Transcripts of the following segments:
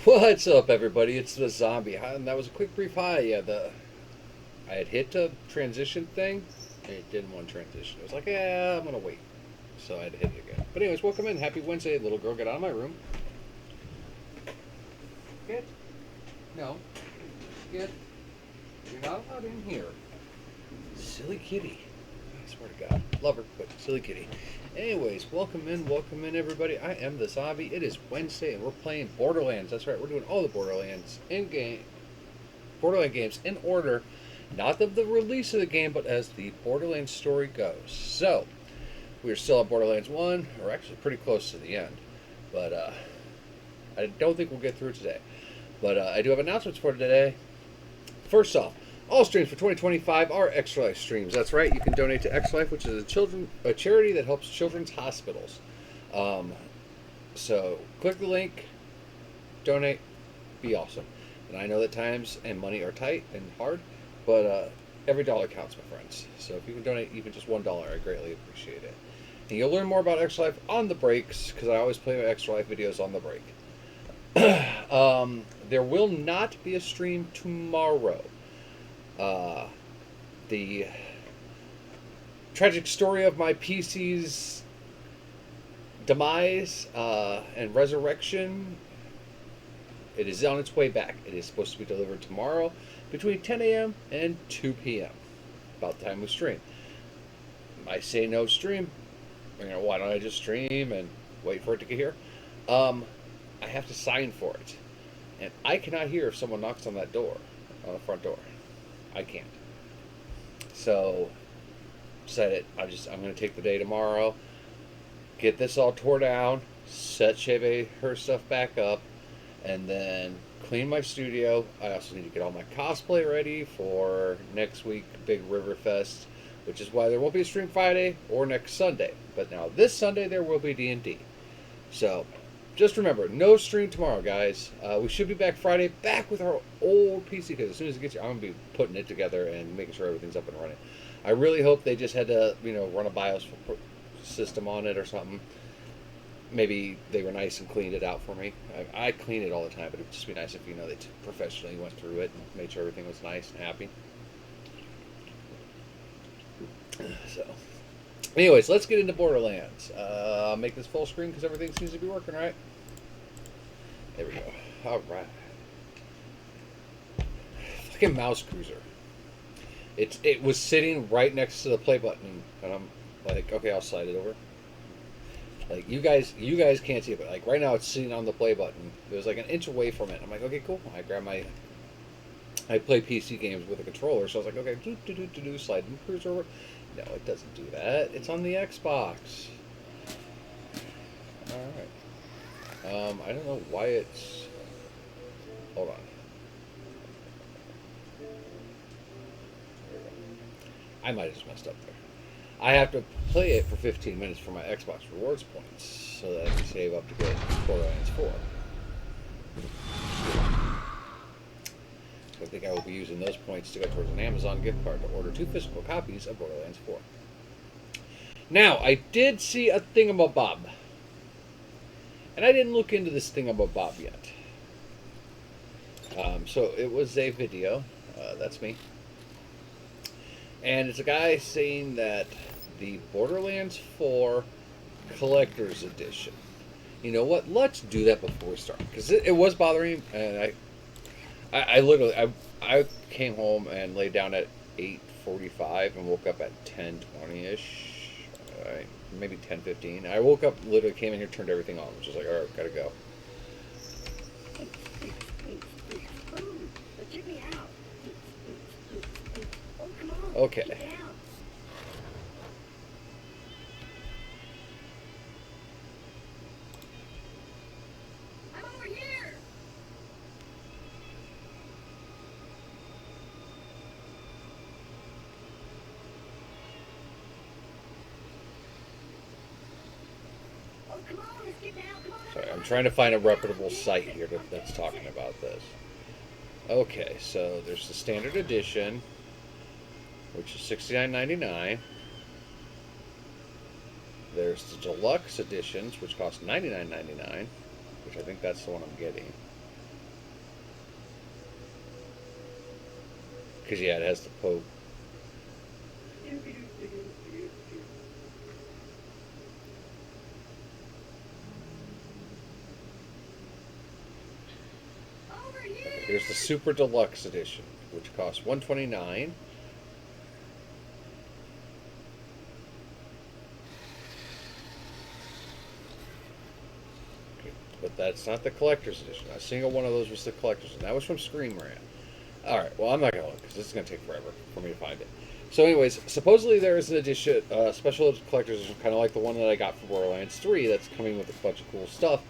What's up, everybody? It's the zombie. And that was a quick, brief hi. Yeah, I had hit the transition thing, and it didn't want to transition. It was like, yeah, I'm gonna wait, so I had to hit it again. But anyways, welcome in. Happy Wednesday, little girl. Get out of my room. Get. No. Get. You're not allowed in here. Silly kitty. I swear to God, love her, but silly kitty. Anyways, welcome in, everybody. I am the zombie. It is Wednesday, and we're playing Borderlands. That's right, we're doing all the Borderlands in game, Borderland games in order, not of the release of the game, but as the Borderlands story goes. So, we are still on Borderlands 1, or actually pretty close to the end, but I don't think we'll get through it today. But I do have announcements for today. First off, all streams for 2025 are Extra Life streams. That's right. You can donate to Extra Life, which is a charity that helps children's hospitals. So click the link, donate, be awesome. And I know that times and money are tight and hard, but every dollar counts, my friends. So if you can donate even just $1, I greatly appreciate it. And you'll learn more about Extra Life on the breaks, because I always play my Extra Life videos on the break. There will not be a stream tomorrow. The tragic story of my PC's demise and resurrection, it is on its way back. It is supposed to be delivered tomorrow between 10 a.m. and 2 p.m. about the time we stream. I say no stream. Why don't I just stream and wait for it to get here? I have to sign for it. And I cannot hear if someone knocks on that door, on the front door. I can't. So, said it. I'm going to take the day tomorrow, get this all tore down, set Cheve her stuff back up, and then clean my studio. I also need to get all my cosplay ready for next week, Big River Fest, which is why there won't be a stream Friday or next Sunday. But now this Sunday there will be D&D. So, just remember, no stream tomorrow, guys. We should be back Friday, back with our old PC, because as soon as it gets here, I'm going to be putting it together and making sure everything's up and running. I really hope they just had to, run a BIOS system on it or something. Maybe they were nice and cleaned it out for me. I clean it all the time, but it would just be nice if, they professionally went through it and made sure everything was nice and happy. So, anyways, let's get into Borderlands. I'll make this full screen because everything seems to be working right. There we go. Alright. Fucking mouse cruiser. It was sitting right next to the play button, and I'm like, okay, I'll slide it over. Like, you guys can't see it, but like right now it's sitting on the play button. It was like an inch away from it. I'm like, okay, cool. I play PC games with a controller, so I was like, okay, slide the cruiser over. No, it doesn't do that. It's on the Xbox. Alright. I don't know why it's... Hold on. I might have just messed up there. I have to play it for 15 minutes for my Xbox rewards points so that I can save up to get Borderlands 4. So I think I will be using those points to go towards an Amazon gift card to order 2 physical copies of Borderlands 4. Now, I did see a thingamabob. And I didn't look into this thingamabob yet. So it was a video. That's me. And it's a guy saying that the Borderlands 4 Collector's Edition. You know what? Let's do that before we start. Because it was bothering me. And I literally came home and laid down at 8:45 and woke up at 10:20ish. Maybe 10:15. I woke up, literally came in here, turned everything on, which was like, alright, gotta go. Okay. Sorry, I'm trying to find a reputable site here that's talking about this. Okay, so there's the standard edition, which is $69.99. There's the deluxe editions, which cost $99.99, which I think that's the one I'm getting. Because, yeah, it has the Pope. Here's the Super Deluxe Edition, which costs $129. But that's not the collector's edition. A single one of those was the collector's, and that was from Screen Rant. All right, well, I'm not gonna look because this is gonna take forever for me to find it. So, anyways, supposedly there is an edition, special collector's edition, kind of like the one that I got for Borderlands 3, that's coming with a bunch of cool stuff,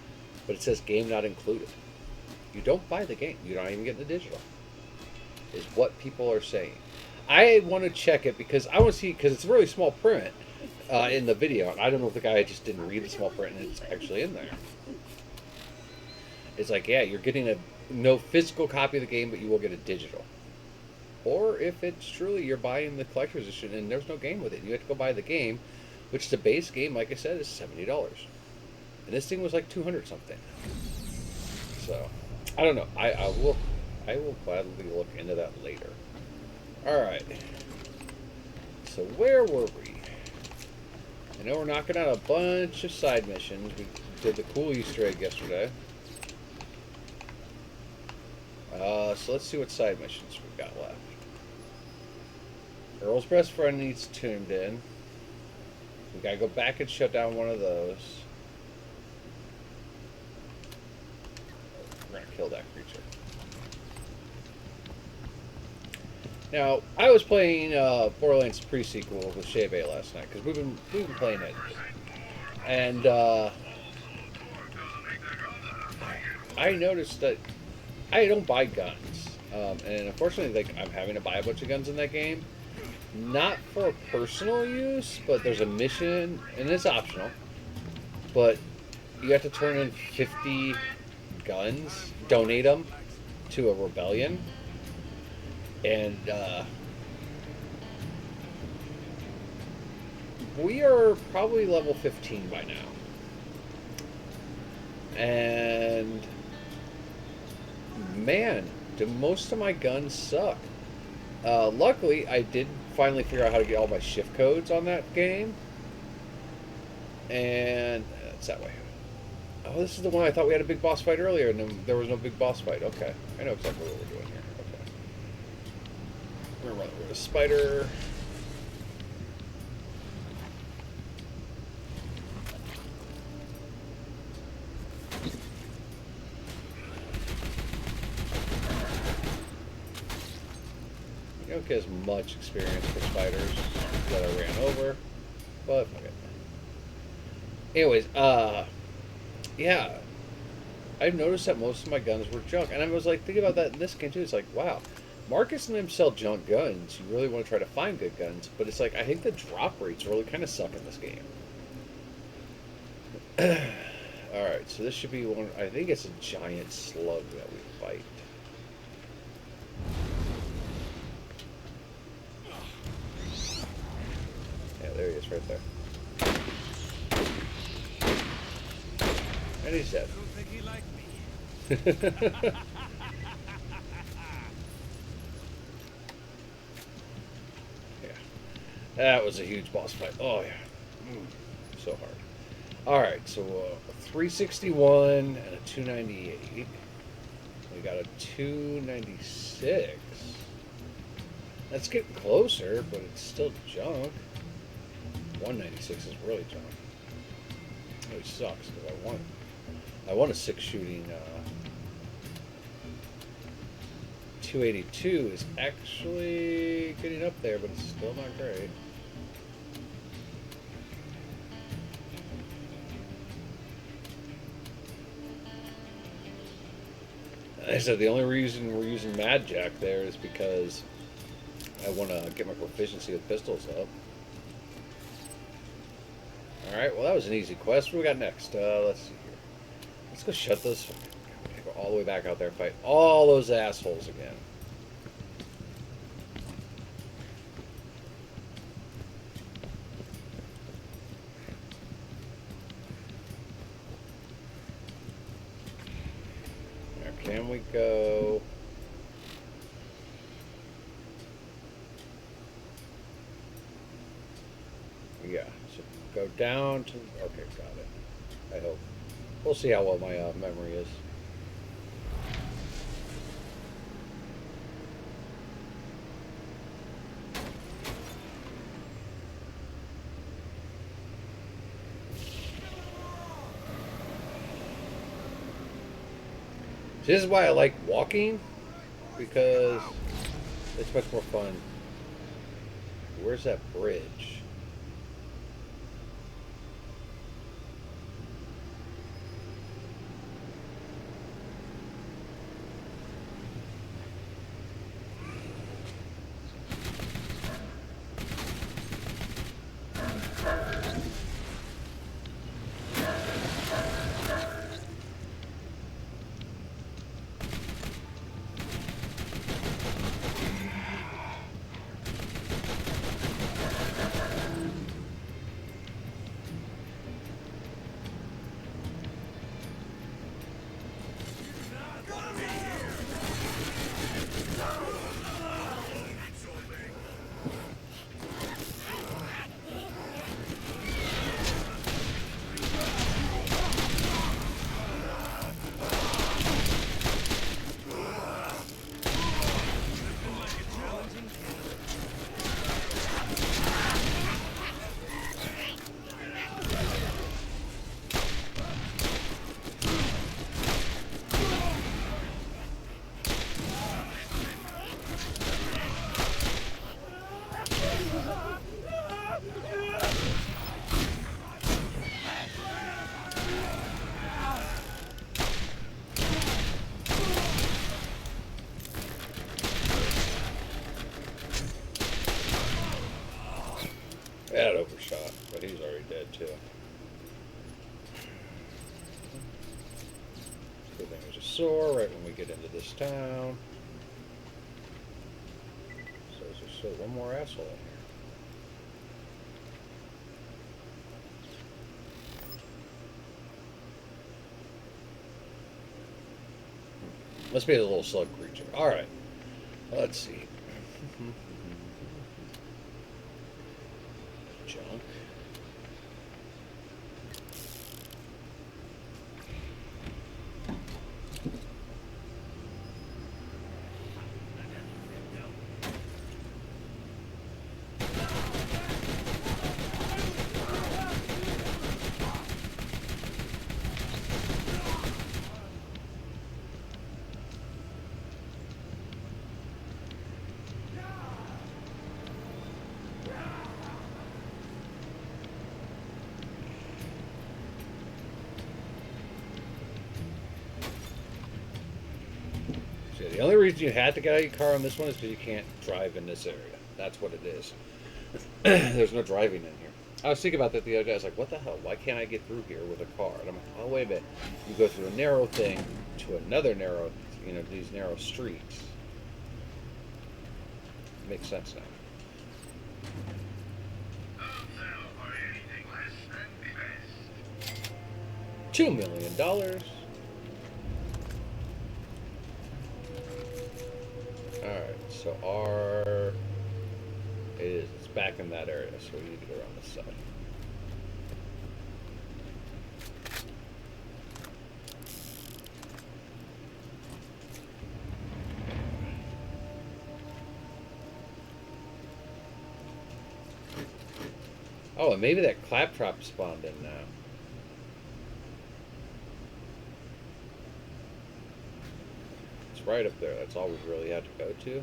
but it says game not included. You don't buy the game. You're not even getting the digital. Is what people are saying. I want to check it because I want to see, because it's a really small print in the video, and I don't know if the guy just didn't read the small print and it's actually in there. It's like, yeah, you're getting a no physical copy of the game, but you will get a digital. Or if it's truly you're buying the collector's edition and there's no game with it, you have to go buy the game, which the base game, like I said, is $70, and this thing was like 200 something. So, I don't know. I will gladly look into that later. All right. So where were we? I know we're knocking out a bunch of side missions. We did the cool Easter egg yesterday. So let's see what side missions we've got left. Earl's best friend needs tuned in. We gotta go back and shut down one of those. We're gonna kill that creature. Now, I was playing Borderlands pre-sequel with Shea Bay last night because we've been playing it, and I noticed that I don't buy guns, and unfortunately, like, I'm having to buy a bunch of guns in that game, not for personal use, but there's a mission, and it's optional, but you have to turn in 50 guns, donate them to a rebellion, and we are probably level 15 by now, and man, do most of my guns suck. Luckily, I did finally figure out how to get all my shift codes on that game. And it's that way. Oh, this is the one I thought we had a big boss fight earlier, and then there was no big boss fight. Okay, I know exactly what we're doing here. Okay. We're gonna run over to Spider. You don't get as much experience for spiders that I ran over, but fuck it. Anyways, yeah, I've noticed that most of my guns were junk, and I was like thinking about that in this game too. It's like, wow, Marcus and them sell junk guns. You really want to try to find good guns, but it's like I think the drop rates really kind of suck in this game. All right, so this should be one. I think it's a giant slug that we fight. Yeah, there he is, right there. And he's dead. I don't think he liked me. Yeah. That was a huge boss fight. Oh, yeah. So hard. Alright, so a 361 and a 298. We got a 296. That's getting closer, but it's still junk. 196 is really junk. It really sucks because I want a 6 shooting. 282 is actually getting up there, but it's still not great. I said the only reason we're using Mad Jack there is because I want to get my proficiency with pistols up. Alright, well that was an easy quest. What do we got next? Let's see here. Let's go shut those. Go all the way back out there and fight all those assholes again. Now, can we go? Yeah. So go down to. Okay, got it. I hope. We'll see how well my memory is. This is why I like walking, because it's much more fun. Where's that bridge? That overshot, but he's already dead too. Good thing there's a sword right when we get into this town. So there's still one more asshole in here. Must be a little slug creature. Alright. Let's see. Junk. The only reason you had to get out of your car on this one is because you can't drive in this area. That's what it is. There's no driving in here. I was thinking about that the other day. I was like, what the hell? Why can't I get through here with a car? And I'm like, oh, wait a minute. You go through a narrow thing to another narrow, these narrow streets. Makes sense now. $2 million. Alright, so it's back in that area, so we need to go around this side. Oh, and maybe that claptrap spawned in now. It's right up there. That's all we really had to go to.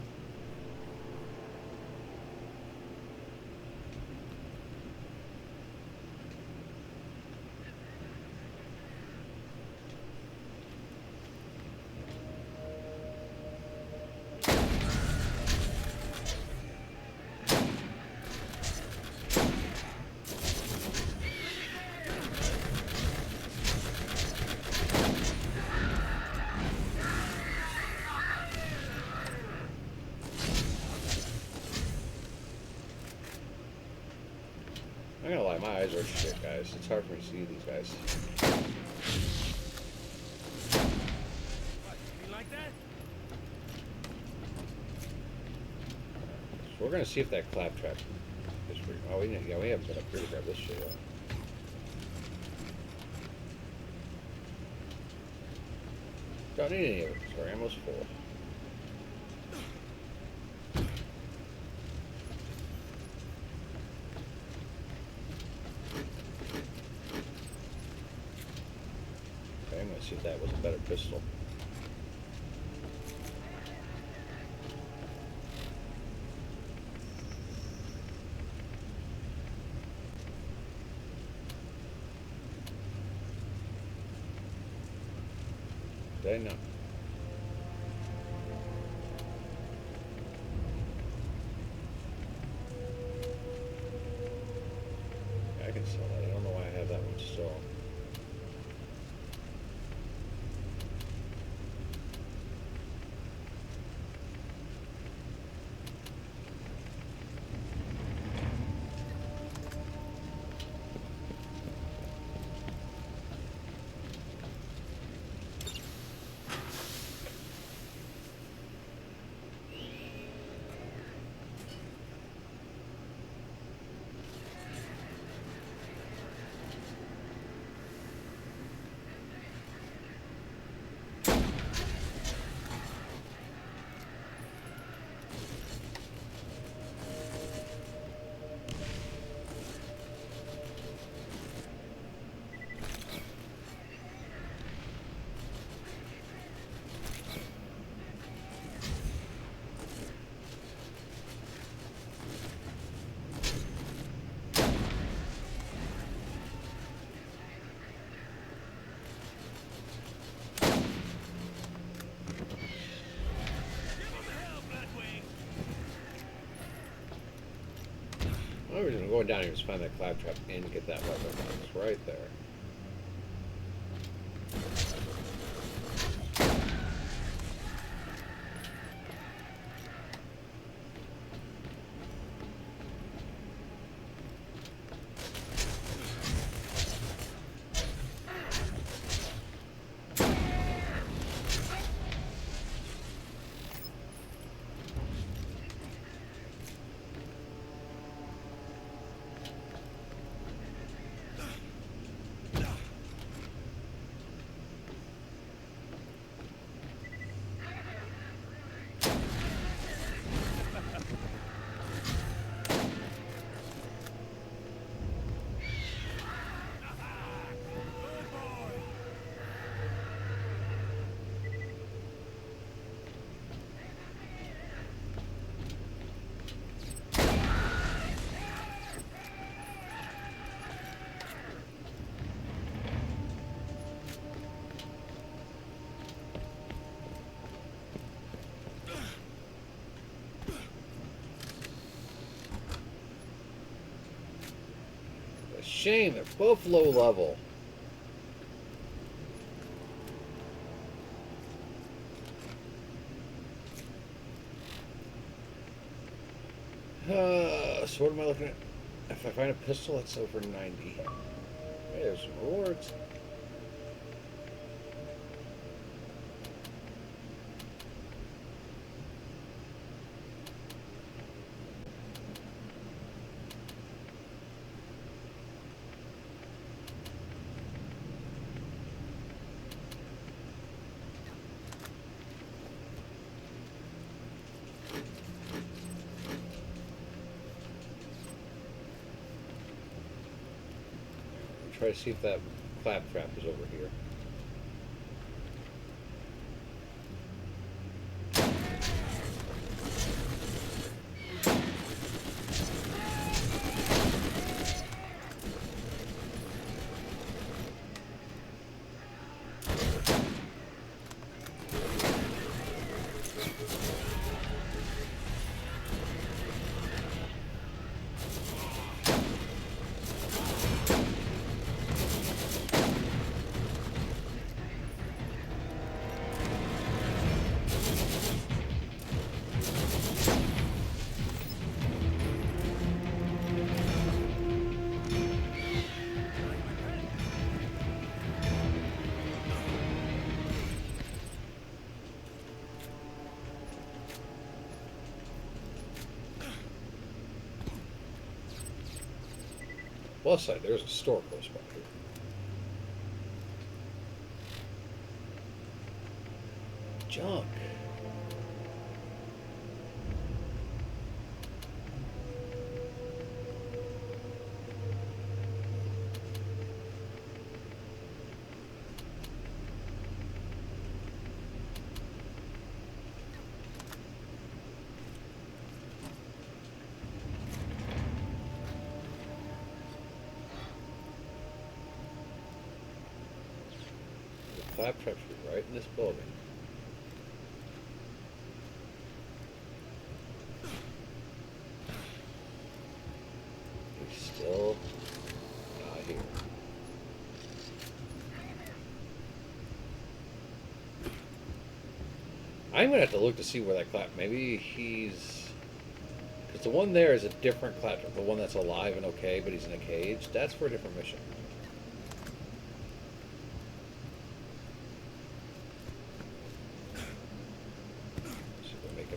I'm gonna lie, my eyes are shit, guys. It's hard for me to see these guys. What, you like that? So we're gonna see if that claptrap is free. Oh, yeah, we haven't been up here to grab this shit yet. Don't need any of it, so our ammo's full. Okay, I'm gonna see if that was a better pistol. Did I not? I can sell that. I don't know why I have that one still. The reason I'm going down here is to find that claptrap and get that weapon box right there. Shame, they're both low level. So what am I looking at? If I find a pistol, that's over 90. Hey, there's some rewards. Try to see if that claptrap is over here. plus side, there's a store close by here. Junk. Claptrap should be right in this building. He's still not here. I'm gonna have to look to see where that clap. Maybe he's, because the one there is a different Claptrap. The one that's alive and okay, but he's in a cage. That's for a different mission.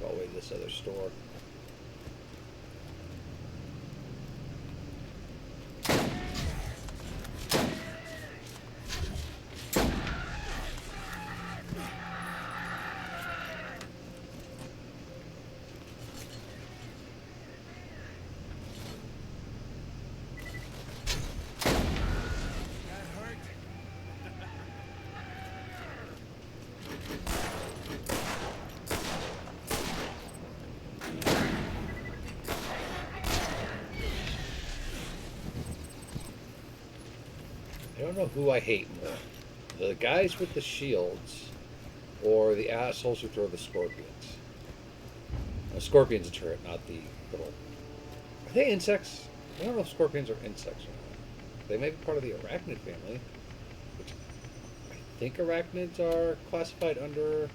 All the way to this other store. I don't know who I hate more. The guys with the shields or the assholes who throw the scorpions. The scorpion's a turret, not the little... Are they insects? I don't know if scorpions are insects or not. They may be part of the arachnid family. Which I think arachnids are classified under...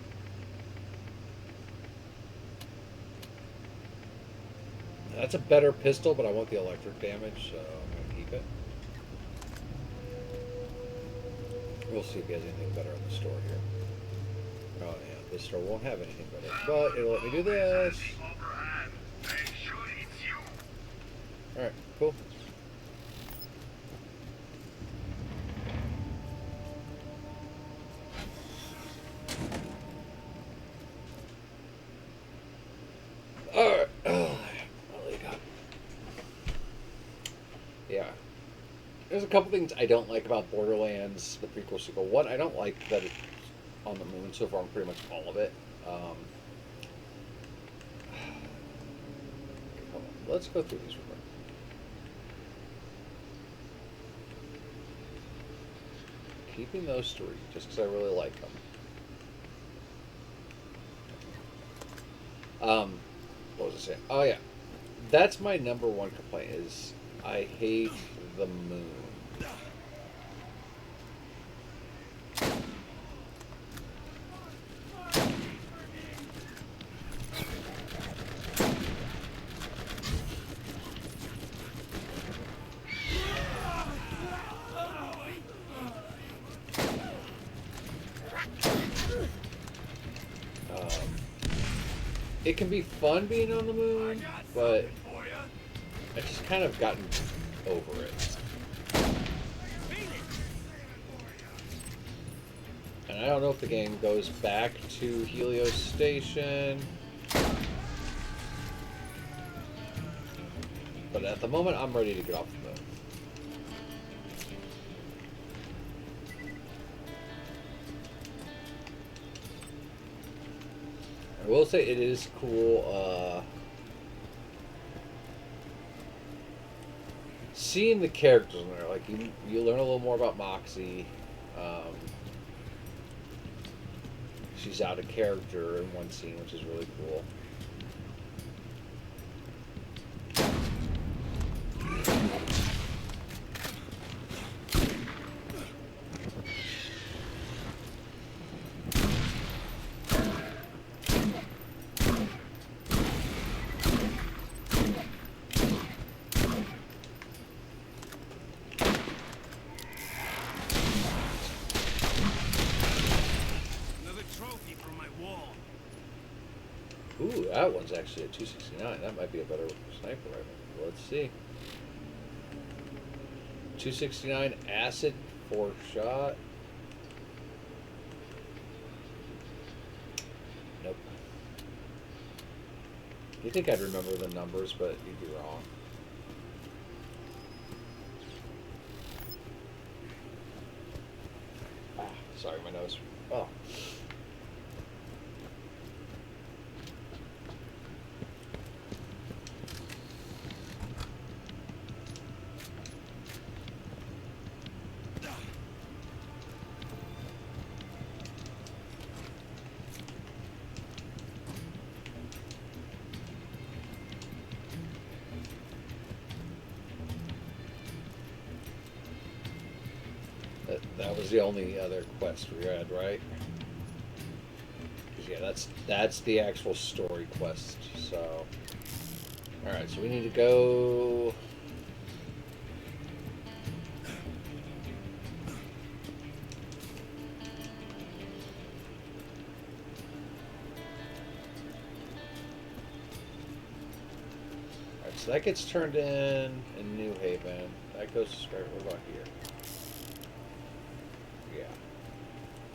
That's a better pistol, but I want the electric damage, so I'm going to keep it. We'll see if he has anything better in the store here. Oh yeah, this store won't have anything better, but it'll let me do this. Alright, cool. Alright. Yeah. There's a couple things I don't like about Borderlands, the prequel sequel. One, I don't like that it's on the moon so far, pretty much all of it. Hold on. Let's go through these real quick. Keeping those three, just because I really like them. What was I saying? Oh yeah, that's my number one complaint is I hate the moon. It can be fun being on the moon, but I've just kind of gotten over it. And I don't know if the game goes back to Helios Station. But at the moment, I'm ready to get off the moon. I will say it is cool seeing the characters in there. Like you learn a little more about Moxie. She's out of character in one scene, which is really cool. Ooh, that one's actually a 269. That might be a better sniper rifle. Let's see. 269 acid, 4 shot. Nope. You think I'd remember the numbers, but you'd be wrong. Ah, sorry, my nose. Oh. That was the only other quest we had, right? 'Cause, yeah, that's the actual story quest. So, all right, so we need to go. All right, so that gets turned in New Haven. That goes right about here. Yeah.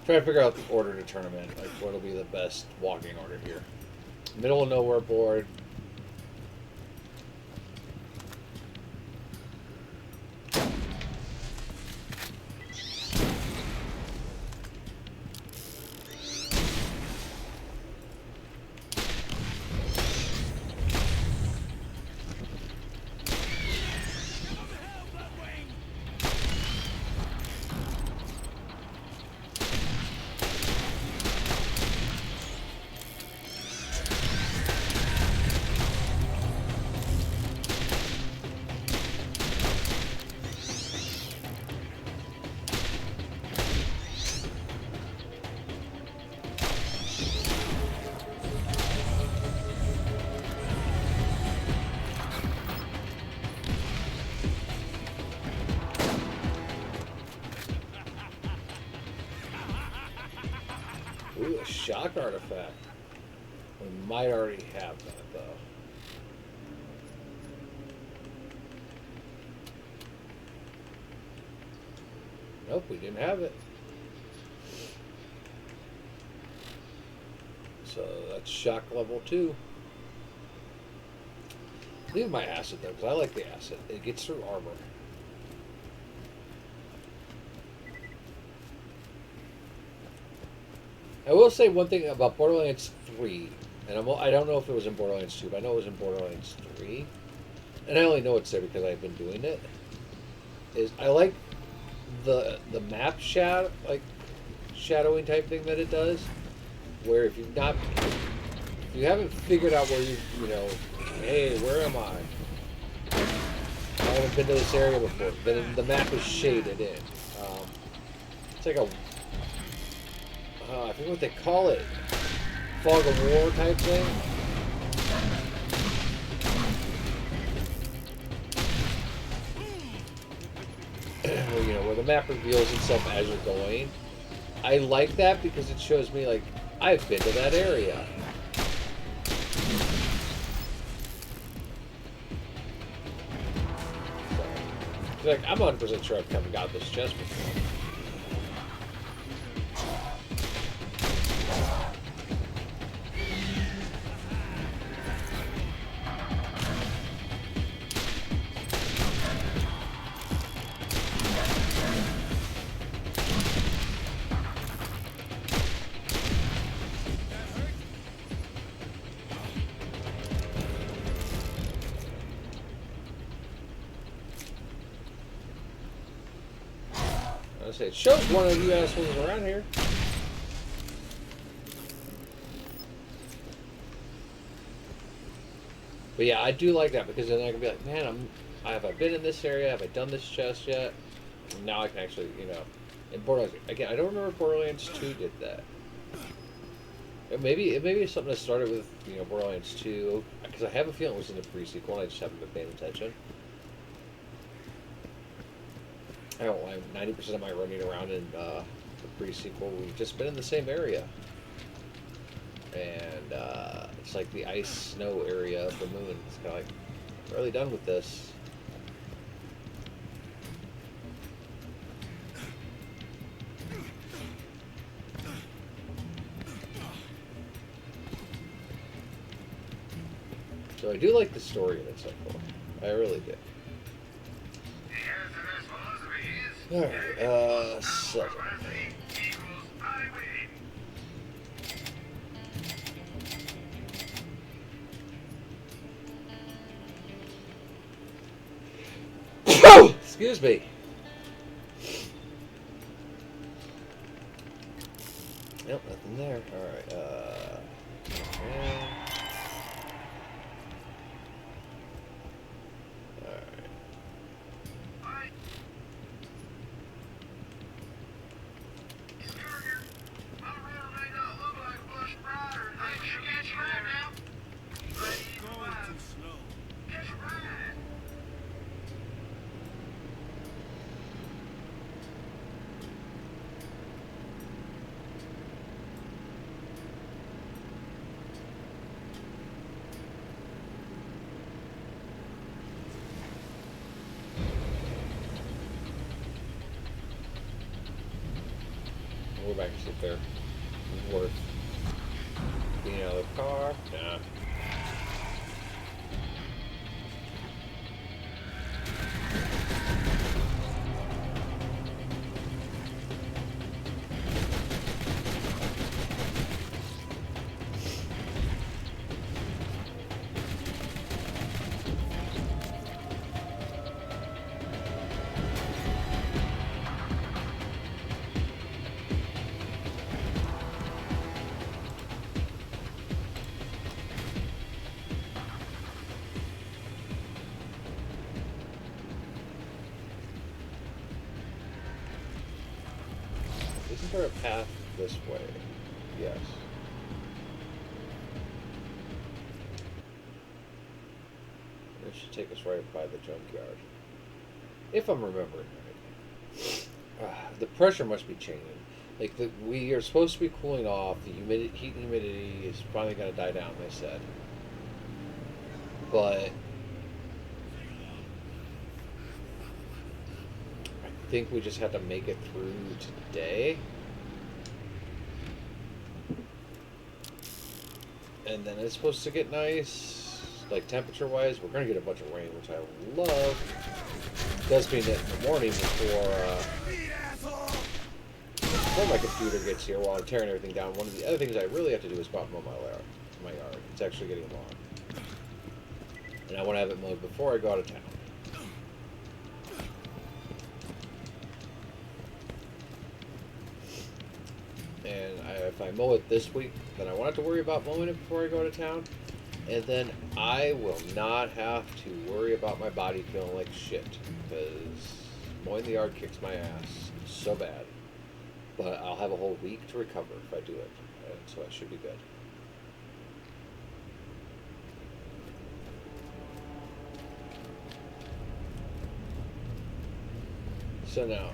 Trying to figure out the order to turn them in. Like, what'll be the best walking order here? Middle of nowhere board. Ooh, a shock artifact. We might already have that, though. Nope, we didn't have it. So that's shock level 2. Leave my acid, though, because I like the acid. It gets through armor. I will say one thing about Borderlands 3, and I don't know if it was in Borderlands 2, but I know it was in Borderlands 3, and I only know it's there because I've been doing it, is I like the map shadowing type thing that it does, where if you haven't figured out where you know, hey, where am I? I haven't been to this area before, then the map is shaded in. It's like a I forget what they call it. Fog of war type thing. Where the map reveals itself as you're going. I like that because it shows me, like, I've been to that area. So, like, I'm 100% sure I've come and got this chest before. It shows one of you assholes around here. But yeah, I do like that because then I can be like, man, have I been in this area? Have I done this chest yet? And now I can actually, in Borderlands again. I don't remember if Borderlands 2 did that. It maybe it's something that started with Borderlands 2 because I have a feeling it was in the pre-sequel and I just haven't been paying attention. I don't know, 90% of my running around in the pre-sequel, we've just been in the same area. And it's like the ice snow area of the moon. It's kind of like, really done with this. So I do like the story in it so far. I really do. Alright, so. Excuse me. Nope, nothing there. Alright, okay. Alright. Going too slow. We'll go back and sit there. Worth being out of the car. Nah. Isn't there a path this way? Yes. It should take us right by the junkyard. If I'm remembering right. The pressure must be changing. Like, we are supposed to be cooling off. The heat and humidity is finally going to die down, they said. But I think we just have to make it through today. And then it's supposed to get nice, like temperature-wise. We're going to get a bunch of rain, which I love. It does mean that in the morning before my computer gets here, while I'm tearing everything down, one of the other things I really have to do is go out and mow my yard. It's actually getting long. And I want to have it mowed before I go out of town. And if I mow it this week, then I won't have to worry about mowing it before I go to town. And then I will not have to worry about my body feeling like shit. Because mowing the yard kicks my ass so bad. But I'll have a whole week to recover if I do it. And so I should be good. So now,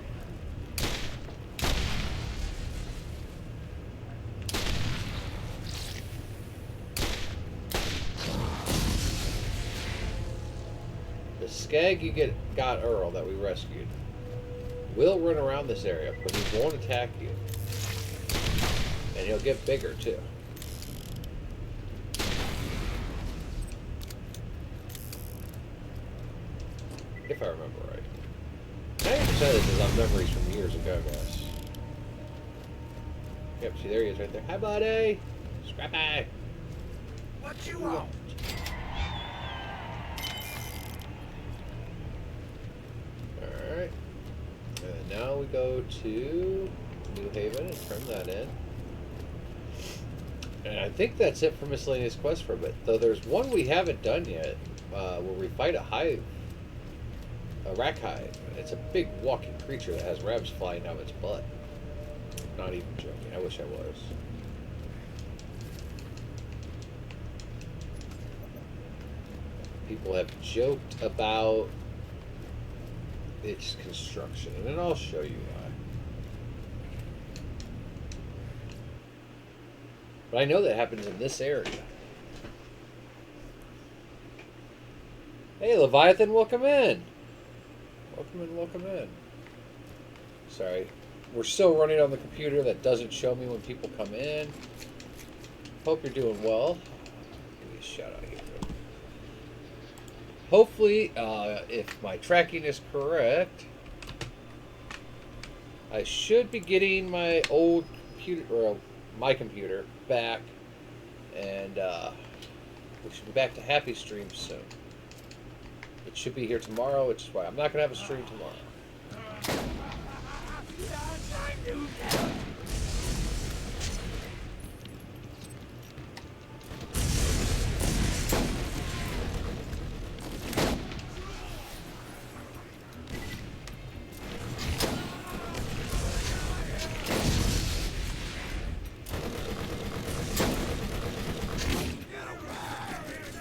the skag got Earl that we rescued will run around this area, but he won't attack you. And he'll get bigger too. If I remember right. 90% of this is on memories from years ago, guys. Yep, see, there he is right there. Hi, buddy! Scrappy! What you want? Alright. And now we go to New Haven and turn that in. And I think that's it for Miscellaneous Quest for a bit. Though there's one we haven't done yet, where we fight a rack hive. It's a big walking creature that has webs flying out of its butt. Not even joking. I wish I was. People have joked about its construction, and then I'll show you why. But I know that happens in this area. Hey, Leviathan, welcome in. Welcome in, welcome in. Sorry. We're still running on the computer that doesn't show me when people come in. Hope you're doing well. Give me a shout out here. hopefully, if my tracking is correct, I should be getting my old computer, or my computer, back, and we should be back to happy streams soon. It should be here tomorrow, which is why I'm not going to have a stream tomorrow.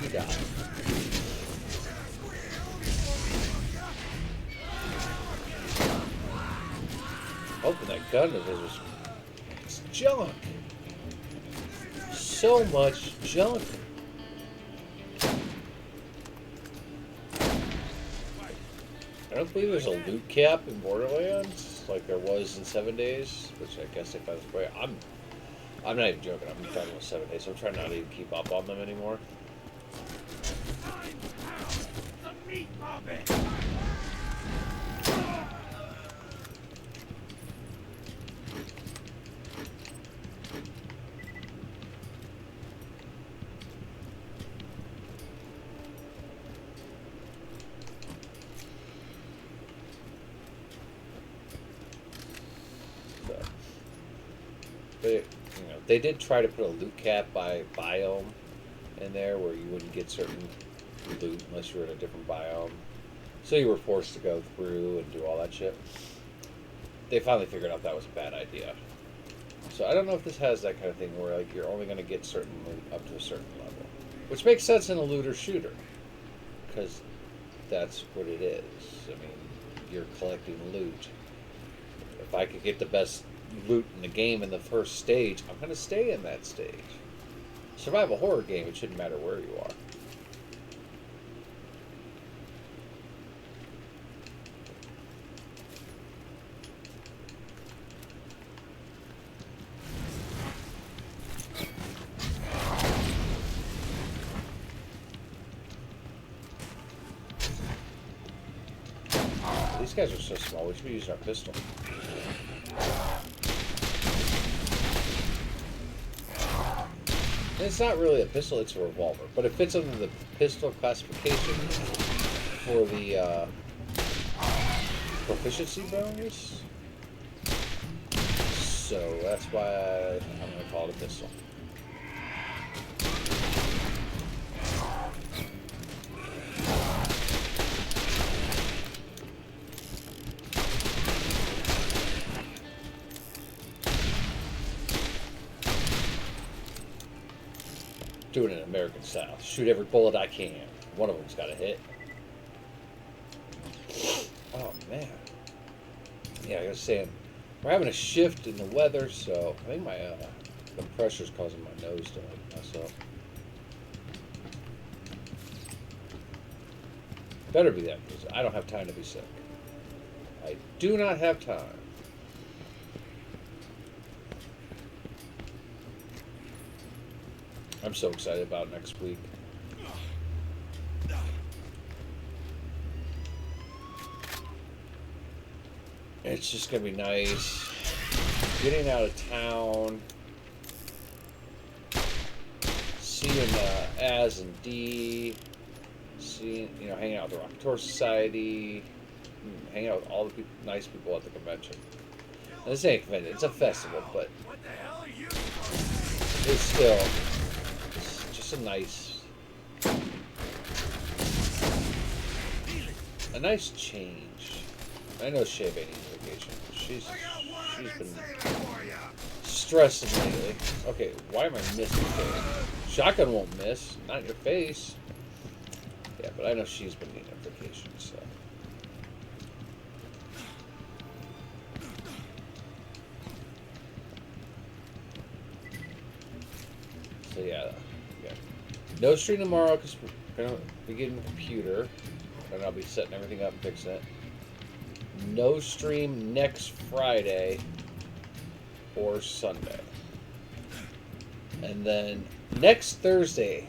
He died. Open that gun of his. It's junk. So much junk. I don't believe there's a loot cap in Borderlands like there was in 7 Days, which I guess if I was way, I'm not even joking. I'm talking about 7 Days. So I'm trying not to even keep up on them anymore. The meat of it. They did try to put a loot cap by biome in there where you wouldn't get certain loot unless you were in a different biome. So you were forced to go through and do all that shit. They finally figured out that was a bad idea. So I don't know if this has that kind of thing where like you're only going to get certain loot up to a certain level. Which makes sense in a looter shooter. Because that's what it is. I mean, you're collecting loot. If I could get the best loot in the game in the first stage, I'm going to stay in that stage. Survival horror game, it shouldn't matter where you are. These guys are so small, we should be using our pistol. And it's not really a pistol, it's a revolver. But it fits under the pistol classification for the proficiency bonus. So that's why I'm going to call it a pistol. Doing it in American style. Shoot every bullet I can. One of them's got to hit. Oh, man. Yeah, I was saying, we're having a shift in the weather, so I think my the pressure's causing my nose to mess up. Better be that, because I don't have time to be sick. I do not have time. I'm so excited about next week. It's just going to be nice. Getting out of town. Seeing Az and D. Seeing, hanging out with the Rock Tour Society. Hanging out with all the nice people at the convention. And this ain't a convention, it's a festival, but What the hell are you? it's still a nice change. I know Shiv ain't on vacation. She's been stressing lately. Okay, why am I missing things? Shotgun won't miss, not in your face. Yeah, but I know she's been needing a vacation, so. So yeah. No stream tomorrow because we're going to be getting the computer. And I'll be setting everything up and fixing it. No stream next Friday or Sunday. And then next Thursday,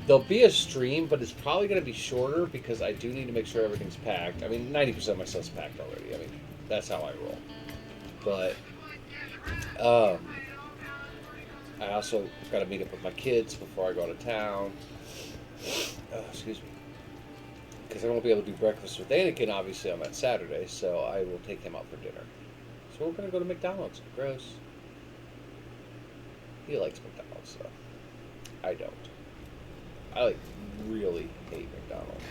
There'll be a stream, but it's probably going to be shorter because I do need to make sure everything's packed. I mean, 90% of my stuff's packed already. I mean, that's how I roll. But I also got to meet up with my kids before I go out of town. Excuse me. Because I won't be able to do breakfast with Anakin, obviously, on that Saturday, so I will take him out for dinner. So we're going to go to McDonald's. Gross. He likes McDonald's, though. I don't. I really hate McDonald's.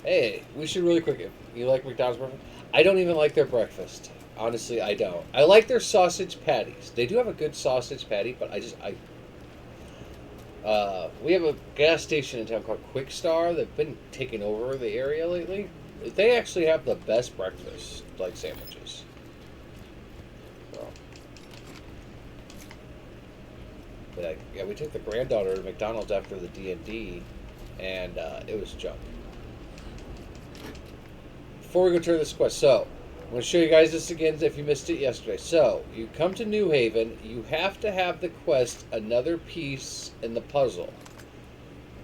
Hey, we should really quick. You like McDonald's breakfast? I don't even like their breakfast. Honestly, I don't. I like their sausage patties. They do have a good sausage patty, but we have a gas station in town called Quick Star. They've been taking over the area lately. They actually have the best breakfast, like sandwiches. So. But yeah, we took the granddaughter to McDonald's after the D&D, and it was junk. Before we go turn this quest, so I'm going to show you guys this again if you missed it yesterday. So, you come to New Haven, you have to have the quest another piece in the puzzle.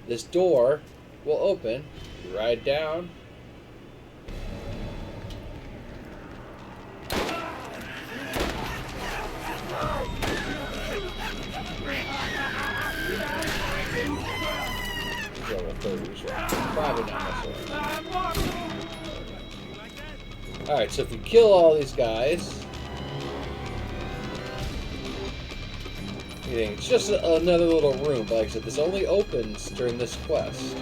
This door will open, you ride down. Probably not necessarily. Alright, so if you kill all these guys, it's just another little room, but like I said, this only opens during this quest.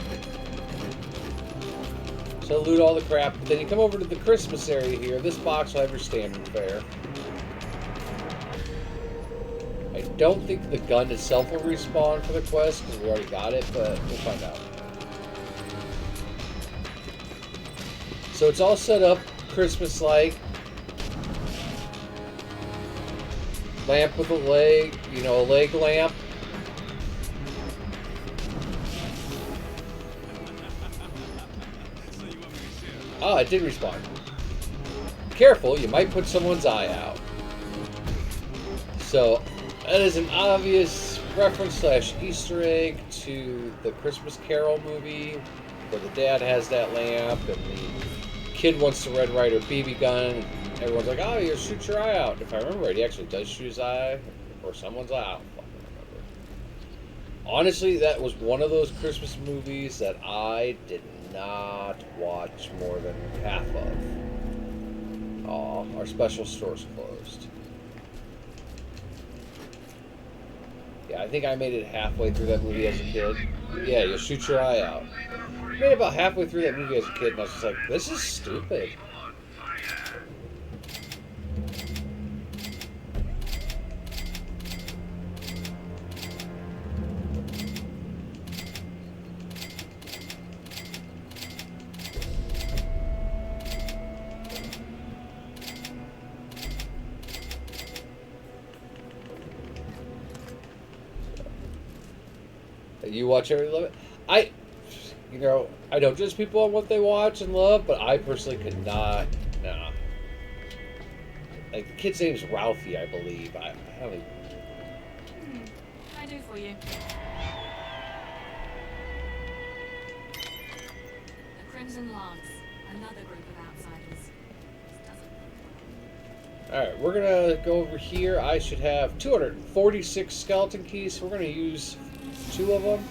So loot all the crap, but then you come over to the Christmas area here. This box will have your standard fare. I don't think the gun itself will respawn for the quest, because we already got it, but we'll find out. So it's all set up Christmas-like. Lamp with a leg, a leg lamp. Ah, it did respawn. Careful, you might put someone's eye out. So, that is an obvious reference / Easter egg to the Christmas Carol movie, where the dad has that lamp and the kid wants the Red Ryder BB gun. Everyone's like, oh, you shoot your eye out. If I remember right, he actually does shoot his eye, or someone's eye. I don't fucking remember. Honestly, that was one of those Christmas movies that I did not watch more than half of. Aw, our special store's closed. Yeah, I think I made it halfway through that movie as a kid. Yeah, you'll shoot your eye out. I made it about halfway through that movie as a kid, and I was just like, this is stupid. You watch everything, love it. I don't judge people on what they watch and love, but I personally could not. Nah. Like, the kid's name's Ralphie, I believe. I don't even. I do for you. The Crimson Lance, another group of outsiders. This doesn't. Alright, we're gonna go over here. I should have 246 skeleton keys, so we're gonna use 2 of them.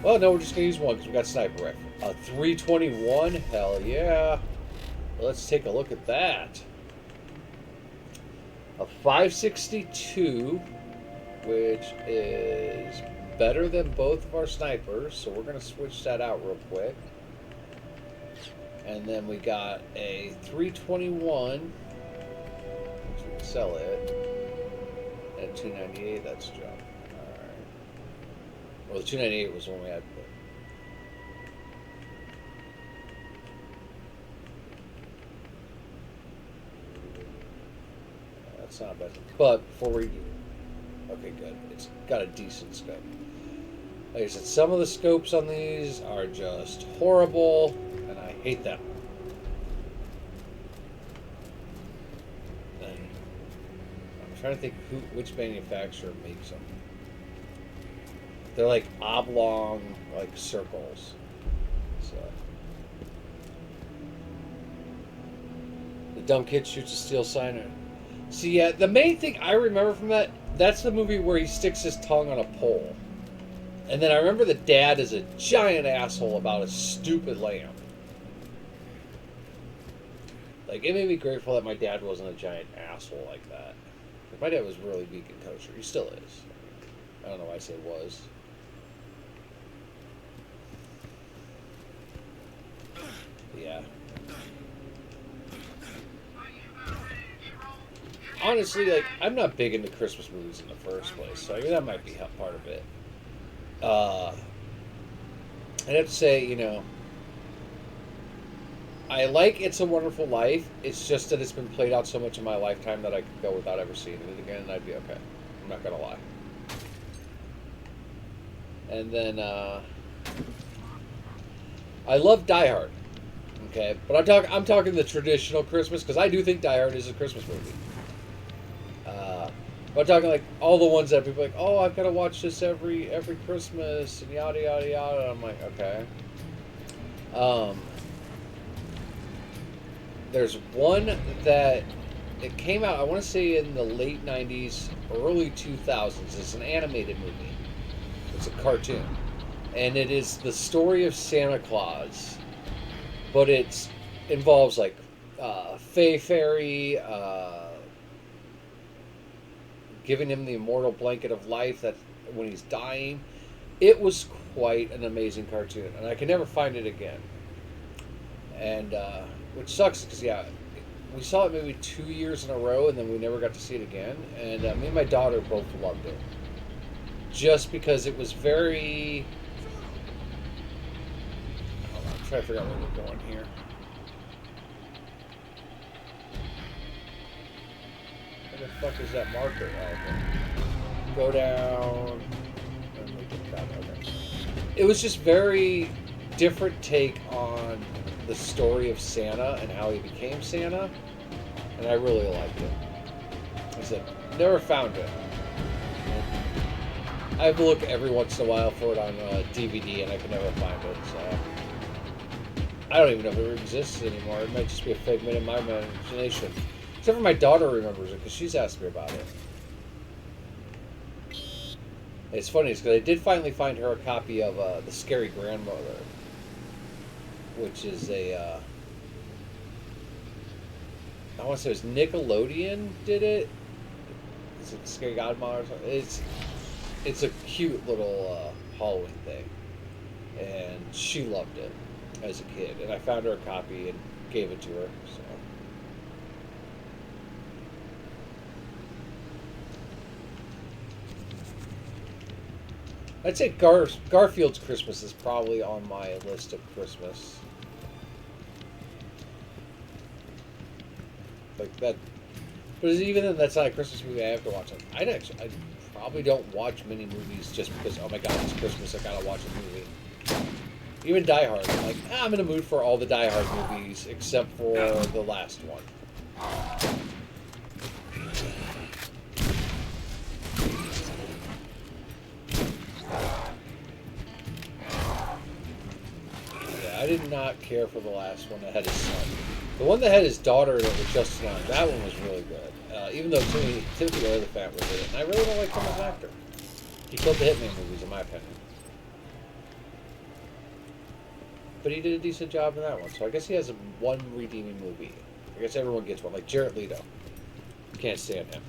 Well, no, we're just going to use 1 because we got sniper rifle. A 321? Hell yeah. Let's take a look at that. A 562, which is better than both of our snipers, so we're going to switch that out real quick. And then we got a 321, which we can sell it. And 298, that's junk. Well, the 298 was the one we had. it's not bad. But before we, okay, good. It's got a decent scope. Like I said, some of the scopes on these are just horrible, and I hate them. And I'm trying to think which manufacturer makes them. They're like oblong, like circles. So the dumb kid shoots a steel sign. See, yeah, the main thing I remember from that's the movie where he sticks his tongue on a pole. And then I remember the dad is a giant asshole about a stupid lamb. Like, it made me grateful that my dad wasn't a giant asshole like that. My dad was really vegan kosher. He still is. I don't know why I say was. Yeah. Honestly, like, I'm not big into Christmas movies in the first place, so I mean, that might be part of it. I'd have to say, I like It's a Wonderful Life. It's just that it's been played out so much in my lifetime that I could go without ever seeing it again, and I'd be okay. I'm not gonna lie. And then, I love Die Hard. Okay, but I'm talking the traditional Christmas, because I do think Die Hard is a Christmas movie. But I'm talking like all the ones that people are like, oh, I've got to watch this every Christmas and yada yada yada. And I'm like, okay. There's one that it came out, I want to say in the late '90s, early 2000s. It's an animated movie. It's a cartoon, and it is the story of Santa Claus, but it involves like Fay Fairy. Giving him the immortal blanket of life that when he's dying. It was quite an amazing cartoon, and I can never find it again. And which sucks because we saw it maybe 2 years in a row, and then we never got to see it again. And me and my daughter both loved it, just because it was very. Hold on, I'm trying to figure out where we're going here. Where the fuck is that marker? Oh, okay. Go down. And we get down. Okay. It was just very different take on the story of Santa and how he became Santa, and I really liked it. I said, never found it. I have to look every once in a while for it on DVD, and I can never find it. So I don't even know if it exists anymore. It might just be a figment of my imagination. Except for my daughter remembers it because she's asked me about it. It's funny because I did finally find her a copy of The Scary Grandmother, which is I want to say it was Nickelodeon did it. Is it Scary Godmother or something? It's a cute little Halloween thing, and she loved it as a kid. And I found her a copy and gave it to her. So. I'd say Garfield's Christmas is probably on my list of Christmas. Like that, but even then, that's not a Christmas movie I have to watch. I probably don't watch many movies just because, oh my god, it's Christmas, I gotta watch a movie. Even Die Hard, I'm like, I'm in the mood for all the Die Hard movies except for the last one. I did not care for the last one that had his son. The one that had his daughter that was Justin on, that one was really good. Even though Timothy Olyphant was in it. And I really don't like him as an actor. He killed the Hitman movies, in my opinion. But he did a decent job in that one. So I guess he has one redeeming movie. I guess everyone gets one. Like Jared Leto. Can't stand him.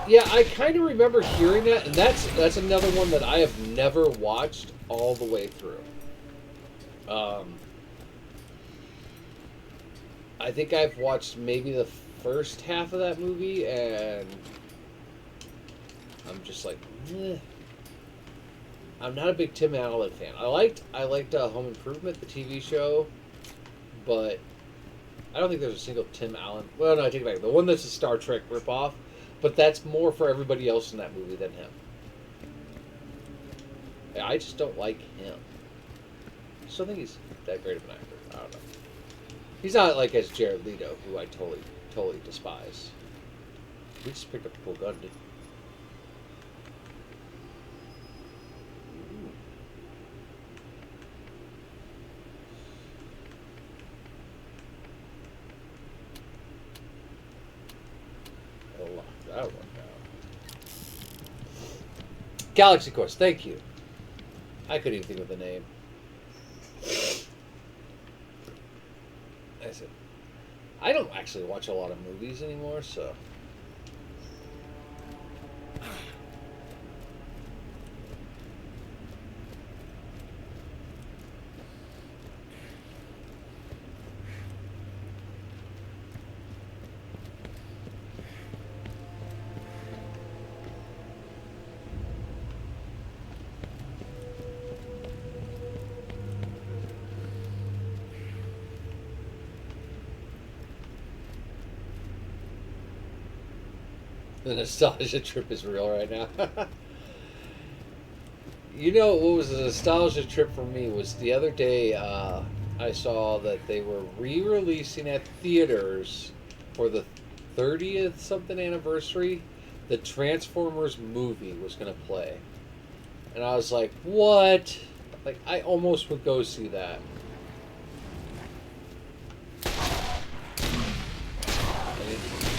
Yeah, I kind of remember hearing that, and that's another one that I have never watched all the way through. I think I've watched maybe the first half of that movie, and I'm just like, meh. I'm not a big Tim Allen fan. I liked Home Improvement, the TV show, but I don't think there's a single Tim Allen. Well, no, I take it back. The one that's a Star Trek ripoff, but that's more for everybody else in that movie than him. I just don't like him. I still think he's that great of an actor. I don't know. He's not like as Jared Leto, who I totally despise. We just picked up a cool gun, didn't we? I'll lock that one down. Galaxy Quest, thank you. I couldn't even think of the name. I said, I don't actually watch a lot of movies anymore, so. The nostalgia trip is real right now. You know what was a nostalgia trip for me was the other day I saw that they were re-releasing at theaters for the 30th something anniversary. The Transformers movie was going to play. And I was like, what? Like, I almost would go see that.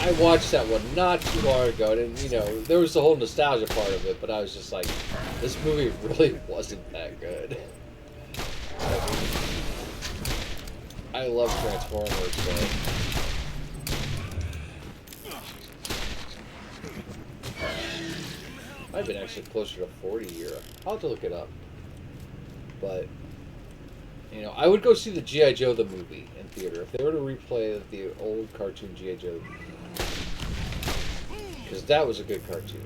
I watched that one not too long ago, and you know there was the whole nostalgia part of it, but I was just like, this movie really wasn't that good. I love Transformers, so I've been actually closer to 40 year. I'll have to look it up, but you know I would go see the G.I. Joe the movie in theater if they were to replay the old cartoon G.I. Joe. Because that was a good cartoon.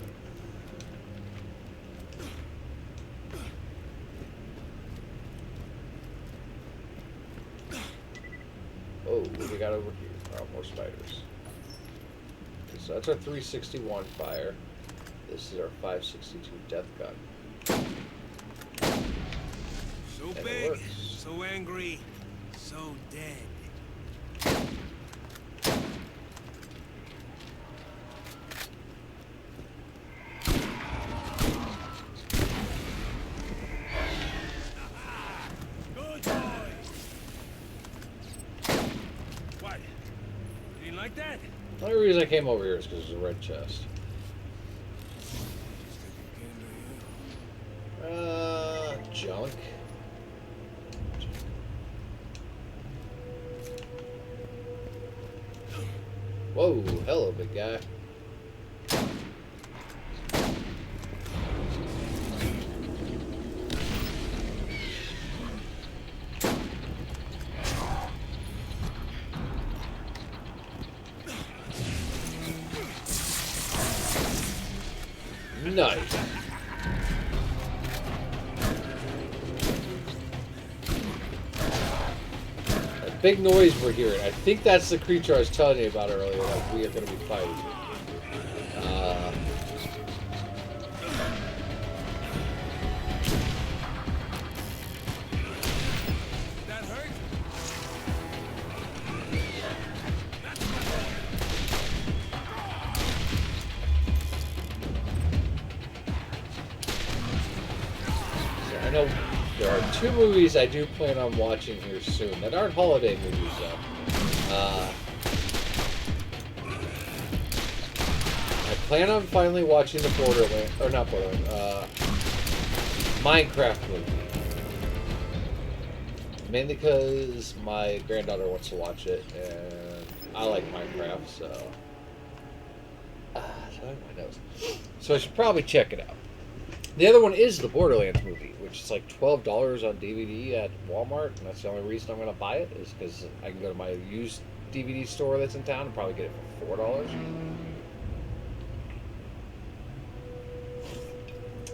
Oh, what do we got over here? Oh, more spiders. Okay, so that's our 361 fire. This is our 562 death gun. So And it big, works. so angry, so dead. Good boy. What? You didn't like that? The only reason I came over here is because there's a red chest. Junk. Whoa, hello, big guy. Nice. That big noise we're hearing. I think that's the creature I was telling you about earlier that we are going to be fighting. That hurt? I know there are two movies I do plan on watching here soon that aren't holiday movies though. I plan on finally watching the Borderlands, or not Borderlands, Minecraft movie. Mainly because my granddaughter wants to watch it, and I like Minecraft, so. Sorry, my nose. So I should probably check it out. The other one is the Borderlands movie, which is like $12 on DVD at Walmart, and that's the only reason I'm going to buy it, is because I can go to my used DVD store that's in town and probably get it for $4.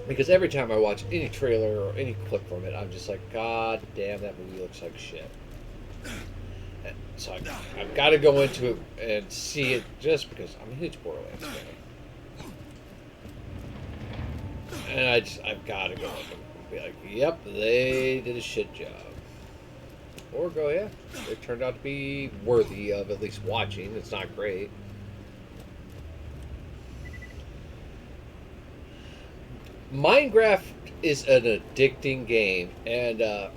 Because every time I watch any trailer or any clip from it, I'm just like, God damn, that movie looks like shit. So I've got to go into it and see it just because I'm a huge Borderlands fan. And I've got to go and be like, yep, they did a shit job. Or go, yeah, it turned out to be worthy of at least watching. It's not great. Minecraft is an addicting game, and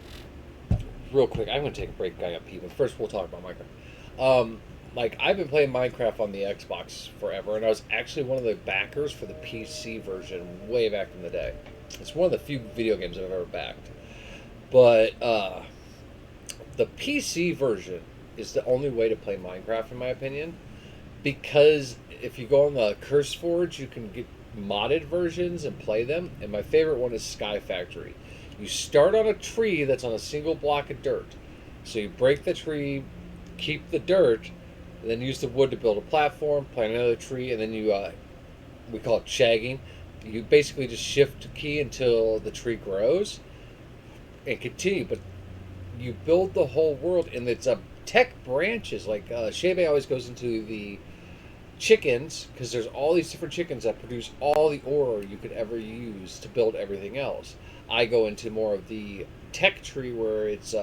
real quick, I'm gonna take a break. I got pee, but first we'll talk about Minecraft. Like I've been playing Minecraft on the Xbox forever, and I was actually one of the backers for the PC version way back in the day. It's one of the few video games I've ever backed, but the PC version is the only way to play Minecraft, in my opinion, because if you go on the Curse Forge, you can get modded versions and play them. And my favorite one is Sky Factory. You start on a tree that's on a single block of dirt. So you break the tree, keep the dirt, and then use the wood to build a platform, plant another tree, and then you, we call it shagging. You basically just shift key until the tree grows and continue. But you build the whole world, and it's a tech branches. Like Shebe always goes into the chickens because there's all these different chickens that produce all the ore you could ever use to build everything else. I go into more of the tech tree where it's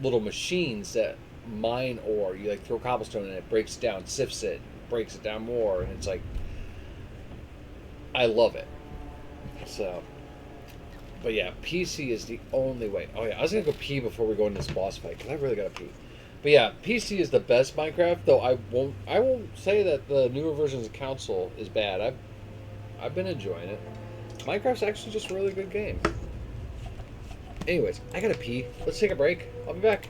little machines that mine ore. You like throw cobblestone in it, breaks it down, sifts it, breaks it down more, and it's like I love it. So, but yeah, PC is the only way. Oh yeah, I was gonna go pee before we go into this boss fight because I really gotta pee. But yeah, PC is the best Minecraft. Though I won't say that the newer versions of console is bad. I've been enjoying it. Minecraft's actually just a really good game. Anyways, I gotta pee. Let's take a break. I'll be back.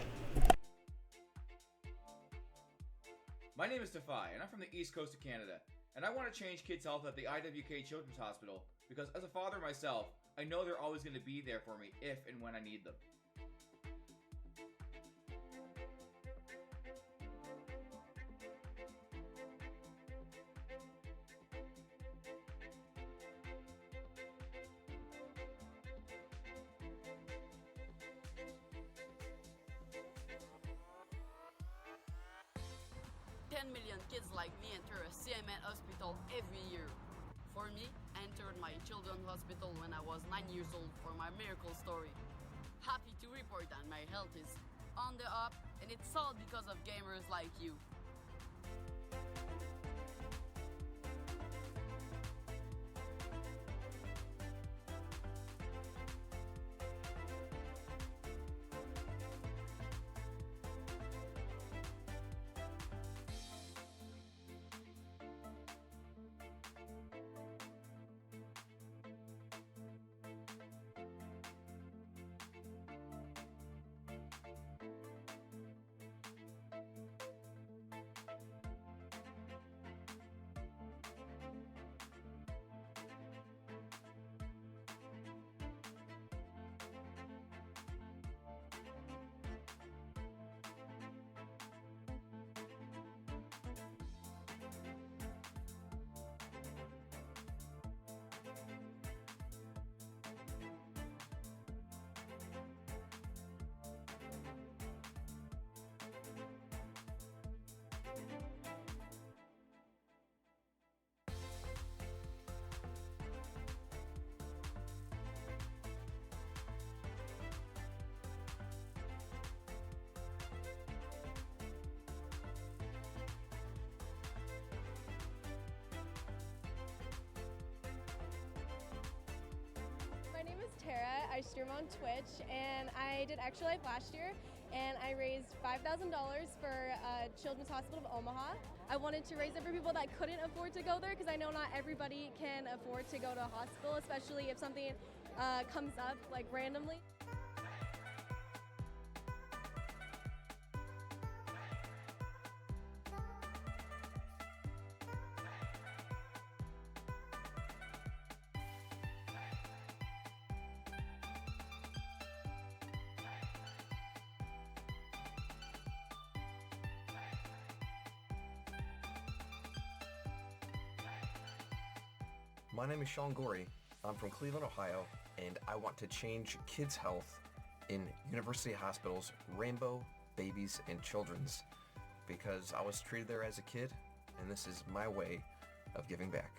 My name is Defy, and I'm from the east coast of Canada, and I want to change kids' health at the IWK Children's Hospital because as a father myself, I know they're always going to be there for me if and when I need them. Million kids like me enter a CMN hospital every year. For me, I entered my children's hospital when I was 9 years old for my miracle story. Happy to report that my health is on the up, and it's all because of gamers like you. My name is Tara. I stream on Twitch, and I did Extra Life last year, and I raised $5,000 for Children's Hospital of Omaha. I wanted to raise it for people that couldn't afford to go there because I know not everybody can afford to go to a hospital, especially if something comes up like randomly. My name is Sean Gorey. I'm from Cleveland, Ohio, and I want to change kids' health in University Hospitals, Rainbow, Babies, and Children's because I was treated there as a kid, and this is my way of giving back.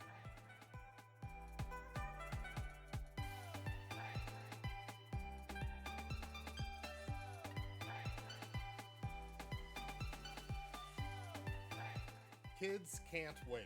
Kids can't wait.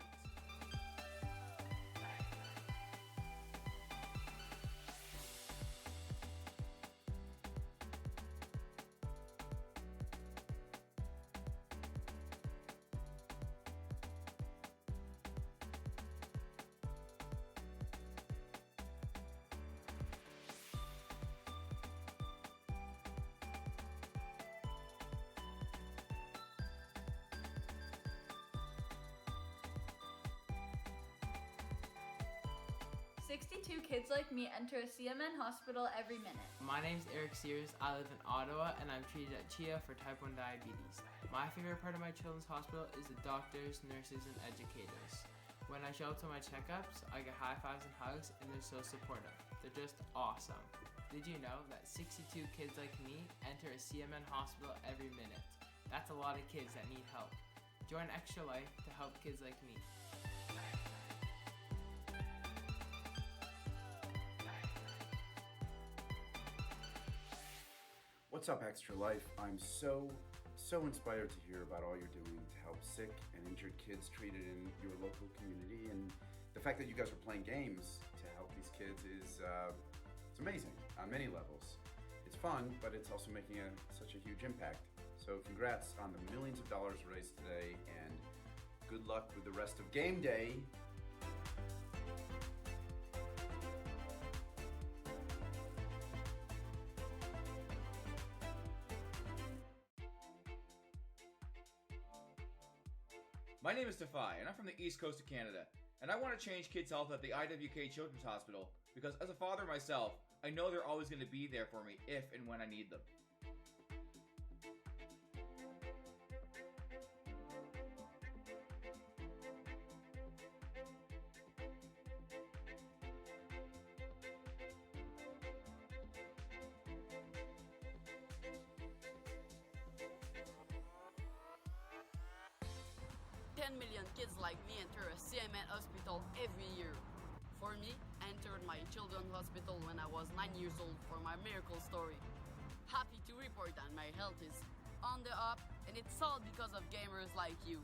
"62 kids like me enter a CMN hospital every minute." My name's Eric Sears. I live in Ottawa and I'm treated at CHIA for type 1 diabetes. My favorite part of my children's hospital is the doctors, nurses, and educators. When I show up to my checkups, I get high fives and hugs, and they're so supportive. They're just awesome. Did you know that 62 kids like me enter a CMN hospital every minute? That's a lot of kids that need help. Join Extra Life to help kids like me. What's up, Extra Life? I'm so inspired to hear about all you're doing to help sick and injured kids treated in your local community, and the fact that you guys are playing games to help these kids is it's amazing on many levels. It's fun, but it's also making such a huge impact. So congrats on the millions of dollars raised today, and good luck with the rest of game day. My name is Defy, and I'm from the East Coast of Canada, and I want to change kids' health at the IWK Children's Hospital because as a father myself, I know they're always going to be there for me if and when I need them. $10 million kids like me enter a CMN hospital every year. For me, I entered my children's hospital when I was 9 years old for my miracle story. Happy to report that my health is on the up, and it's all because of gamers like you.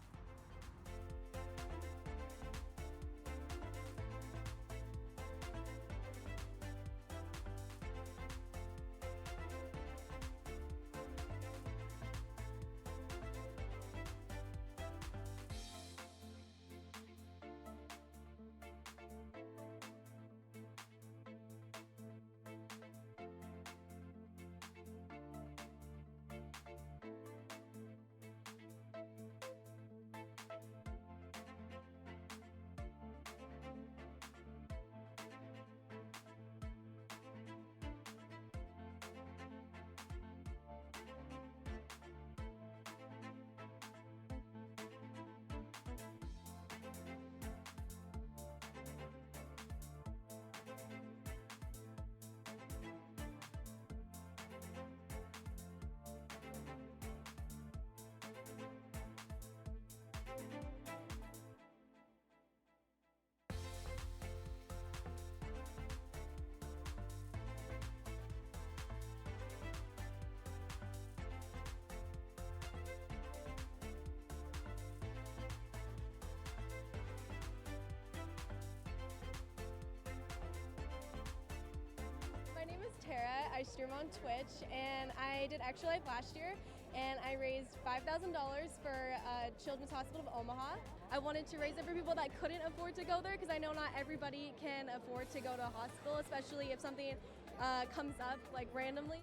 My name is Tara. I stream on Twitch, and I did Extra Life last year, and I raised $5,000 for Children's Hospital of Omaha. I wanted to raise it for people that couldn't afford to go there, because I know not everybody can afford to go to a hospital, especially if something comes up like randomly.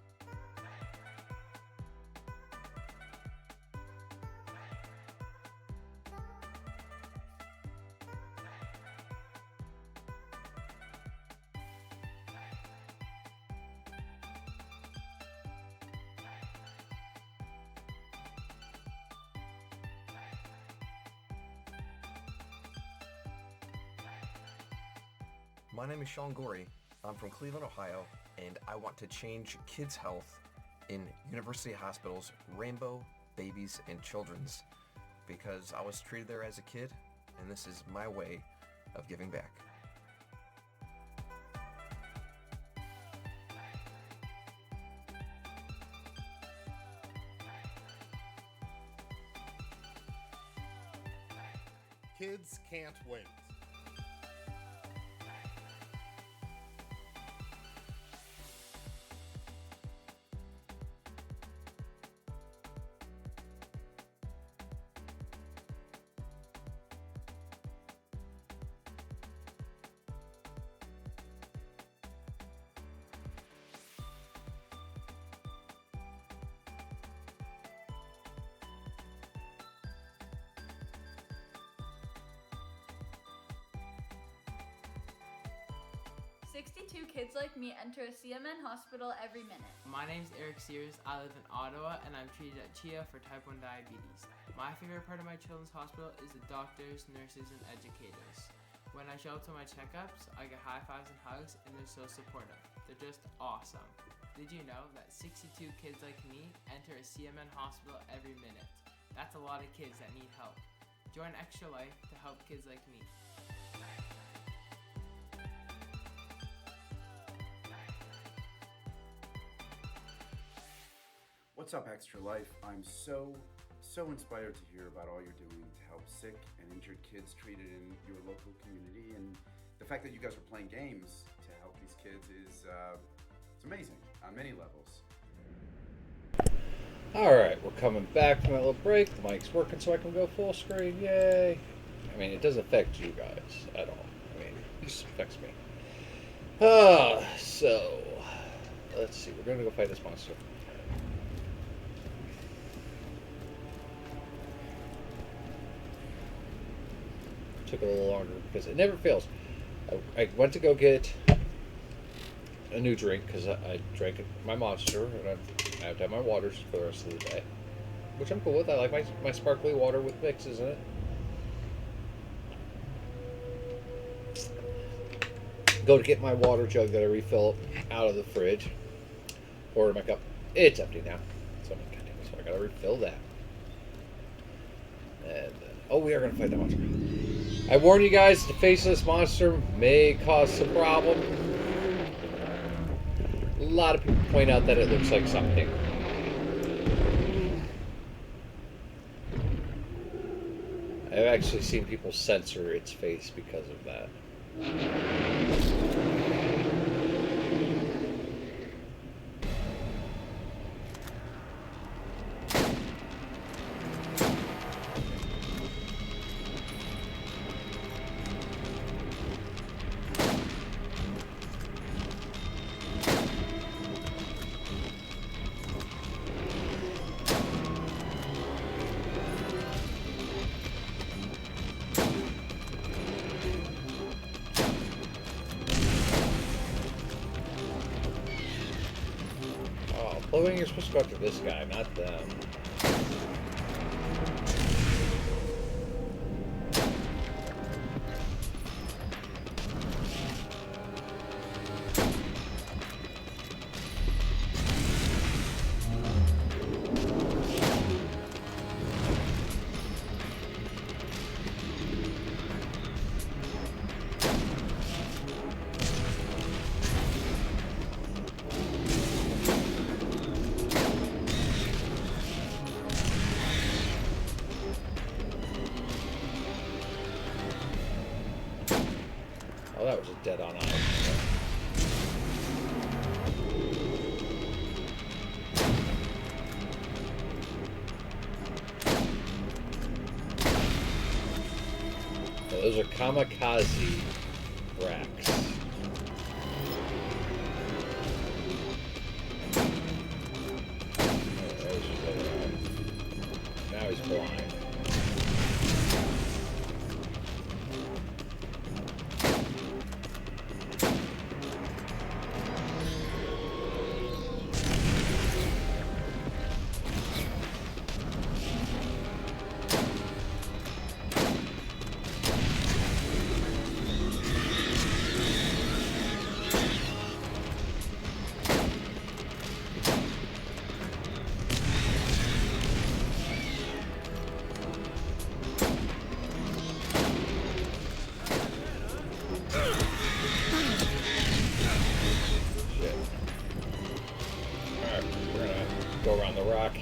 My name is Sean Gorey. I'm from Cleveland, Ohio, and I want to change kids' health in University Hospital's Rainbow, Babies, and Children's because I was treated there as a kid, and this is my way of giving back. Kids can't wait. "62 kids like me enter a CMN hospital every minute." My name's Eric Sears. I live in Ottawa and I'm treated at CHIA for type 1 diabetes. My favorite part of my children's hospital is the doctors, nurses, and educators. When I show up to my checkups, I get high fives and hugs, and they're so supportive. They're just awesome. Did you know that 62 kids like me enter a CMN hospital every minute? That's a lot of kids that need help. Join Extra Life to help kids like me. What's up, Extra Life? I'm so inspired to hear about all you're doing to help sick and injured kids treated in your local community, and the fact that you guys are playing games to help these kids is it's amazing on many levels. Alright, we're coming back from that little break. The mic's working so I can go full screen. Yay! I mean, it doesn't affect you guys at all. I mean, it just affects me. So, let's see. We're going to go fight this monster. Took a little longer because it never fails. I went to go get a new drink because I drank my Monster, and I have to have my waters for the rest of the day, which I'm cool with. I like my sparkly water with mixes in it. Go to get my water jug that I refill out of the fridge. Pour it in my cup. It's empty now, so I gotta refill that. And oh, we are gonna fight that monster. I warn you guys, the faceless monster may cause some problem. A lot of people point out that it looks like something. I've actually seen people censor its face because of that. You're supposed to go after this guy, not them. Oh, that was a dead-on eye. So those are kamikaze racks. Now he's blind.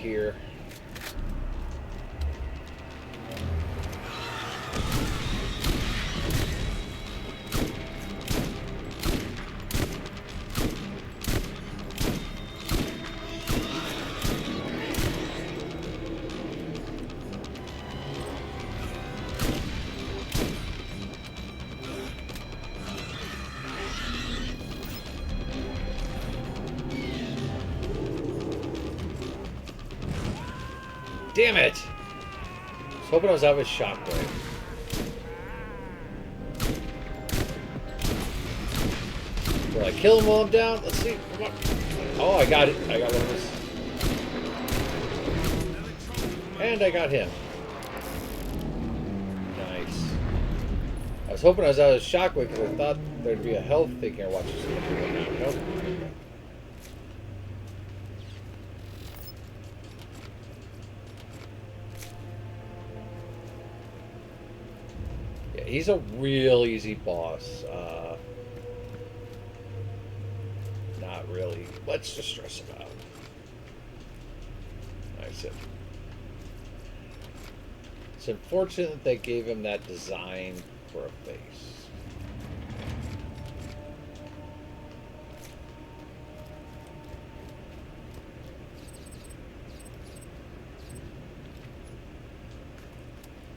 here. Damn it! I was hoping I was out with shockwave. Will I kill him while I'm down? Let's see. Come on. Oh, I got it. I got one of his. And I got him. Nice. I was hoping I was out of shockwave because I thought there'd be a health thing here. Watch this. Nope. He's a real easy boss. Not really much to stress about. Nice. It's unfortunate that they gave him that design for a face.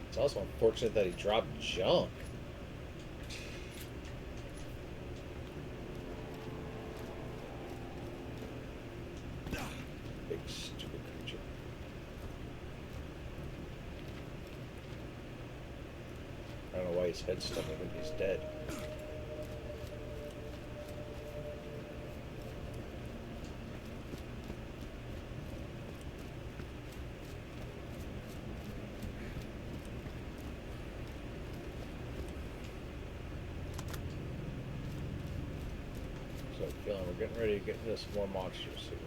It's also unfortunate that he dropped junk. Big stupid creature. I don't know why his head's stuck when he's dead. Feeling we're getting ready to get into some more monsters here.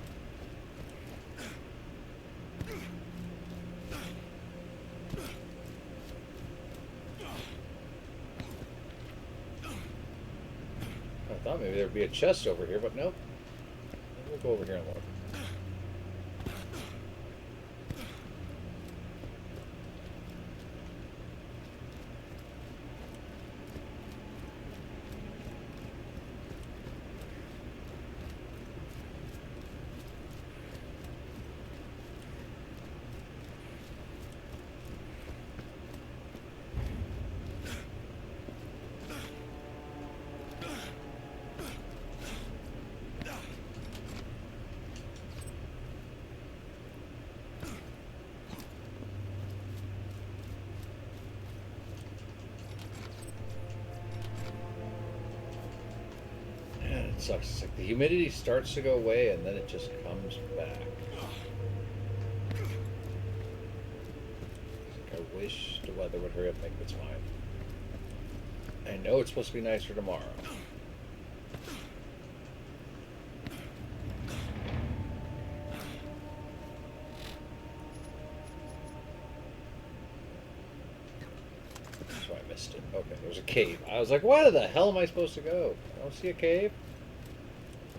I thought maybe there'd be a chest over here, but nope. We'll go over here and look. Sucks. It's like the humidity starts to go away and then it just comes back. I wish the weather would hurry up and make its mind. I know it's supposed to be nicer tomorrow. That's why I missed it. Okay, there's a cave. I was like, where the hell am I supposed to go? I don't see a cave.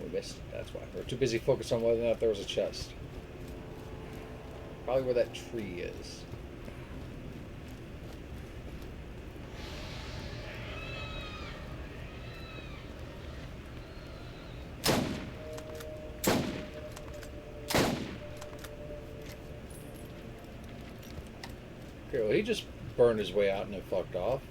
We missed it, that's why. We were too busy focused on whether or not there was a chest. Probably where that tree is. Okay, well, he just burned his way out and then fucked off.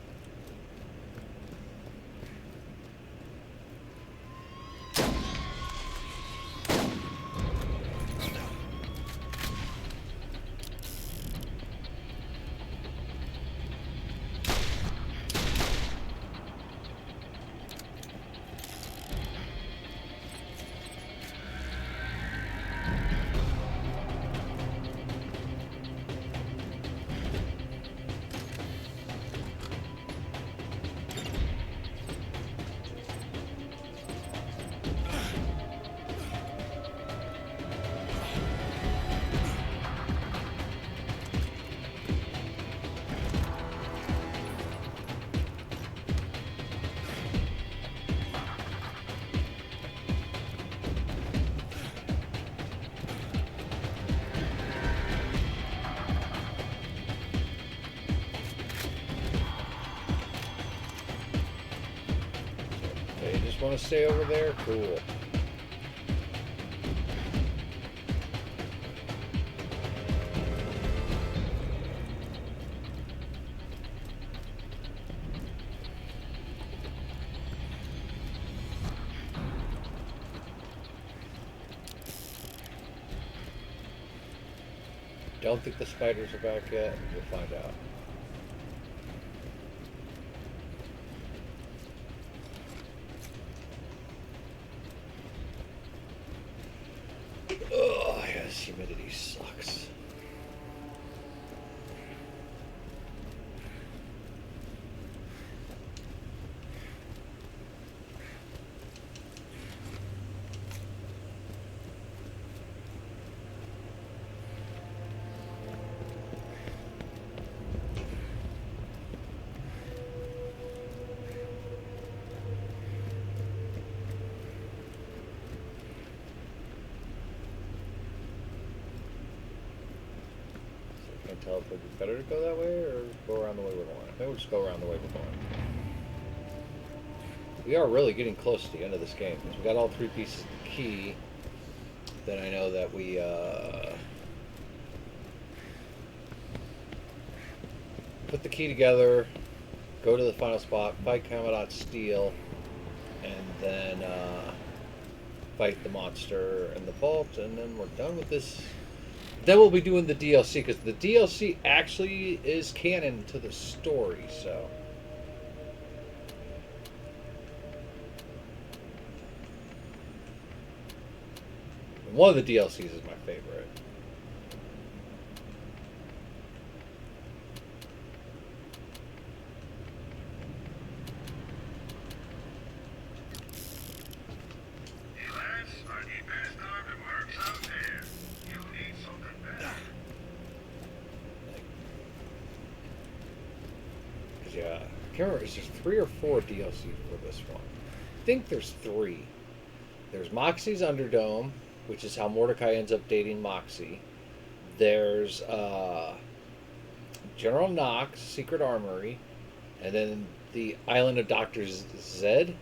want to stay over there? Cool. Don't think the spiders are back yet. We'll find out. Oh, yeah, this humidity sucks. Can't tell if it'd be better to go that way or go around the way we're going. I think we'll just go around the way we're going. We are really getting close to the end of this game because we got all 3 pieces of the key. Then I know that we put the key together, go to the final spot, fight Commandant Steel, and then fight the monster in the vault, and then we're done with this. Then we'll be doing the DLC, because the DLC actually is canon to the story, so. One of the DLCs is my favorite. Yeah, I can't remember, is there 3 or 4 DLC for this one? I think there's 3. There's Moxie's Underdome, which is how Mordecai ends up dating Moxie. There's General Knox, Secret Armory, and then the Island of Dr. Zed,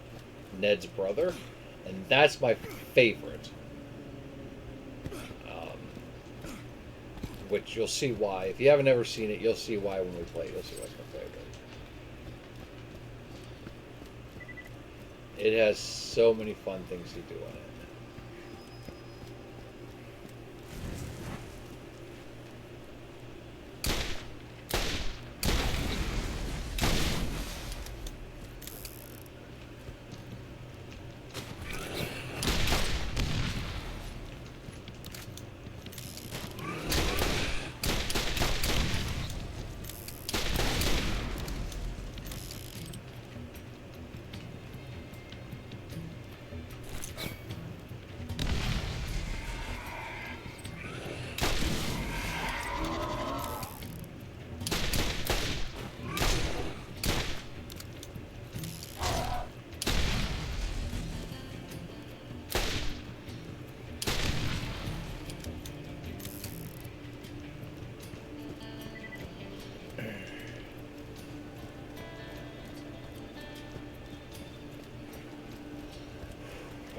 Ned's brother, and that's my favorite. Which you'll see why. If you haven't ever seen it, you'll see why when we play it. You'll see why it's my favorite. It has so many fun things to do in it.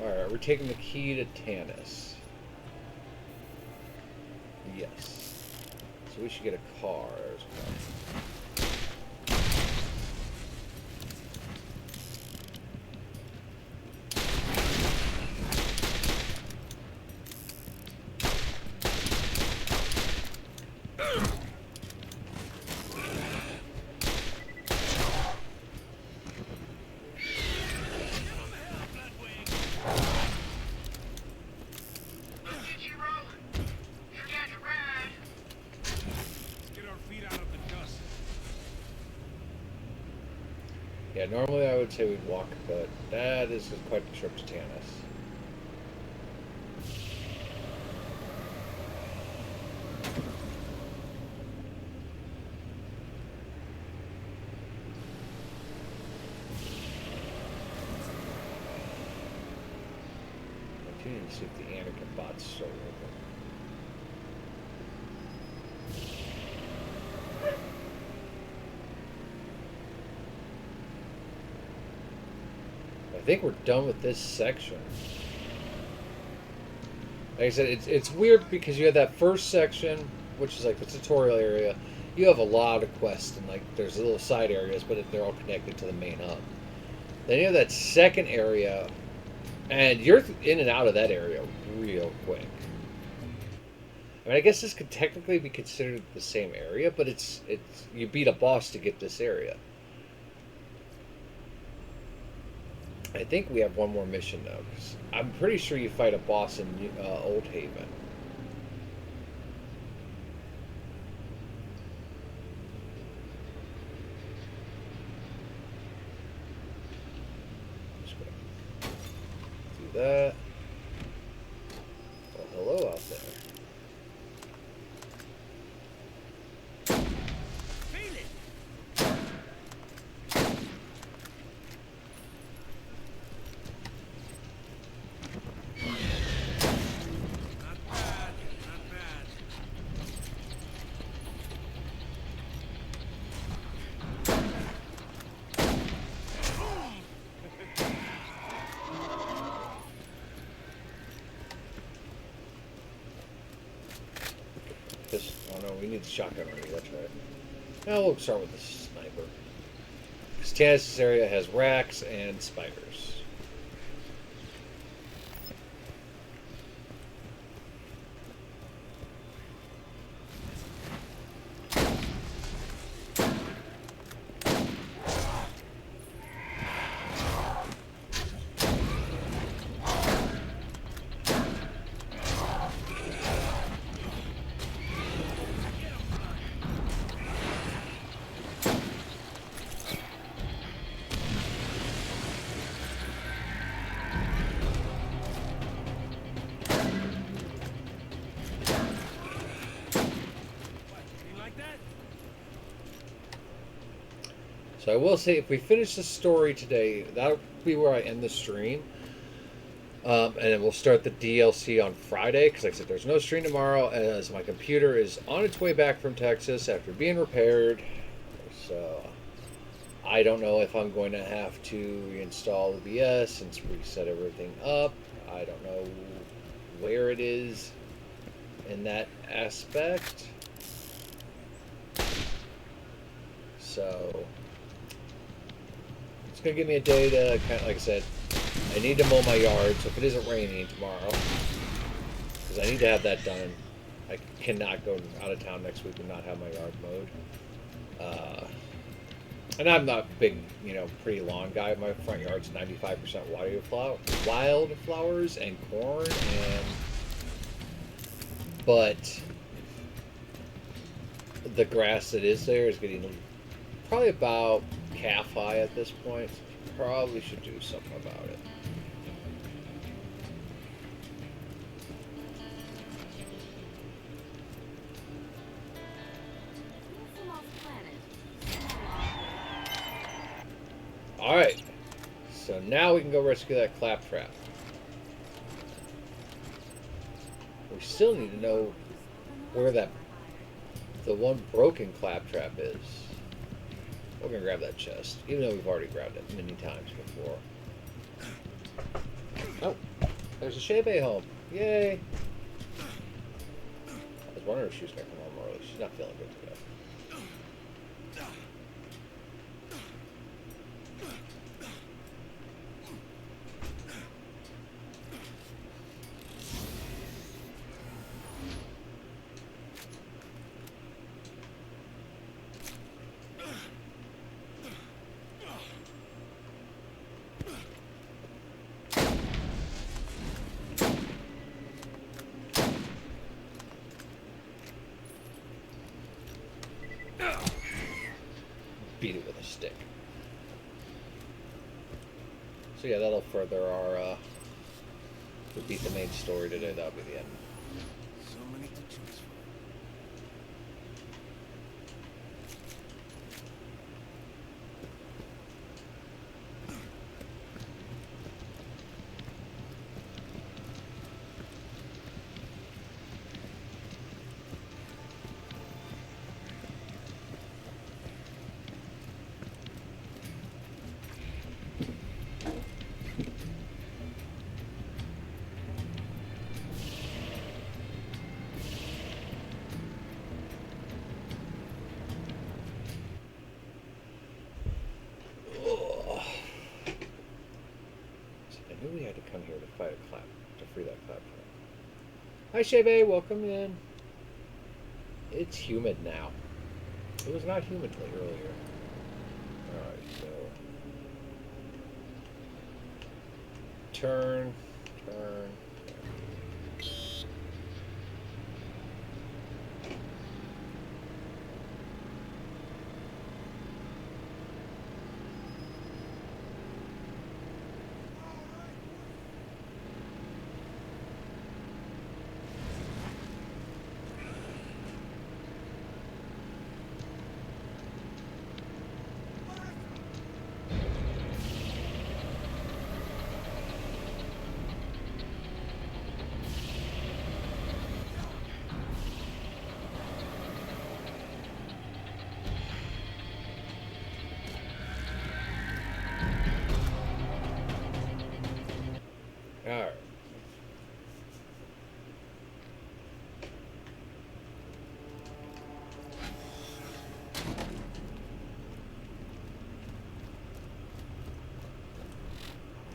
Alright, we're taking the key to Tanis. Yes. So we should get a car as well. Yeah, normally I would say we'd walk, but that is quite a trip to Tanis. Continuing to see if the Anakin bot's still open. think we're done with this section. Like I said, it's weird because you have that first section, which is like the tutorial area. You have a lot of quests and like there's little side areas, but they're all connected to the main hub. Then you have that second area, and you're in and out of that area real quick. I mean, I guess this could technically be considered the same area, but it's you beat a boss to get this area. I think we have one more mission though, because I'm pretty sure you fight a boss in Old Haven. Do that. Well, hello out there. Oh no, we need the shotgun already, that's right. Now we'll start with the sniper. Because this area has racks and spiders. So I will say, if we finish the story today, that'll be where I end the stream. And then we'll start the DLC on Friday, because like I said, there's no stream tomorrow, as my computer is on its way back from Texas after being repaired. So I don't know if I'm going to have to reinstall OBS and reset everything up. I don't know where it is in that aspect. So it's going to give me a day to, kind of, like I said, I need to mow my yard, so if it isn't raining tomorrow, because I need to have that done. I cannot go out of town next week and not have my yard mowed. And I'm not a big, pretty lawn guy. My front yard's 95% wildflowers and corn, but the grass that is there is getting probably about calf high at this point. Probably should do something about it. Alright, so now we can go rescue that claptrap. We still need to know where the one broken claptrap is. We're going to grab that chest, even though we've already grabbed it many times before. Oh, there's a Shebe home. Yay! I was wondering if she was going to come home early. She's not feeling good today. Beat it with a stick. So yeah, that'll further our, if we beat the main story today, that'll be the end. So many to choose from. free that clap trap. Hi, Shebe. Welcome in. It's humid now. It was not humid earlier. Alright, so... Turn. Alright.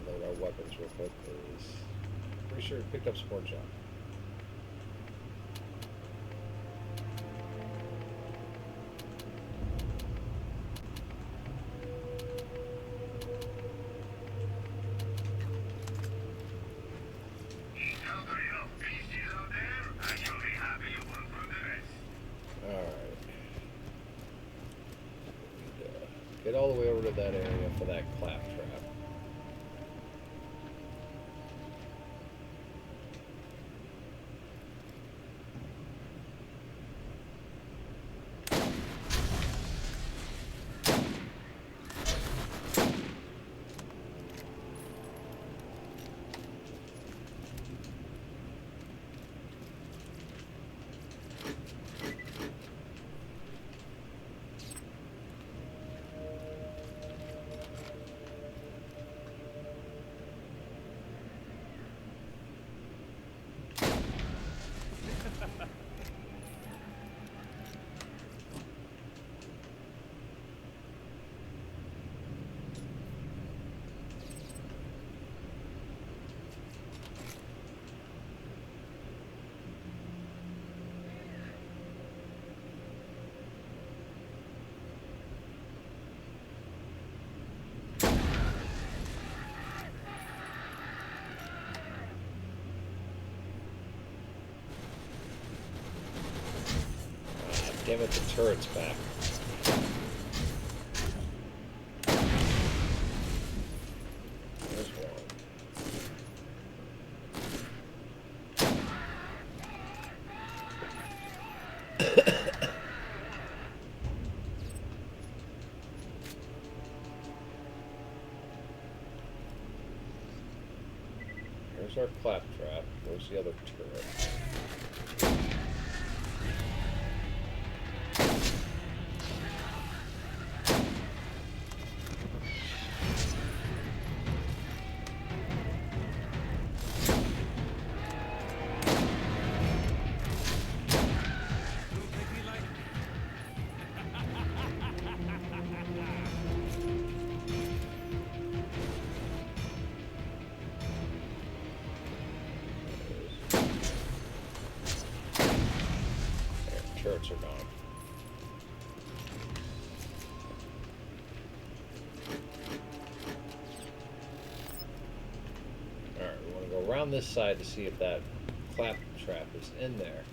Load our weapons real quick, please. Pretty sure we picked up support shot. Get all the way over to that area for that clap trap. Damn it, the turret's back. There's one. There's our claptrap. Where's the other turret? Turrets are gone. Alright, we want to go around this side to see if that clap trap is in there.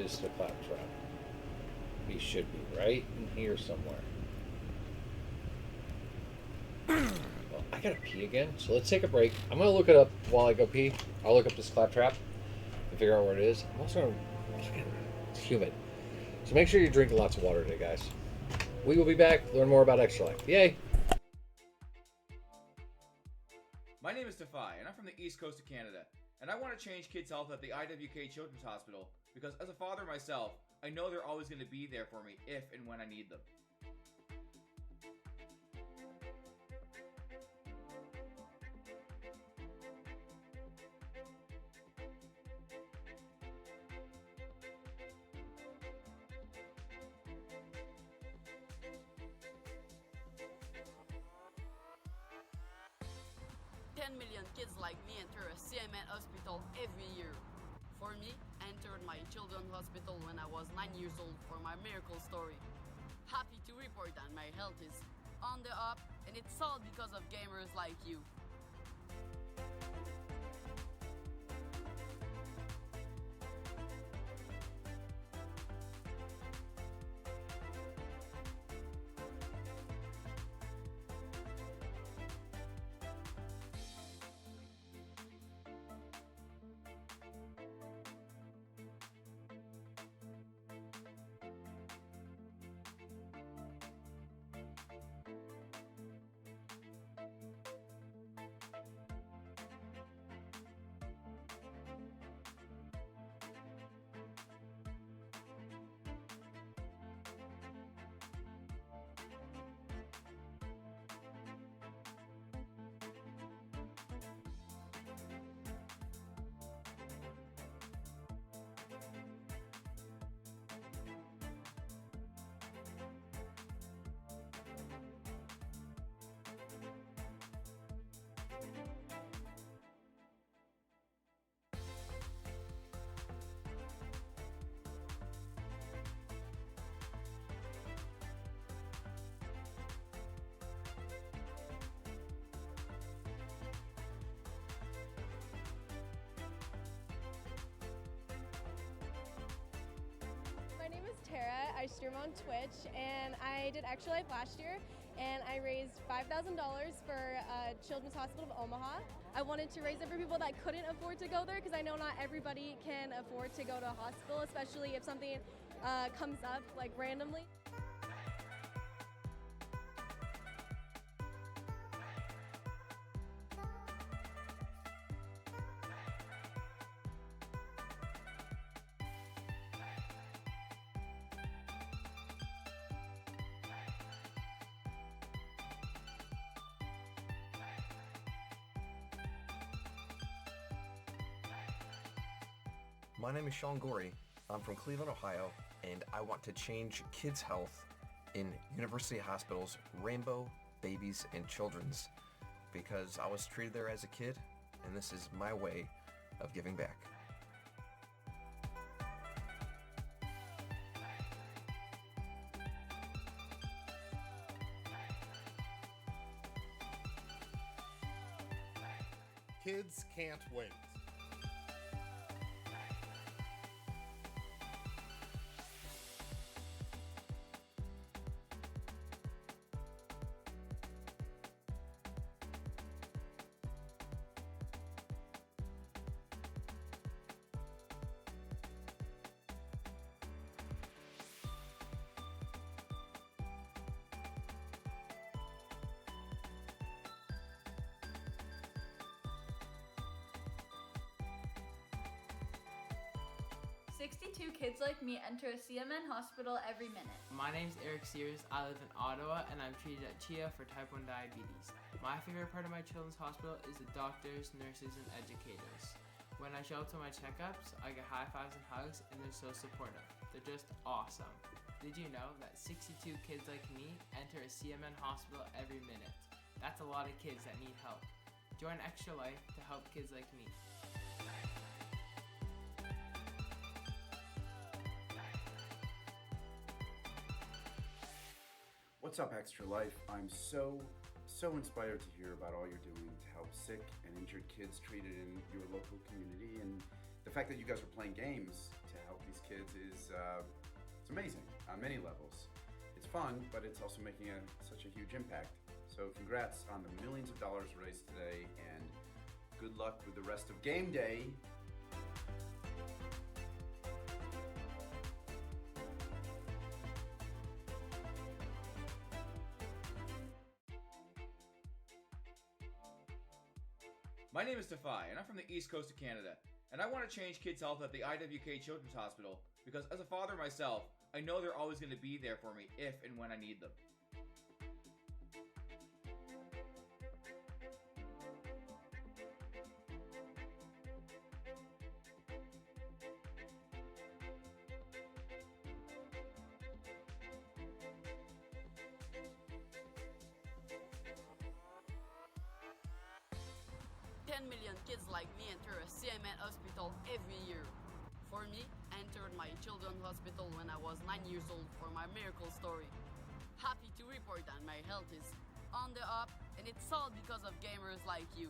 is the claptrap? He should be right in here somewhere. Well, I gotta pee again, so let's take a break. I'm gonna look it up while I go pee. I'll look up this claptrap and figure out where it is. I'm also it's humid. So make sure you're drinking lots of water today, guys. We will be back, learn more about Extra Life. Yay! My name is Defy, and I'm from the East Coast of Canada, and I want to change kids' health at the IWK Children's Hospital because as a father myself, I know they're always going to be there for me if and when I need them. Million kids like me enter a CMN hospital every year. For me, I entered my children's hospital when I was 9 years old for my miracle story. Happy to report that my health is on the up, and it's all because of gamers like you. My name is Tara. I stream on Twitch, and I did Extra Life last year, and I raised $5,000 for Children's Hospital of Omaha. I wanted to raise it for people that couldn't afford to go there because I know not everybody can afford to go to a hospital, especially if something comes up like randomly. My name is Sean Gorey. I'm from Cleveland, Ohio, and I want to change kids' health in University Hospital's Rainbow, Babies, and Children's because I was treated there as a kid, and this is my way of giving back. Kids can't wait. "62 kids like me enter a CMN hospital every minute." My name's Eric Sears. I live in Ottawa and I'm treated at CHIA for type 1 diabetes. My favorite part of my children's hospital is the doctors, nurses, and educators. When I show up to my checkups, I get high fives and hugs and they're so supportive. They're just awesome. Did you know that 62 kids like me enter a CMN hospital every minute? That's a lot of kids that need help. Join Extra Life to help kids like me. What's up, Extra Life? I'm so inspired to hear about all you're doing to help sick and injured kids treated in your local community, and the fact that you guys are playing games to help help these kids is it's amazing on many levels. It's fun, but it's also making such a huge impact. So congrats on the millions of dollars raised today, and good luck with the rest of game day. My name is Defy, and I'm from the East Coast of Canada, and I want to change kids' health at the IWK Children's Hospital because as a father myself, I know they're always going to be there for me if and when I need them. Million kids like me enter a CMN hospital every year. For me, I entered my children's hospital when I was 9 years old for my miracle story. Happy to report that my health is on the up, and it's all because of gamers like you.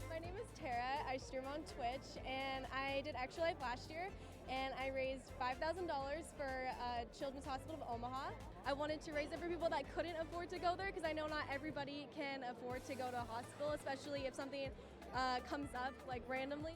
My name is Tara. I stream on Twitch, and I did Extra Life last year, and I raised $5,000 for Children's Hospital of Omaha. I wanted to raise it for people that couldn't afford to go there, because I know not everybody can afford to go to a hospital, especially if something comes up like randomly.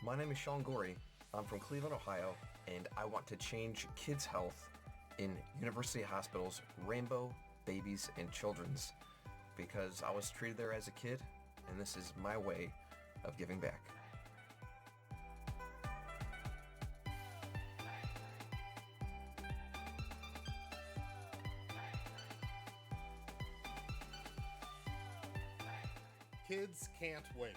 My name is Sean Gorey. I'm from Cleveland, Ohio, and I want to change kids' health in University Hospital's Rainbow, Babies, and Children's because I was treated there as a kid, and this is my way of giving back. Kids can't wait.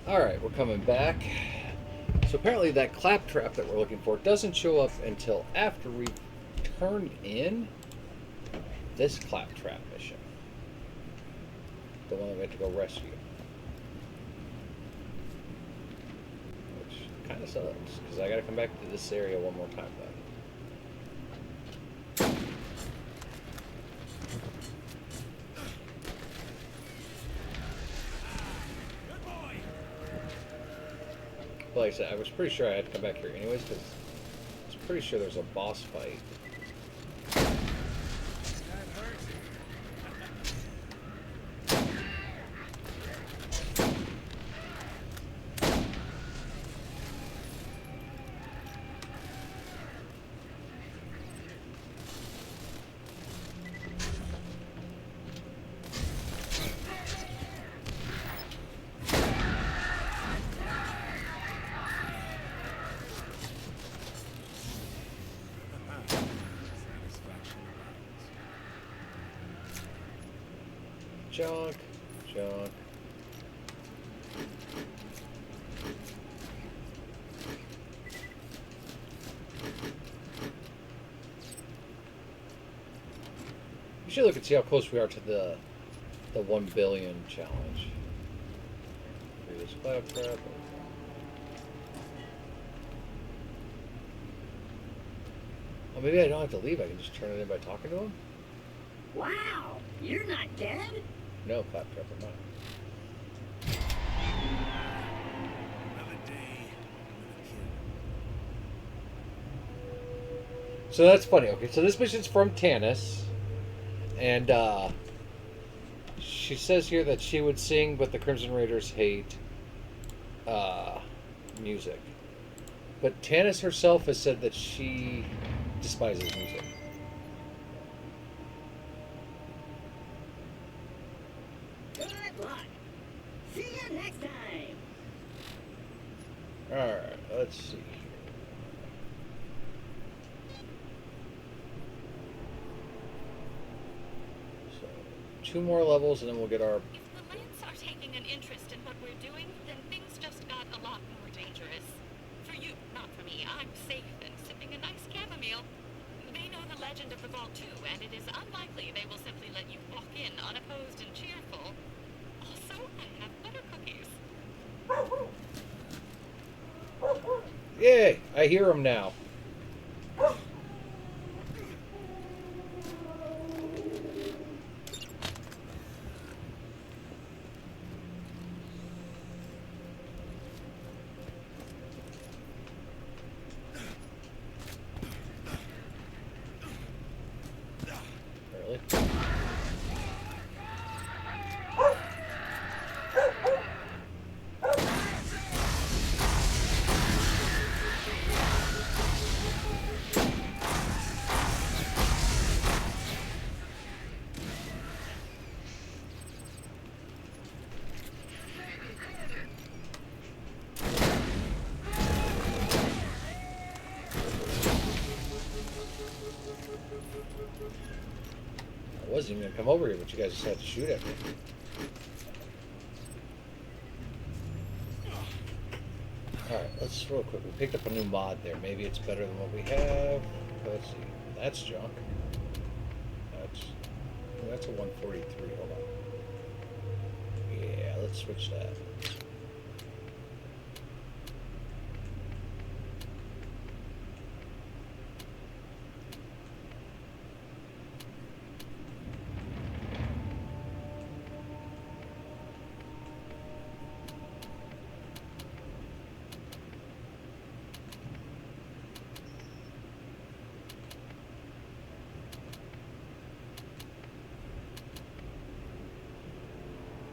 Alright, we're coming back. So apparently that claptrap that we're looking for doesn't show up until after we turn in this claptrap mission. The one that we have to go rescue. Which kind of sucks, because I gotta come back to this area one more time though. Like I said, I was pretty sure I had to come back here anyways, because I was pretty sure there's a boss fight. Junk. Junk. We should look and see how close we are to the 1 billion challenge. Previous claptrap. Oh, maybe I don't have to leave. I can just turn it in by talking to him? Wow, you're not dead? No, claptrap, I'm not. Another day, another kill. So that's funny. Okay, so this mission's from Tanis. And she says here that she would sing, but the Crimson Raiders hate music. But Tanis herself has said that she despises music. Good luck. See you next time. Alright, let's see here. So, 2 more levels and then we'll get our... If the Lance are taking an interest in what we're doing, then things just got a lot more dangerous. For you, not for me. I'm safe and sipping a nice chamomile. They know the legend of the vault too, and it is unlikely they will simply let you walk in unopposed and cheerful. Also, I have butter cookies. Yay! I hear him now. Really? I wasn't even gonna come over here, but you guys decided to shoot at me. Alright, let's real quick. We picked up a new mod there. Maybe it's better than what we have. Let's see. That's junk. That's a 143. Hold on. Yeah, let's switch that.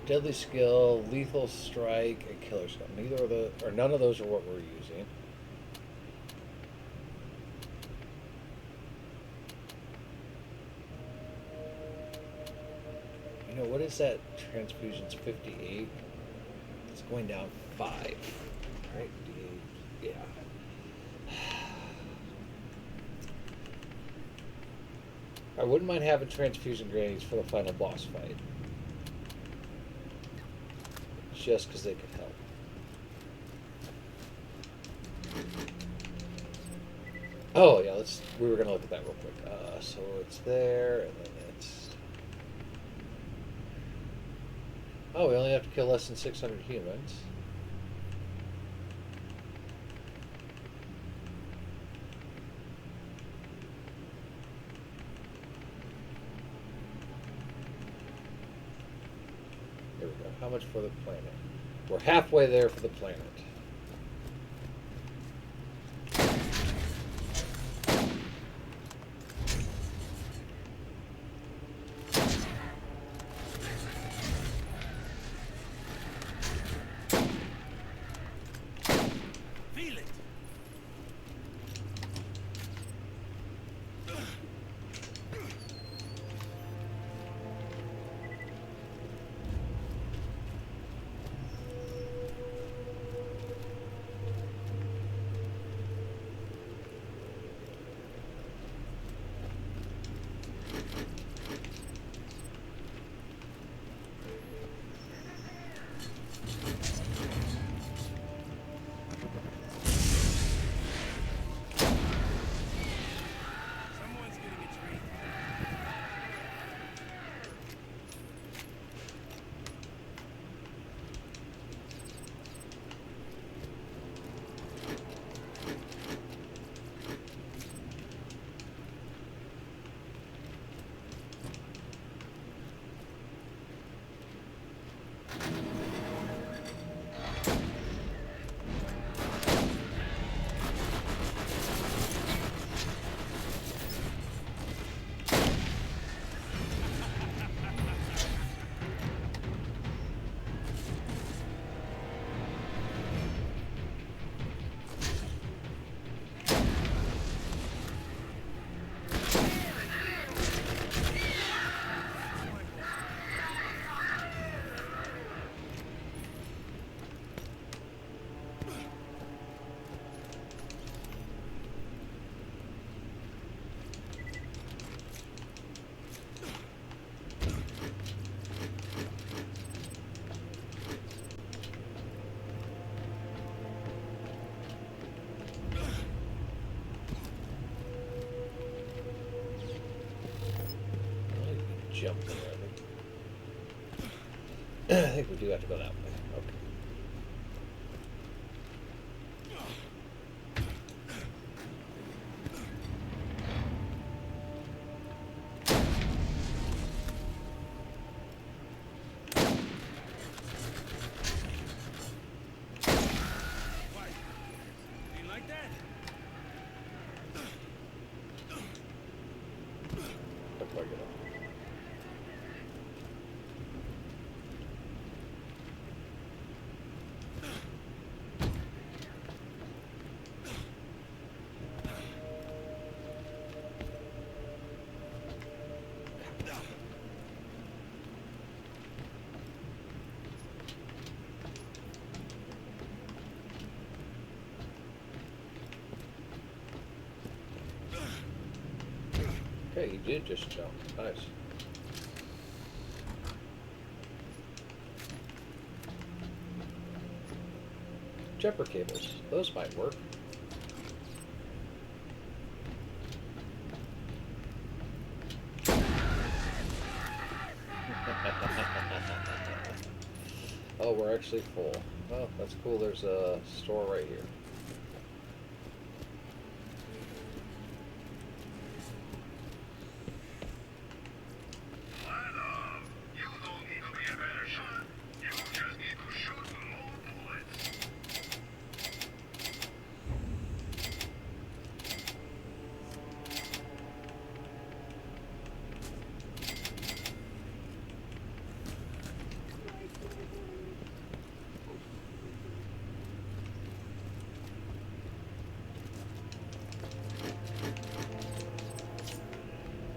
Deadly skill, lethal strike, and killer skill. Neither of the, or none of those are what we're using. You know, what is that? Transfusion's 58. It's going down 5. Right? Yeah. I wouldn't mind having transfusion grenades for the final boss fight. Just because they could help. Oh yeah, we were gonna look at that real quick. So it's there, and then it's. Oh, we only have to kill less than 600 humans. There we go. How much for the planet? We're halfway there for the planet. Feel it. jump there, I think. I think we do have to go that way. Okay. Ain't like that? Look like it. Okay, you did just jump. Nice. Jumper cables. Those might work. Oh, we're actually full. Well, that's cool. There's a store right here.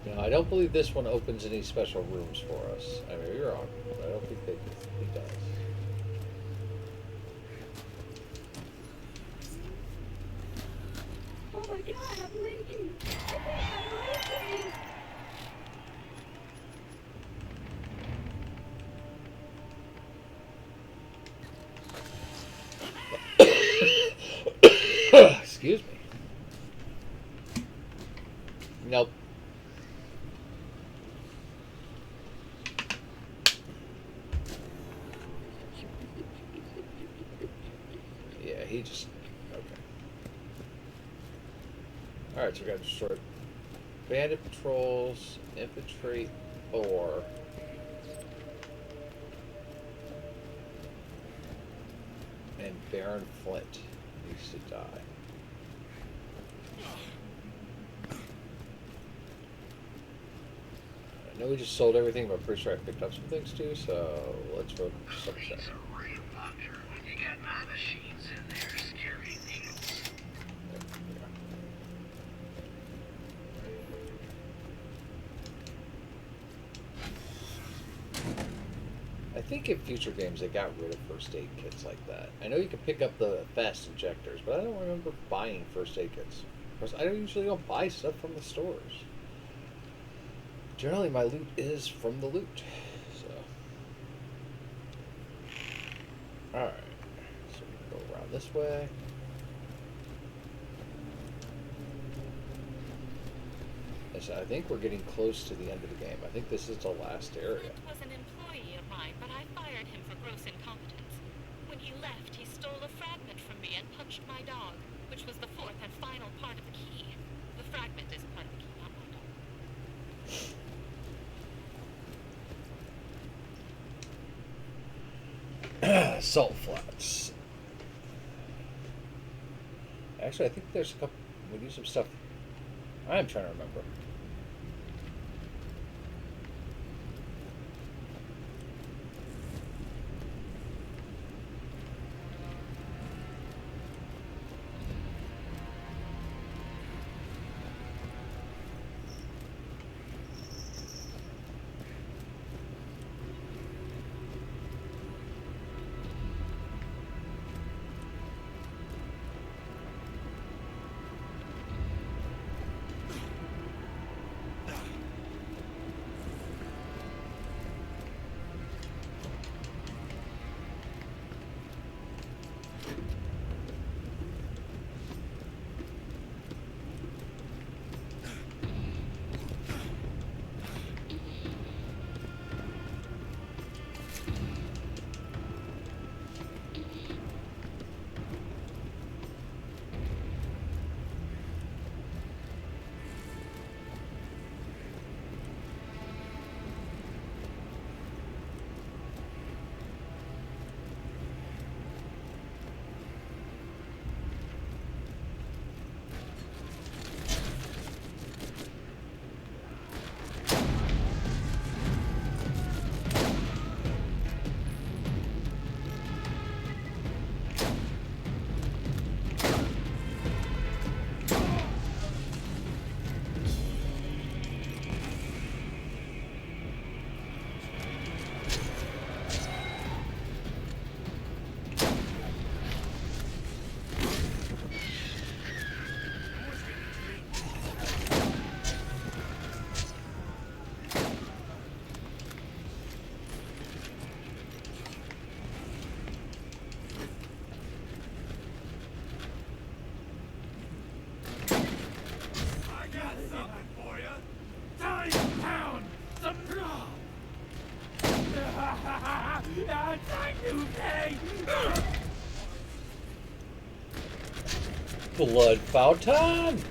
No, I don't believe this one opens any special rooms for us. I may be wrong, but I don't think he does. Oh my god, I'm leaking! I'm leaking! Excuse me. Nope. Yeah, he just... Okay. Alright, so we gotta destroy bandit patrols, infiltrate Thor. And Baron Flint needs to die. I know we just sold everything, but I'm pretty sure I picked up some things too, so let's focus on that. You got my machines in there, scary needles. I think in future games they got rid of first aid kits like that. I know you can pick up the fast injectors, but I don't remember buying first aid kits. Of course, I usually don't buy stuff from the stores. Generally, my loot is from the loot. So, all right. So we can go around this way. Yes, I think we're getting close to the end of the game. I think this is the last area. Flint was an employee of mine, but I fired him for gross incompetence. When he left, he stole a fragment from me and punched my dog, which was the fourth and final part of the key. The fragment is part of the key, not my dog. Salt flats. Actually, I think there's a couple. We do some stuff. I'm trying to remember. You pay! Blood fountain!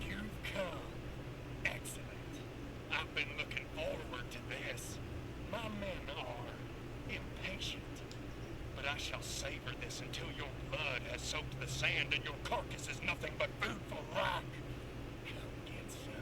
You've come. Excellent. I've been looking forward to this. My men are impatient. But I shall savor this until your blood has soaked the sand and your carcass is nothing but food for rock. Come get some.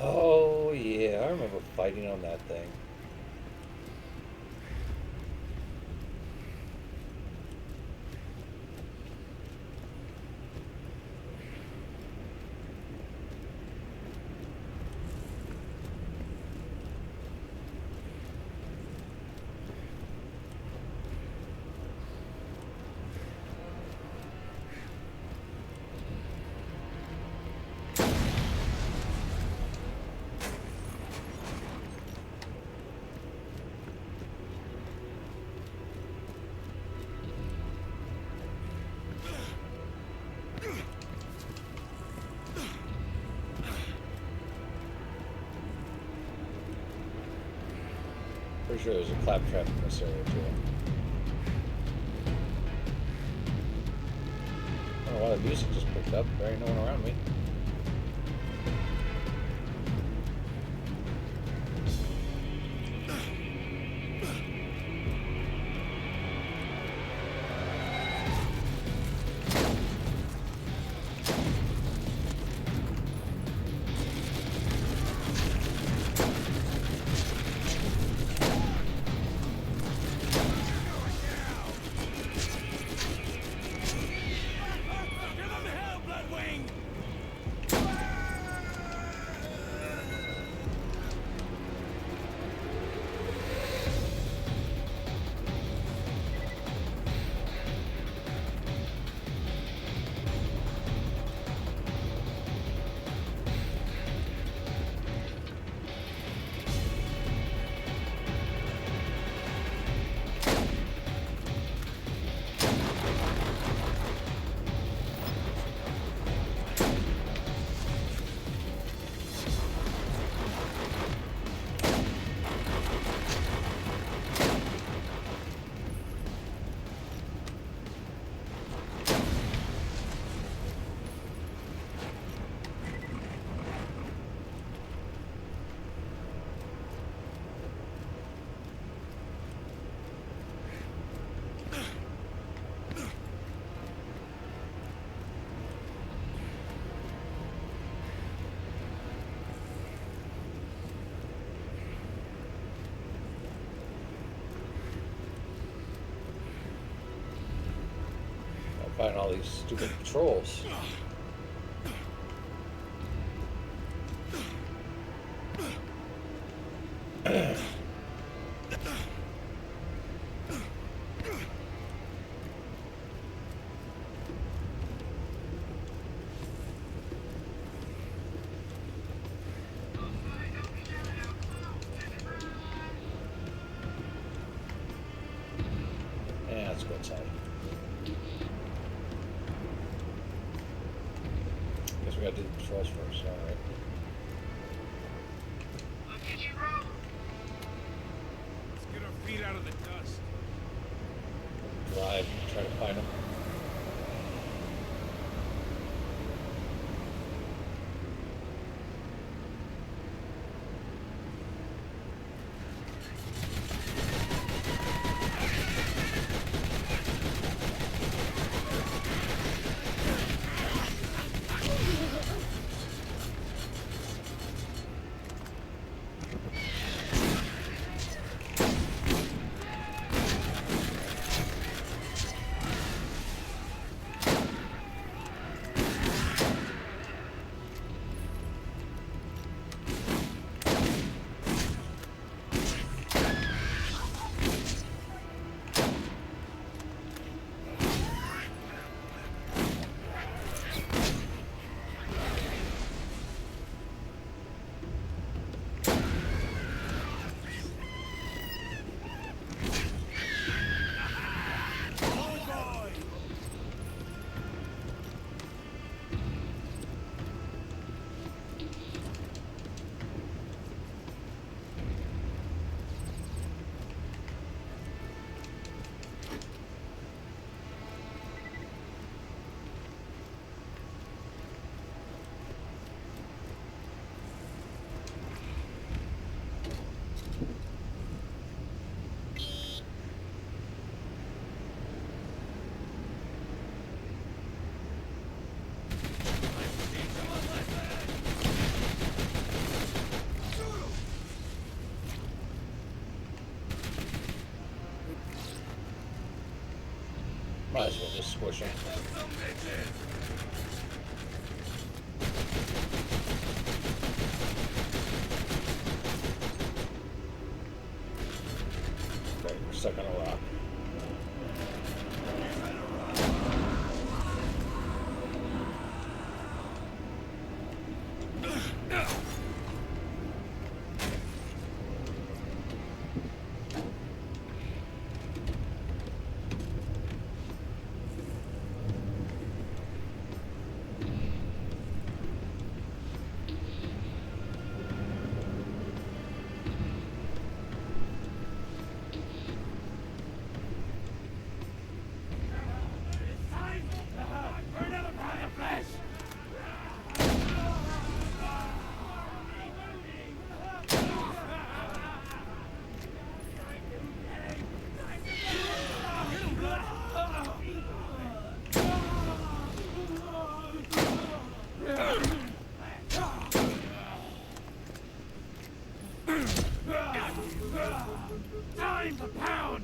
Oh, yeah, I remember fighting on that thing. Pretty sure there's a claptrap in this area too. I don't know why the music just picked up. There ain't no one around me. Fighting all these stupid patrols. Let's go inside. Guess we gotta do the patrols first, alright. Let's get our feet out of the dust. Drive, try to find them. Might as well just squish them. Okay, we're stuck on a rock. Time to pound!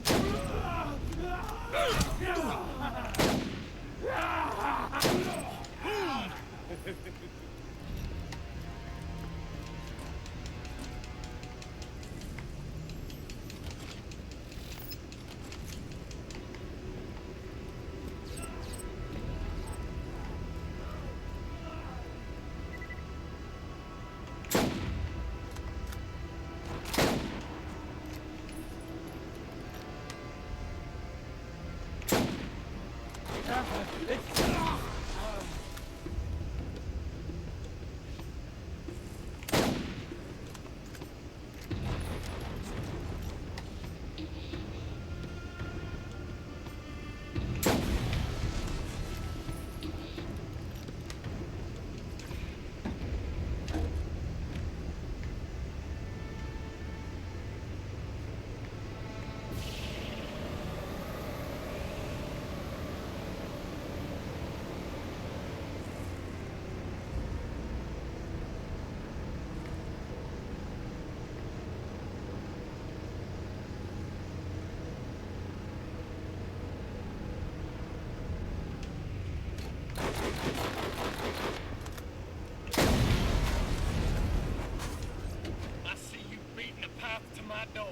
I see you beating a path to my door.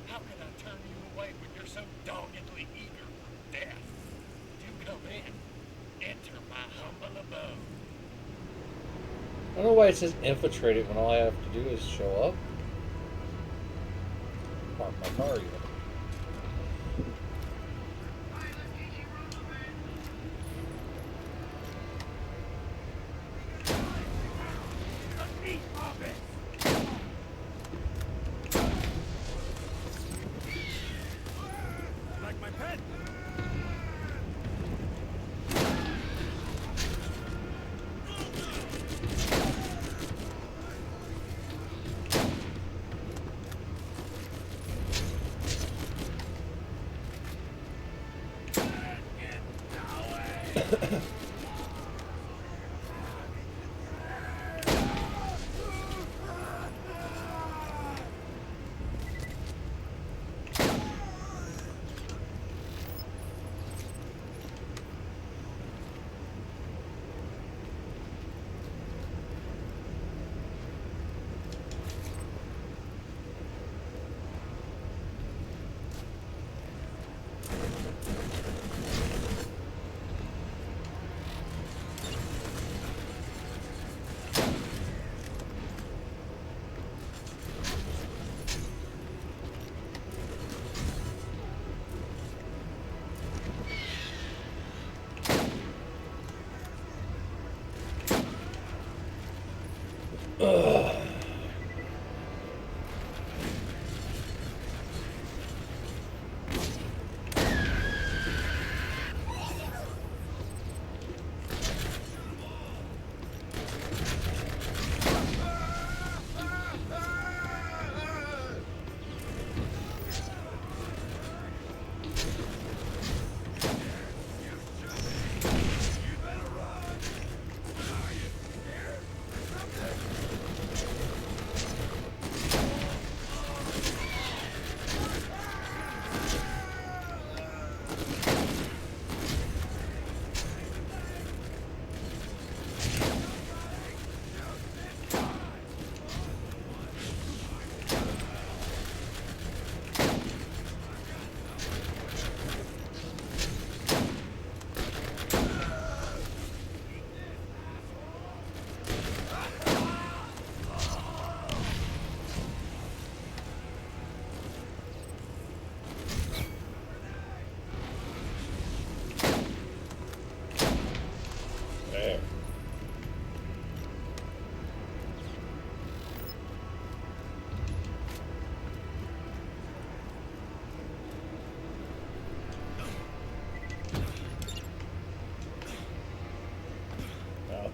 How can I turn you away when you're so doggedly eager for death? Do come in. Enter my humble abode. I don't know why it says infiltrate it when all I have to do is show up. Park my car even.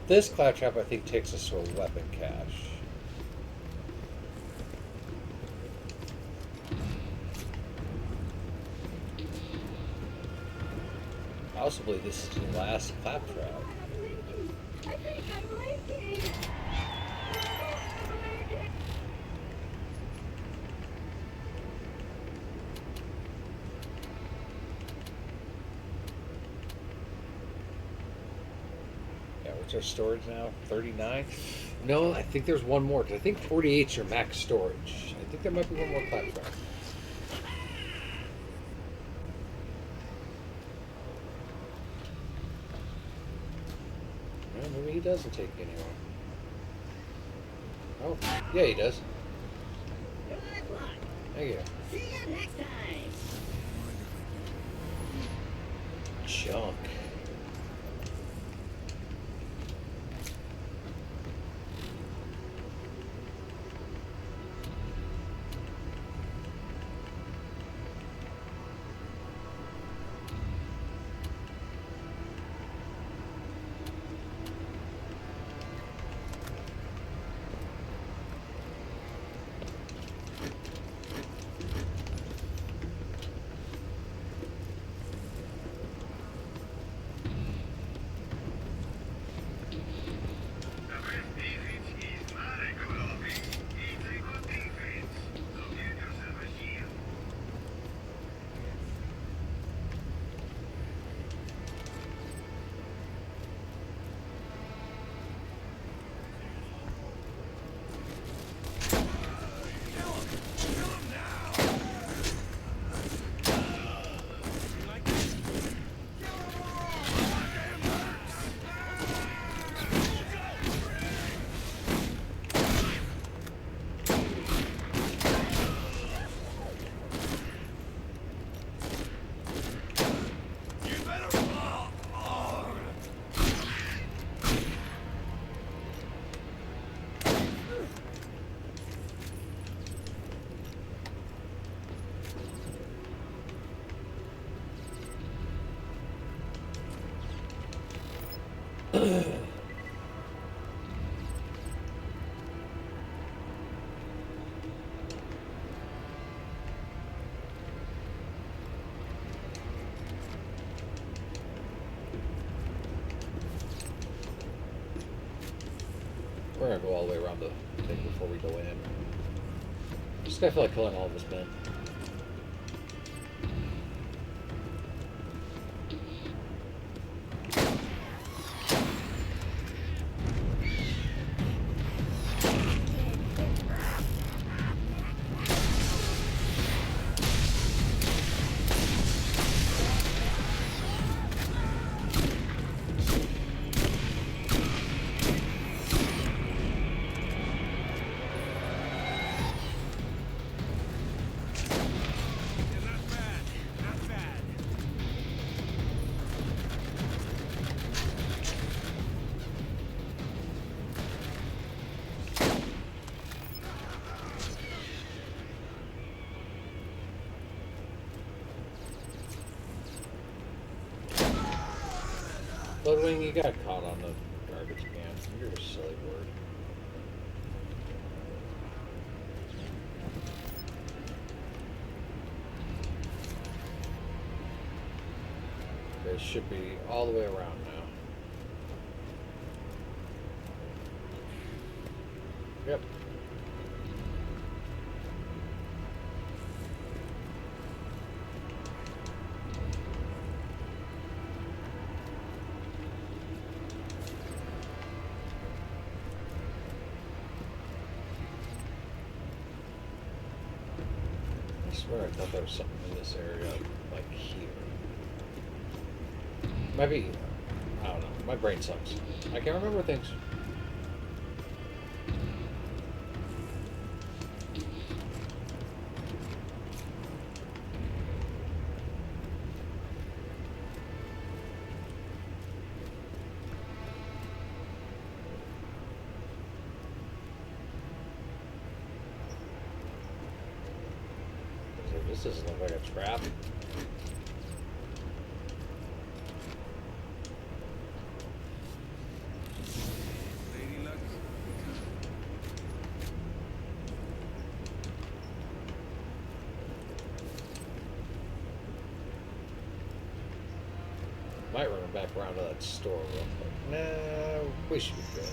This claptrap, I think, takes us to a weapon cache. I also believe this is the last claptrap. Yeah, what's our storage now? 39? No, I think there's one more, because I think 48 is your max storage. I think there might be one more claptrap. Well, maybe he doesn't take you anywhere. Oh, yeah, he does. Thank you. See you next time. Junk. We're gonna go all the way around the thing before we go in. Just gotta feel like killing all of us, man. Bloodwing, you got caught on the garbage can. You're a silly word. They should be all the way around now. Yep. I swear I thought there was something in this area, like here. Maybe, I don't know. My brain sucks. I can't remember things. This doesn't look like a trap. back around to that store real quick. Nah, we should be good.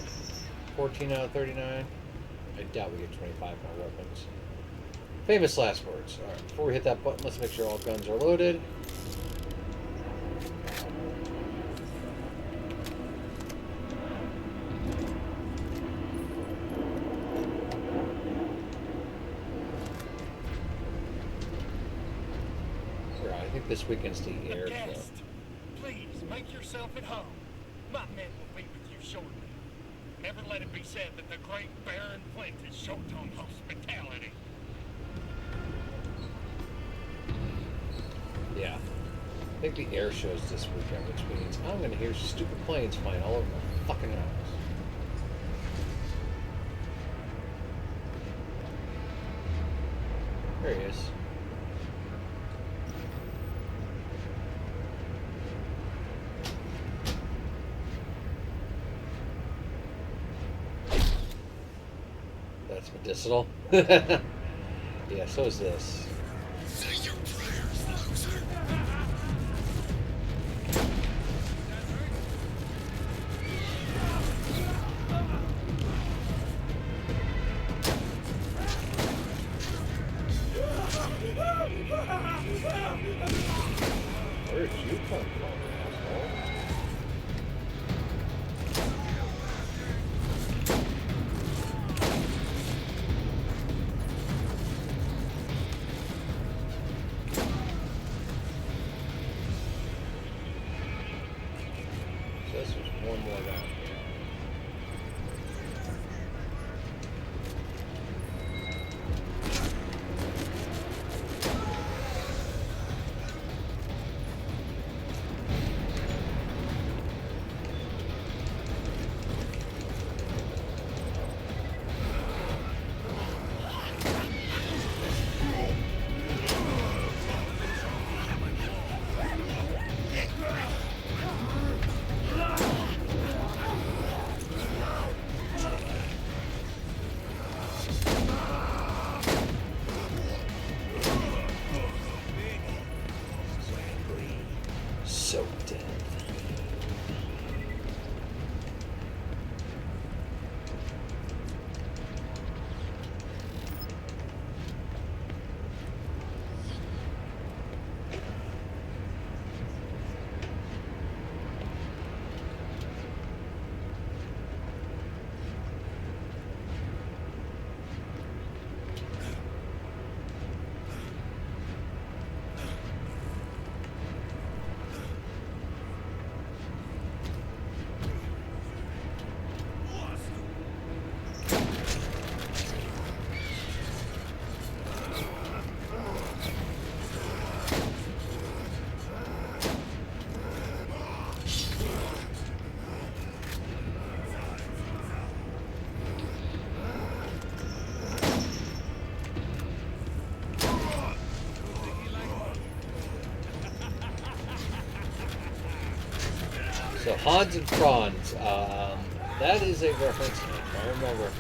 14 out of 39. I doubt we get 25 more weapons. Famous last words. Alright, before we hit that button, let's make sure all guns are loaded. Right, I think this weekend's the air show. Guest, please make yourself at home. My men will be with you shortly. Never let it be said that the great Baron Flint is short on hospitality. Yeah. I think the air show's this weekend, which means I'm going to hear stupid planes flying all over my fucking house. There he is. That's medicinal. Yeah, so is this. Say your prayers, loser. Where'd you come from, asshole? So this was one more down here. So dead. So Hans and Franz, that is a reference, I remember.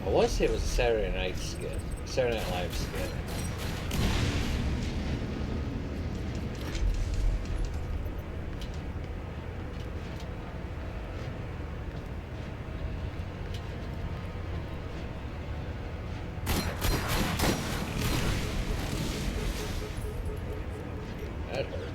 I want to say it was a Saturday Night skit, Saturday Night Live skit. That hurt.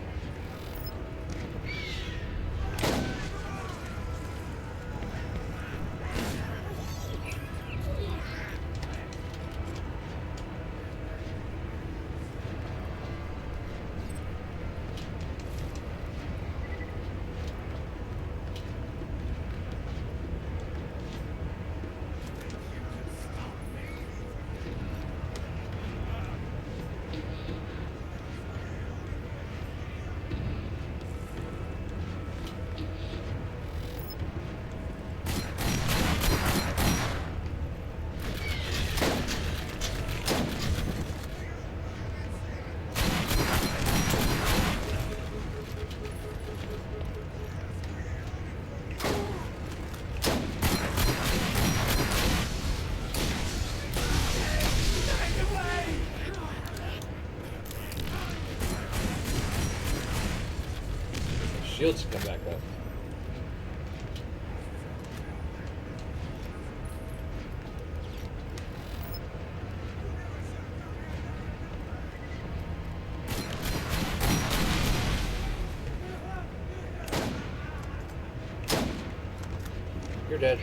shields come back up. You're dead.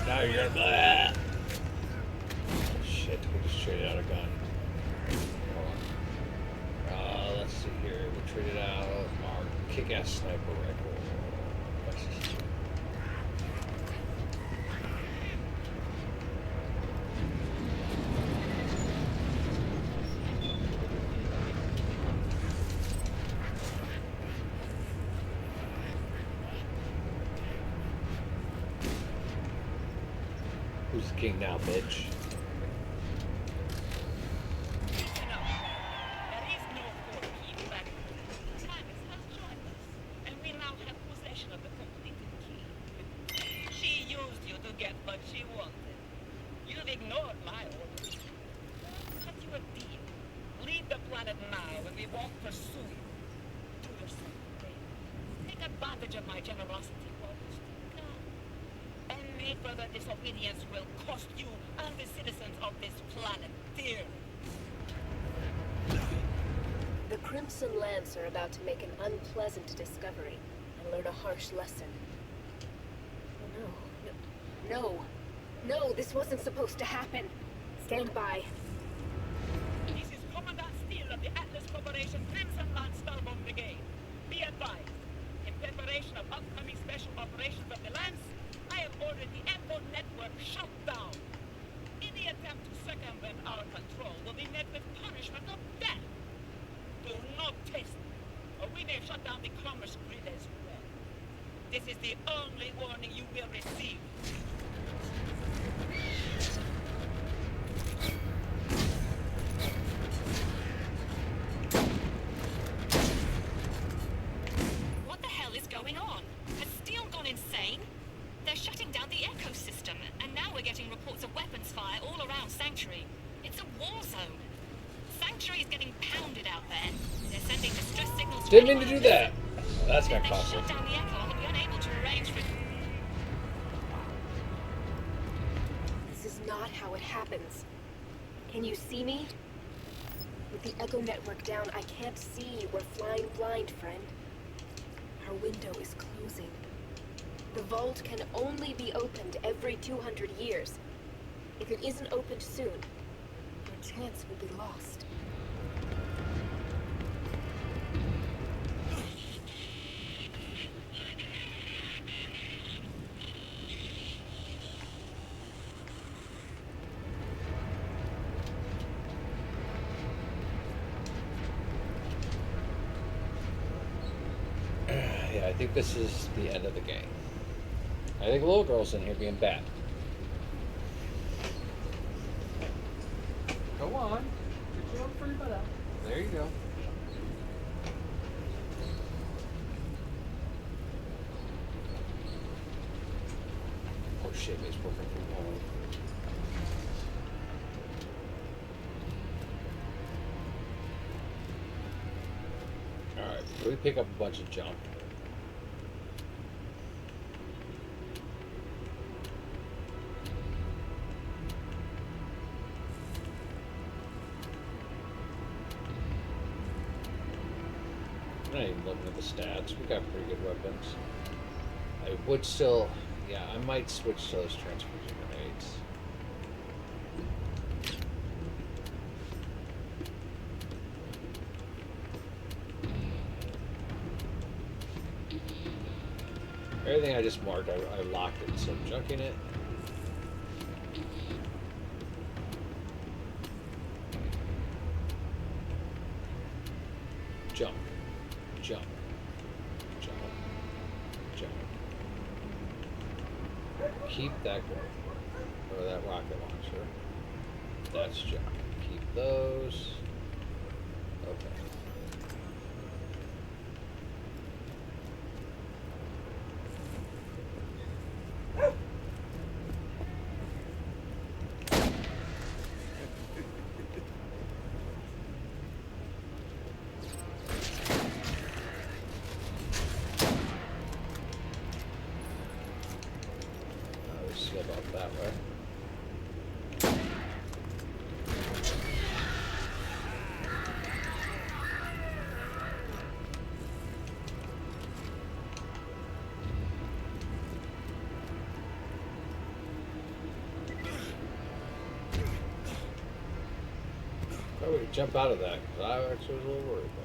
Now you're gonna blah. Oh, shit, we just traded out a gun. Hold on. Let's see here. We traded out our kick-ass sniper rifle. What's this? Who's the king now, bitch? Listen up. There is no court key back. Titus has joined us, and we now have possession of the completed key. She used you to get what she wanted. You've ignored my orders. Cut you a deal. Leave the planet now, and we won't pursue you. Do yourself a favor. Take advantage of my generosity while you still can. Any further disobedience will cost you and the citizens of this planet dearly. The Crimson Lance are about to make an unpleasant discovery and learn a harsh lesson. Oh, no. No, this wasn't supposed to happen. Stand by. This is Commandant Steele of the Atlas Corporation Crimson Lance Starborn Brigade. Be advised, in preparation of upcoming special operations of the Lance, I have ordered the Echo network shut down. Any attempt to circumvent our control will be met with punishment of death. Do not test me, or we may shut down the commerce grid as well. This is the only warning you will receive. What the hell is going on? Has Steel gone insane? They're shutting down the ecosystem, and now we're getting reports of weapons fire all around Sanctuary. It's a war zone. Sanctuary is getting pounded out there. They're sending distress signals to Didn't mean to anyone do who that. That's gonna If they cost shut us. down the Echo, I'll be unable to arrange for... This is not how it happens. Can you see me? With the Echo network down, I can't see you. We're flying blind, friend. Our window is closing. The vault can only be opened every 200 years. If it isn't opened soon, your chance will be lost. Yeah, I think this is the end of the game. I think little girl's in here being bad. Go on. Get your own free butt out. There you go. Oh shit, he's working from home. Alright, we pick up a bunch of junk. I'm not even looking at the stats. We got pretty good weapons. I would still, yeah, I might switch to those transfusion grenades. Everything I just marked, I locked it, so I'm junking it. Junk. Jump. Jump. Jump. Keep that going. Or that rocket launcher. That's jump. Keep those. Okay. Slip up that way. Oh, we could jump out of that, because I actually was a little worried about it.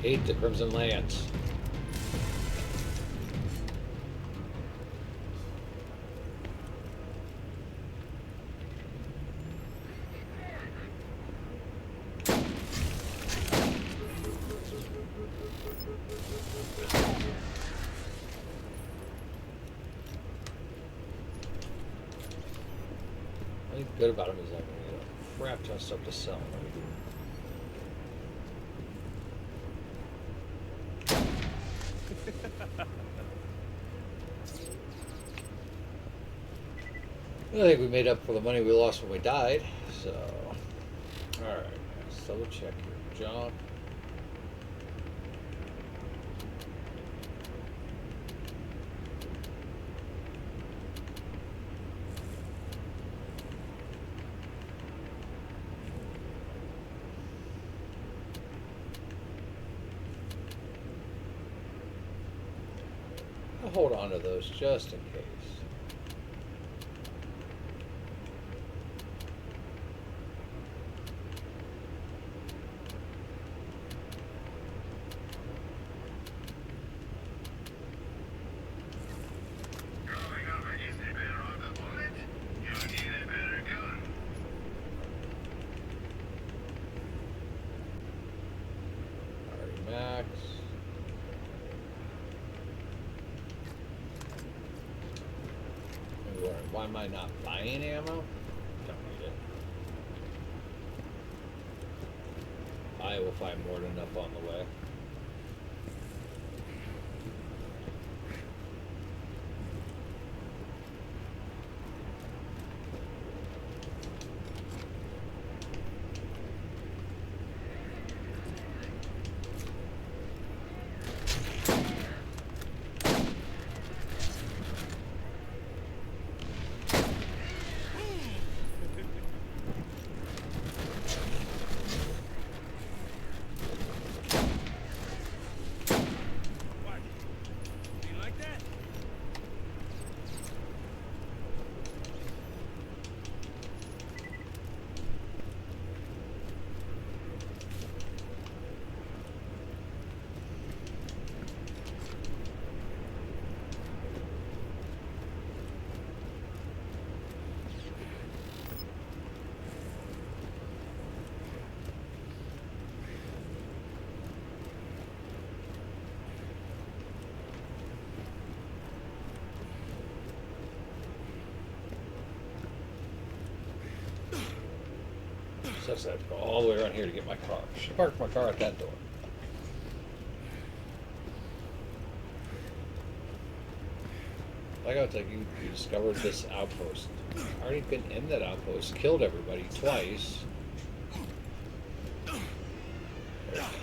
Hate the Crimson Lance. What's good about him is that we got a crap ton of stuff to sell. I think we made up for the money we lost when we died, so... Alright, let's double check here. Jump. I'll hold on to those just in case. Max. Why am I not buying ammo? Don't need it. I will find more than enough on the way. Sucks I have to go all the way around here to get my car. Should have parked my car at that door. Like I was like, you discovered this outpost. I already been in that outpost, killed everybody twice. There's my car.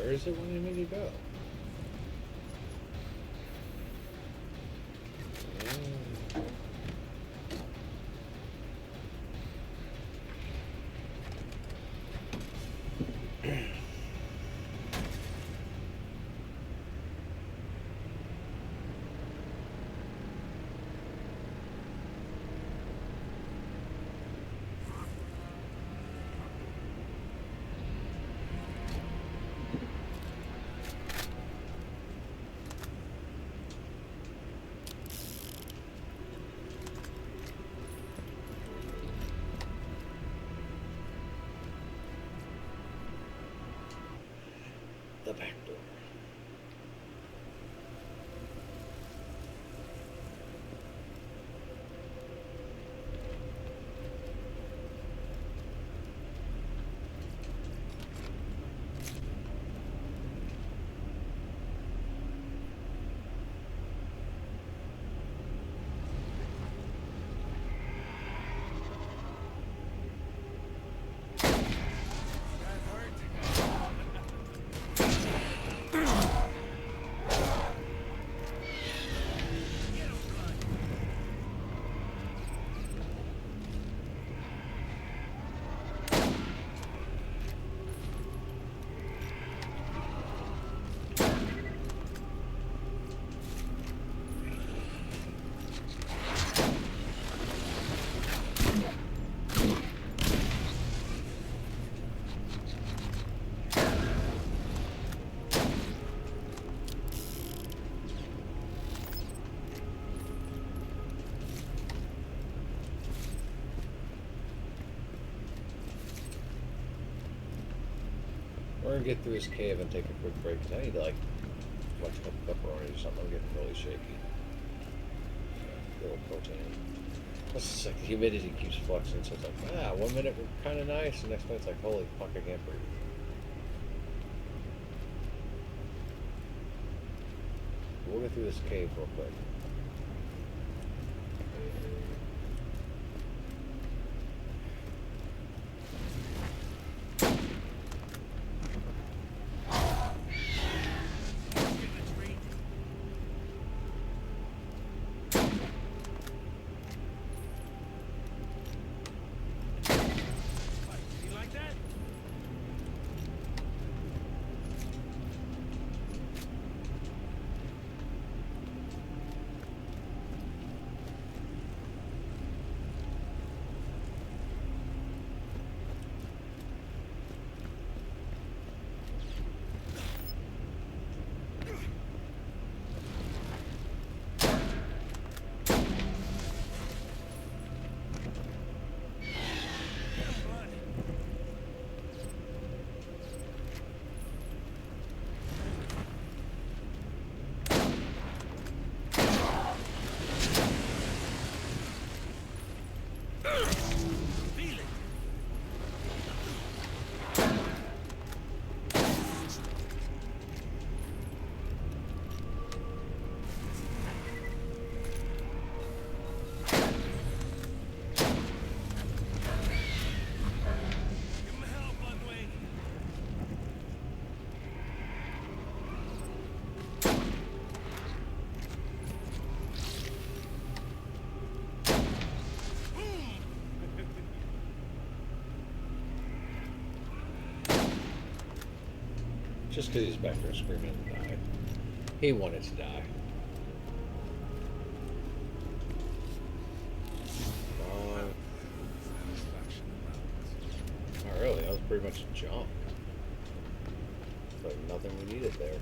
Where is it wanting me to go? The back door. We're gonna get through this cave and take a quick break because I need to like watch a couple pepperoni or something. I'm getting really shaky. A little protein. Plus, it's like the humidity keeps fluxing, so it's like, 1 minute we're kind of nice, and next minute it's like, holy fuck, I can't breathe. We'll get through this cave real quick. Just because he's back there screaming to die. He wanted to die. Not really, that was pretty much a jump. Like nothing we needed there.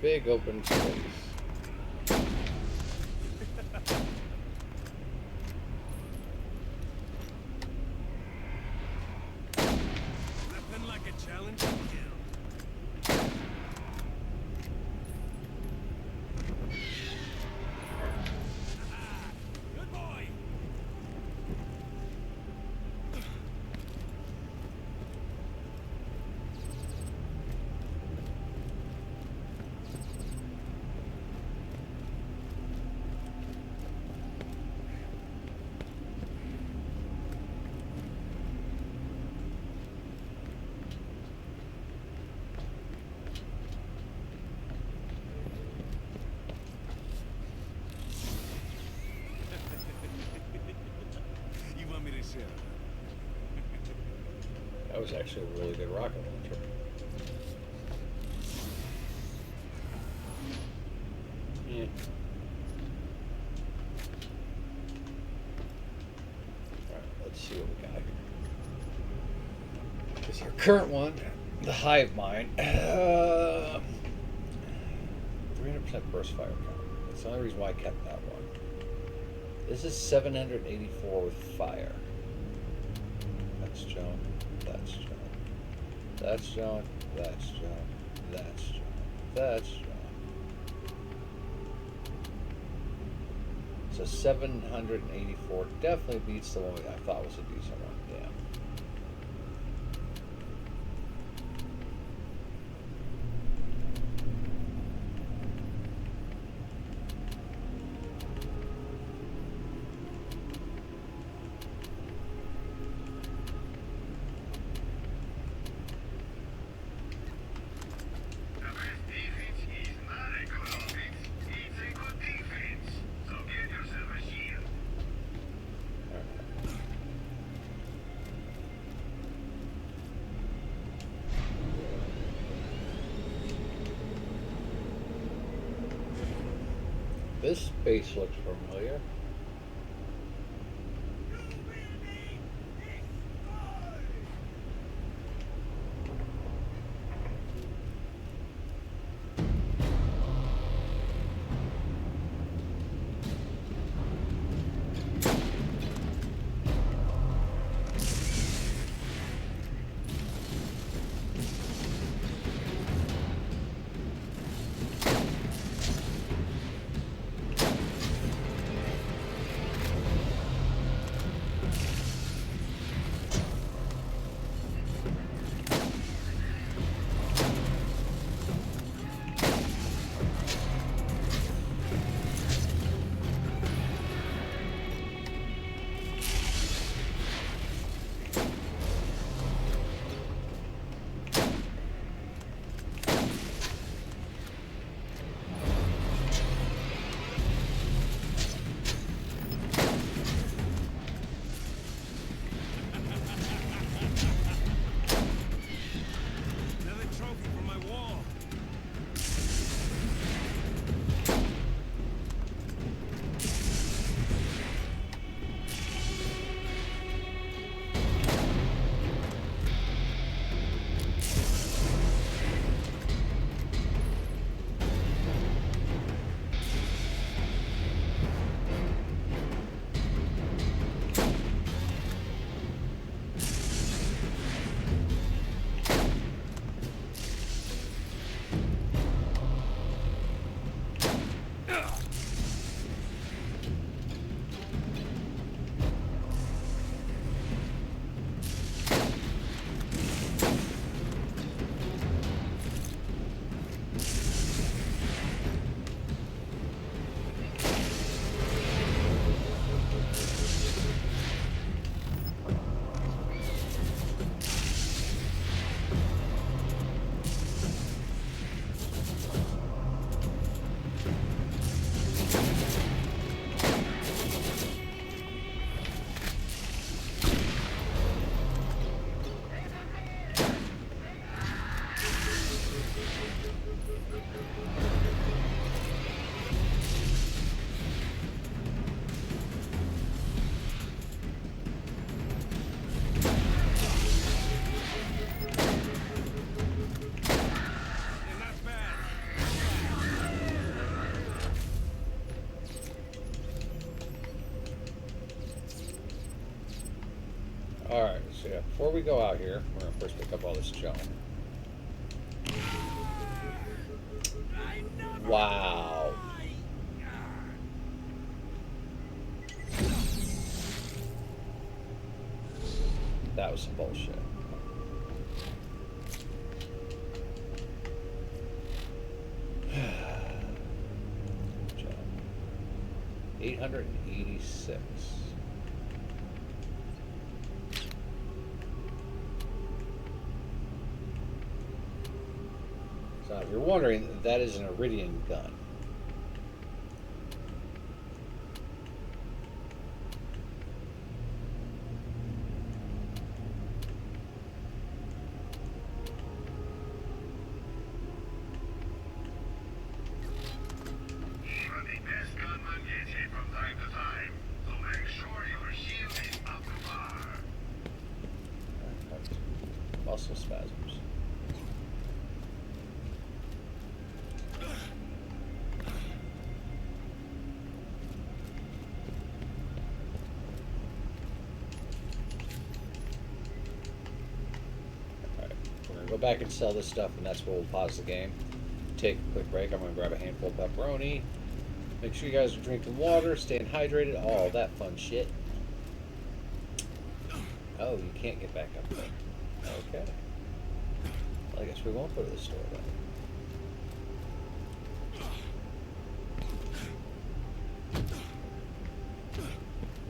Big open space. Nothing like a challenge. Good boy. That was actually a really good rocket launcher. Yeah. Alright, let's see what we got here. Because your current one, the hive mind, 300% burst fire count. That's the only reason why I kept that one. This is 784 with fire. That's junk. That's junk. That's junk. That's junk. That's junk. That's junk. So 784 definitely beats the one I thought was a decent one. Yeah. This base looks familiar. Another trophy for my wall. Alright, so yeah, before we go out here, we're going to first pick up all this junk. Wow. That was some bullshit. Junk. 886. So if you're wondering, that is an Iridian gun. muscle spasms. Alright, we're going to go back and sell this stuff, and that's where we'll pause the game. Take a quick break. I'm going to grab a handful of pepperoni. Make sure you guys are drinking water, staying hydrated, all that fun shit. Oh, you can't get back up there. Okay. Well, I guess we won't go to the store then.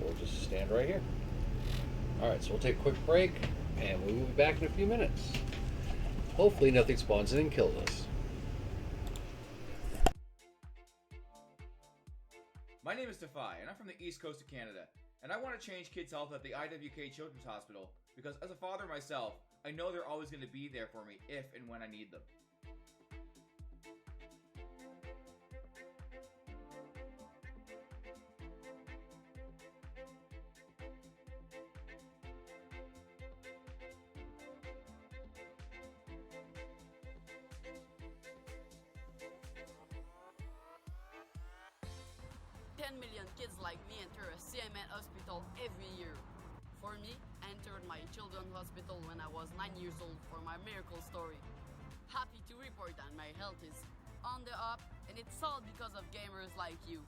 We'll just stand right here. Alright, so we'll take a quick break, and we will be back in a few minutes. Hopefully nothing spawns in and kills us. My name is Defy, and I'm from the East Coast of Canada, and I want to change kids' health at the IWK Children's Hospital because as a father myself, I know they're always going to be there for me if and when I need them. Million kids like me enter a CMN hospital every year. For me, I entered my children's hospital when I was 9 years old for my miracle story. Happy to report that my health is on the up, and it's all because of gamers like you.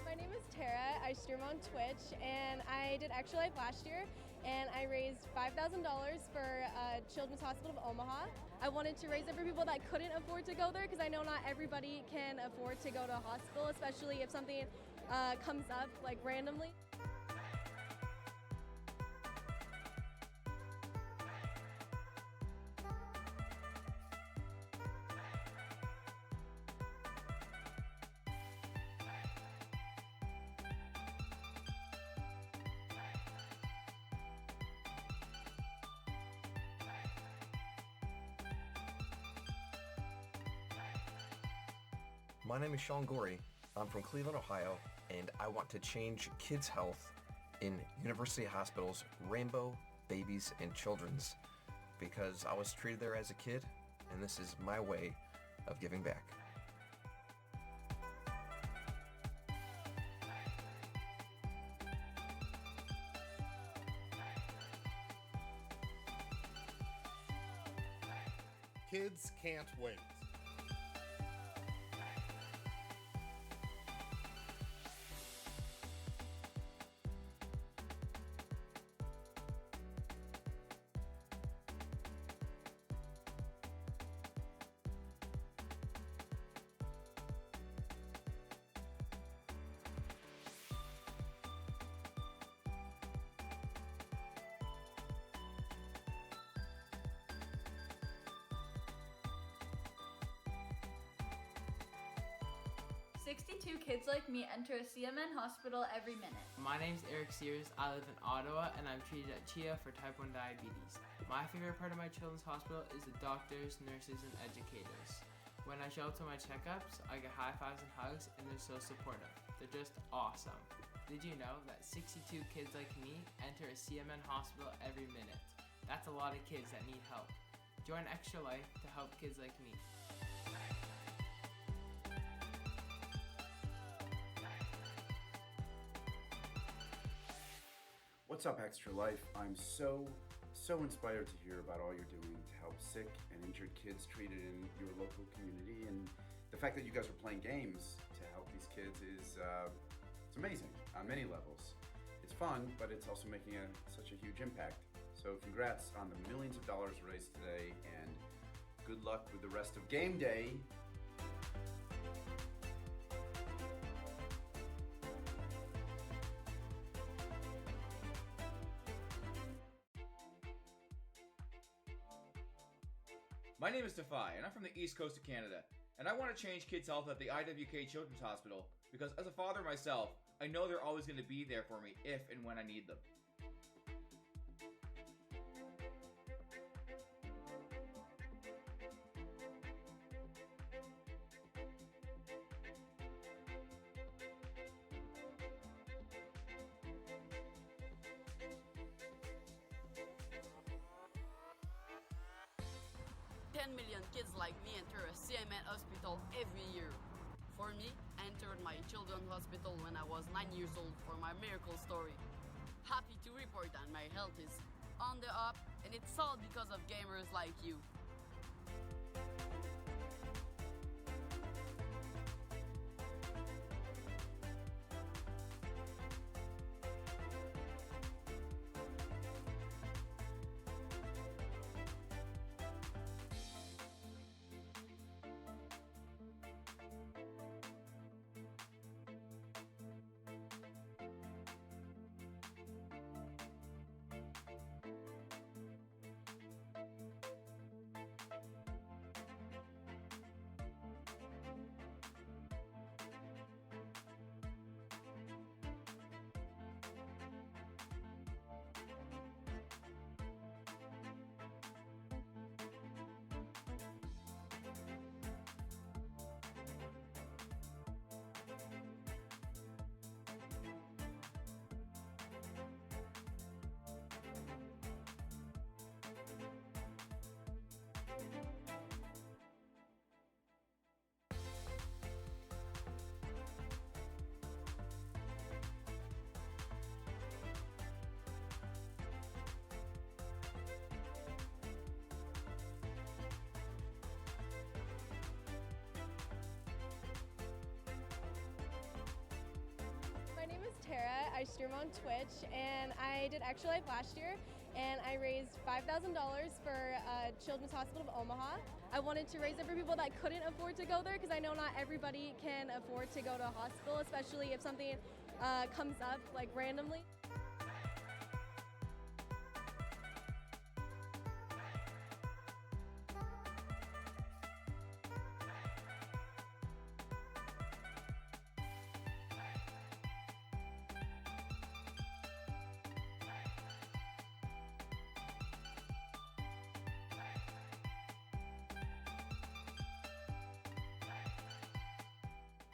My name is Tara. I stream on Twitch, and I did Extra Life last year, and I raised $5,000 for Children's Hospital of Omaha. I wanted to raise it for people that couldn't afford to go there because I know not everybody can afford to go to a hospital, especially if something comes up like randomly. My name is Sean Gorey. I'm from Cleveland, Ohio, and I want to change kids' health in University Hospitals, Rainbow, Babies, and Children's, because I was treated there as a kid, and this is my way of giving back. Kids can't wait. "62 kids like me enter a CMN hospital every minute." My name's Eric Sears. I live in Ottawa, and I'm treated at Chia for type 1 diabetes. My favorite part of my children's hospital is the doctors, nurses, and educators. When I show up to my checkups, I get high fives and hugs, and they're so supportive. They're just awesome. Did you know that 62 kids like me enter a CMN hospital every minute? That's a lot of kids that need help. Join Extra Life to help kids like me. What's up, Extra Life? I'm so inspired to hear about all you're doing to help sick and injured kids treated in your local community, and the fact that you guys are playing games to help these kids is it's amazing on many levels. It's fun, but it's also making such a huge impact. So congrats on the millions of dollars raised today, and good luck with the rest of game day. My name is Defy, and I'm from the East Coast of Canada, and I want to change kids' health at the IWK Children's Hospital because as a father myself, I know they're always going to be there for me if and when I need them. Million kids like me enter a CMN hospital every year. For me, I entered my children's hospital when I was 9 years old for my miracle story. Happy to report that my health is on the up, and it's all because of gamers like you. My name is Tara. I stream on Twitch, and I did Extra Life last year, and I raised $5,000 for Children's Hospital of Omaha. I wanted to raise it for people that couldn't afford to go there, because I know not everybody can afford to go to a hospital, especially if something comes up like randomly.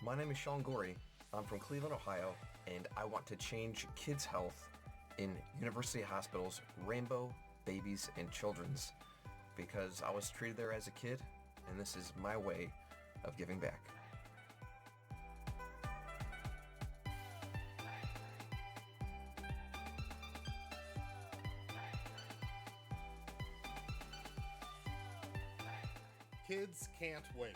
My name is Sean Gorey. I'm from Cleveland, Ohio, and I want to change kids' health in University Hospitals, Rainbow, Babies, and Children's, because I was treated there as a kid, and this is my way of giving back. Kids can't wait.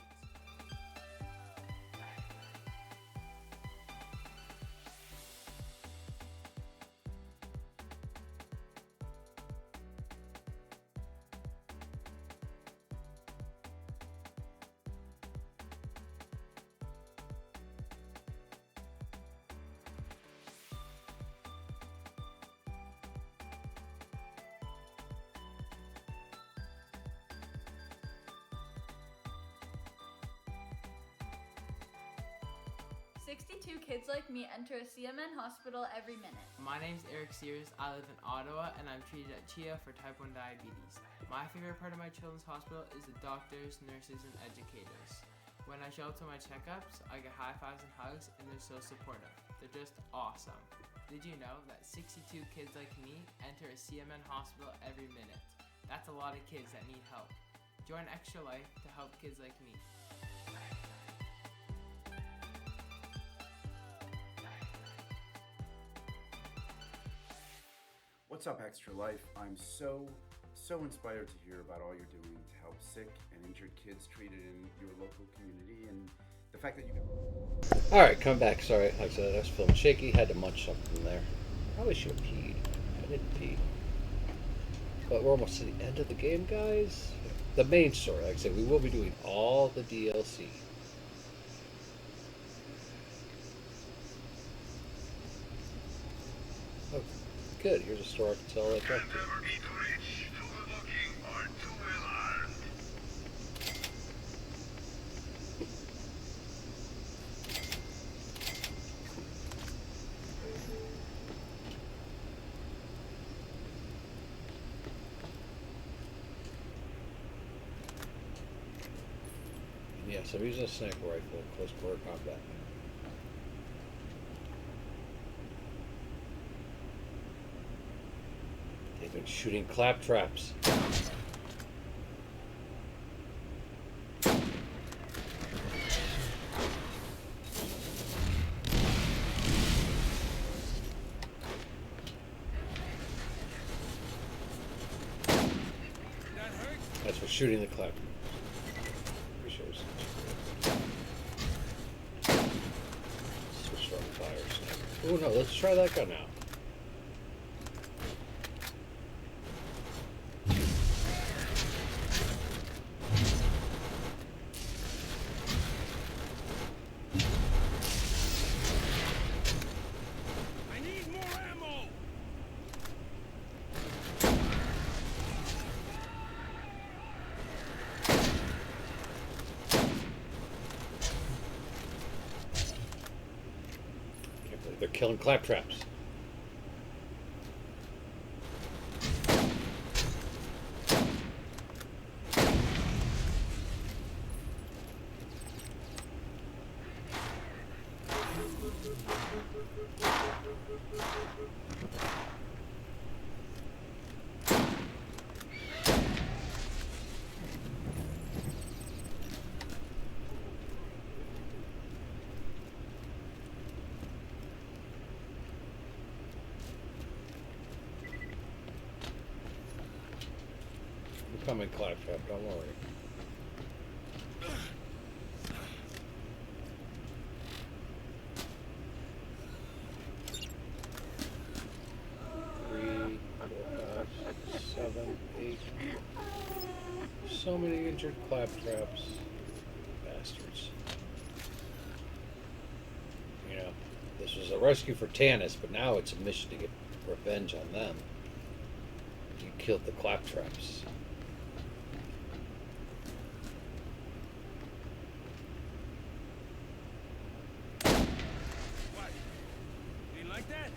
"62 kids like me enter a CMN hospital every minute." My name's Eric Sears. I live in Ottawa, and I'm treated at CHIA for type 1 diabetes. My favorite part of my children's hospital is the doctors, nurses, and educators. When I show up to my checkups, I get high fives and hugs, and they're so supportive. They're just awesome. Did you know that 62 kids like me enter a CMN hospital every minute? That's a lot of kids that need help. Join Extra Life to help kids like me. What's up, Extra Life? I'm so inspired to hear about all you're doing to help sick and injured kids treated in your local community, and the fact that you can... Alright, come back. Sorry, like I said, I was feeling shaky. Had to munch something there. Probably should have peed. I didn't pee. But we're almost to the end of the game, guys. The main story, like I said, we will be doing all the DLC. Oh, good. Here's a store I can sell that back to. Yes, I'm using a sniper rifle in close quarter combat. They've been shooting claptraps. That's for shooting the clap. Pretty sure it's switch from fire sniper. Oh no, let's try that gun out. They're killing claptraps. Coming claptrap, don't worry. Three, 4, 5, 6, 7, 8. So many injured claptraps. Bastards. You know, this was a rescue for Tanis, but now it's a mission to get revenge on them. You killed the claptraps. Like that?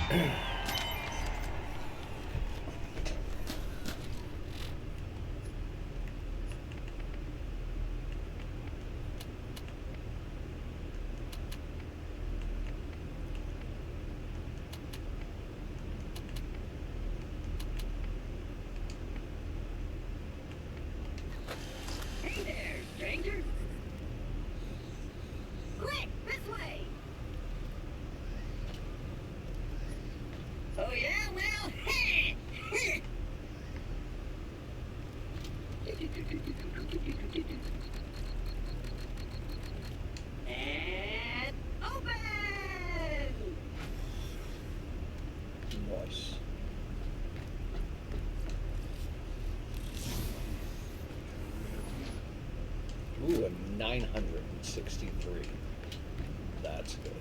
Hey there, stranger. Quick, this way. Oh yeah, well, and open. Nice. Ooh, a 963. That's good.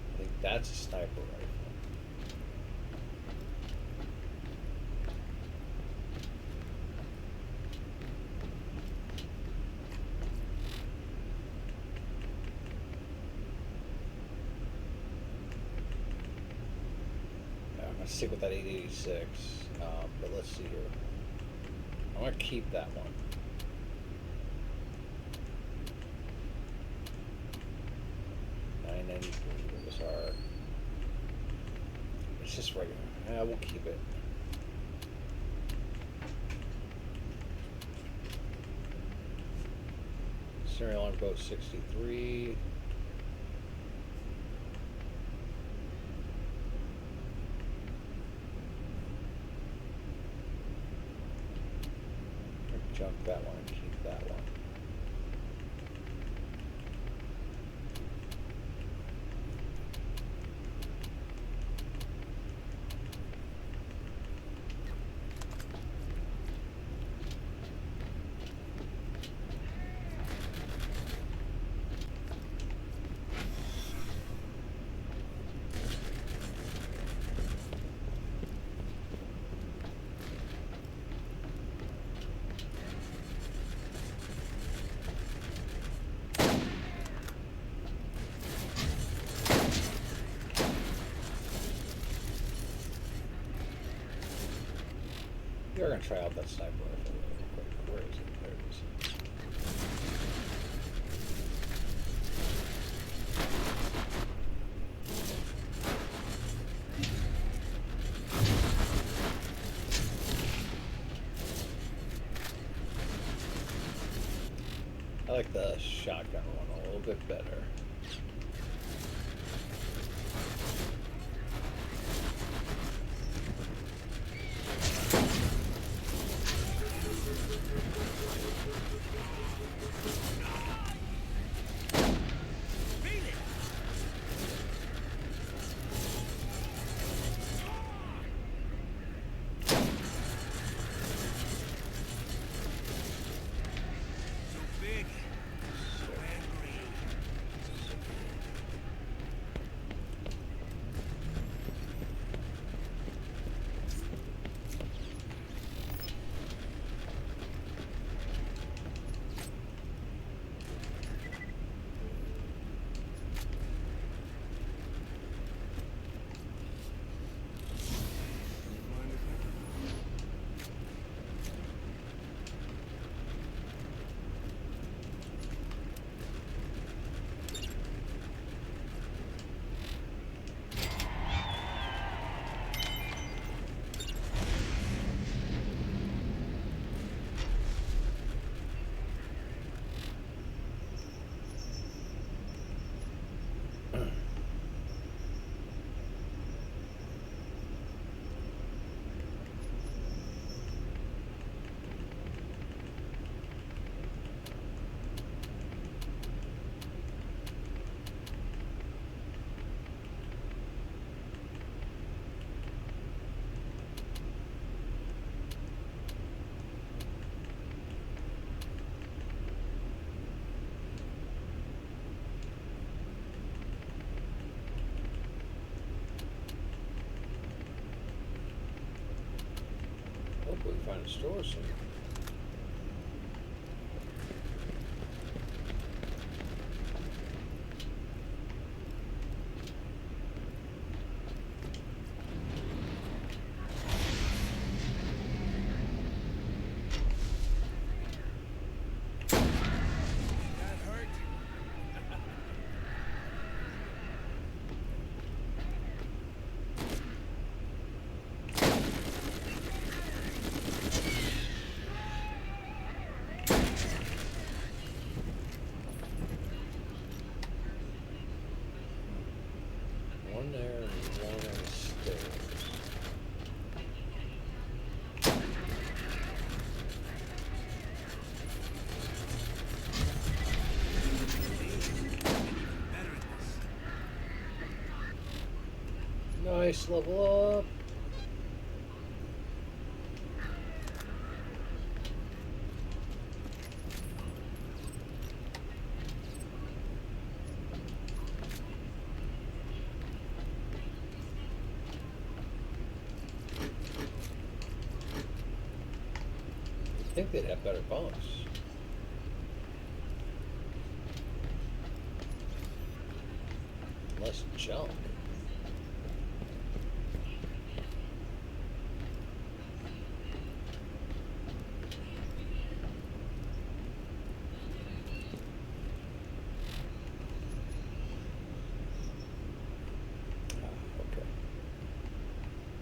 I think that's a sniper rifle. Yeah, I'm gonna stick with that 886, but let's see here. I'm gonna keep that one. Was our. It's just regular. Yeah, we'll keep it. Serial on boat 63. Junk that one and keep that one. We're gonna try out that sniper rifle real quick. Where is it? There it is. I like the shotgun one a little bit better. find a store soon. One there and one on the stairs. Nice, level up. I think they'd have better bumps. Less junk. Okay.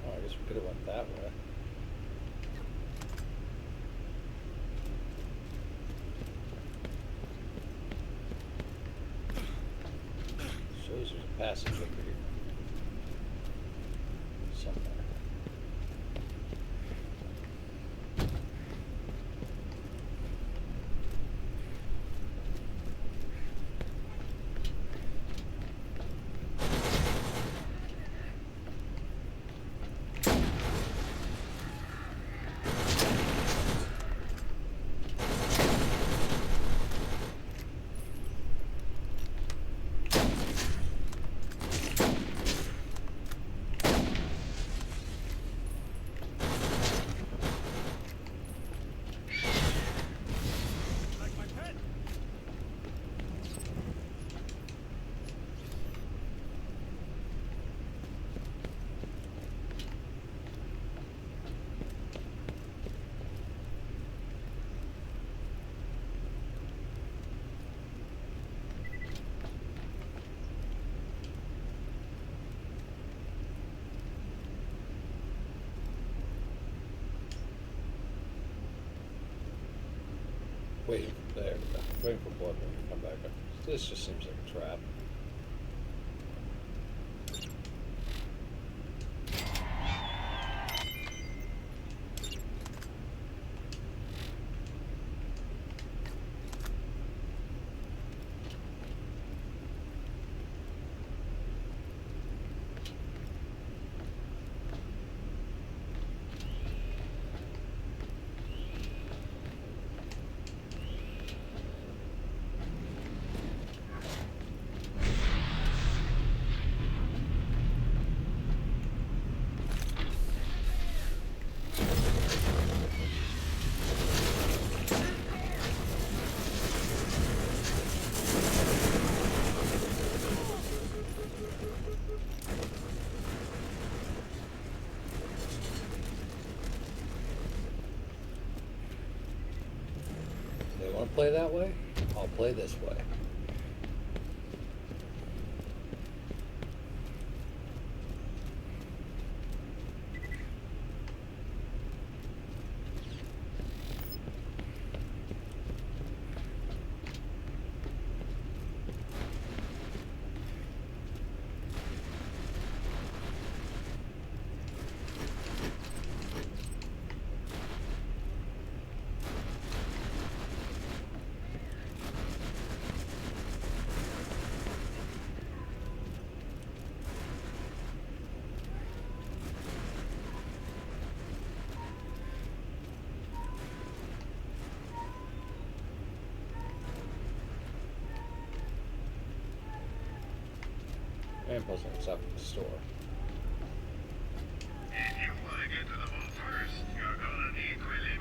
Oh, I guess we could have went that way. Shows there's a passage over here. Somewhere. Waiting there, waiting for Bloodborne to come back up. This just seems like a trap. They want to play that way? I'll play this way. And plus it's up at the store. If you want to get to the vault first, you're gonna need Quilly.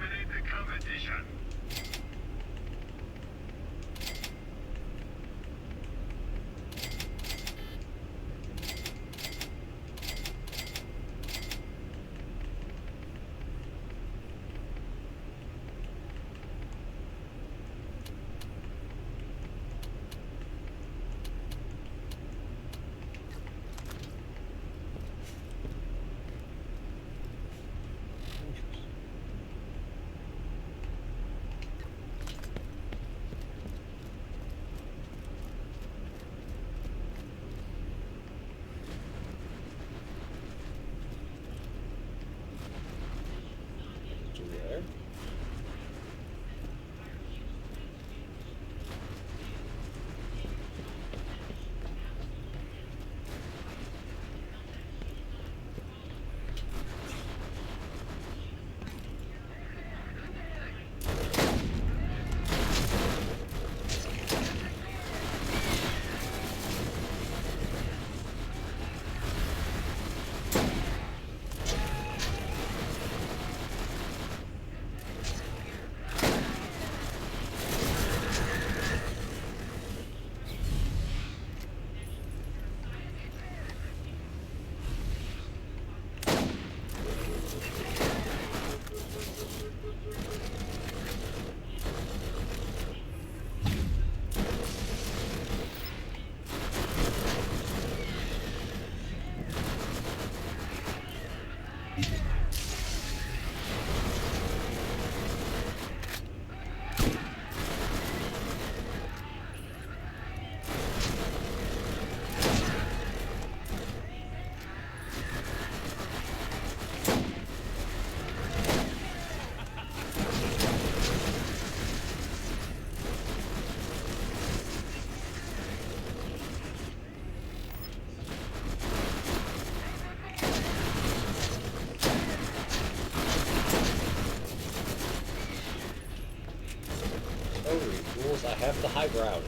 because I have the high ground.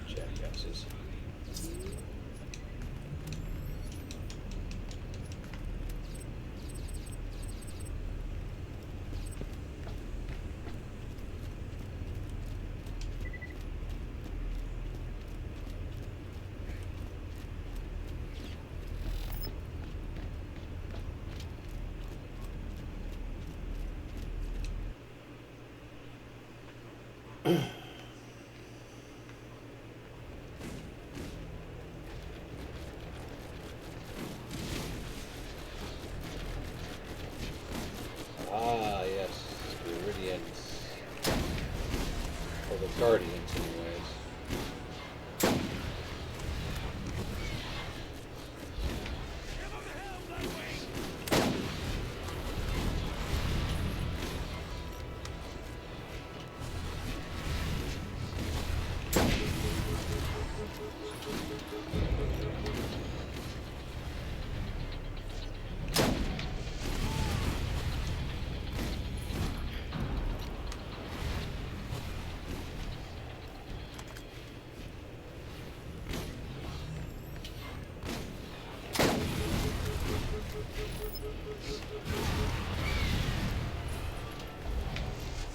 Jackasses. Ah, yes, the Iridians. Or the Guardians, anyways.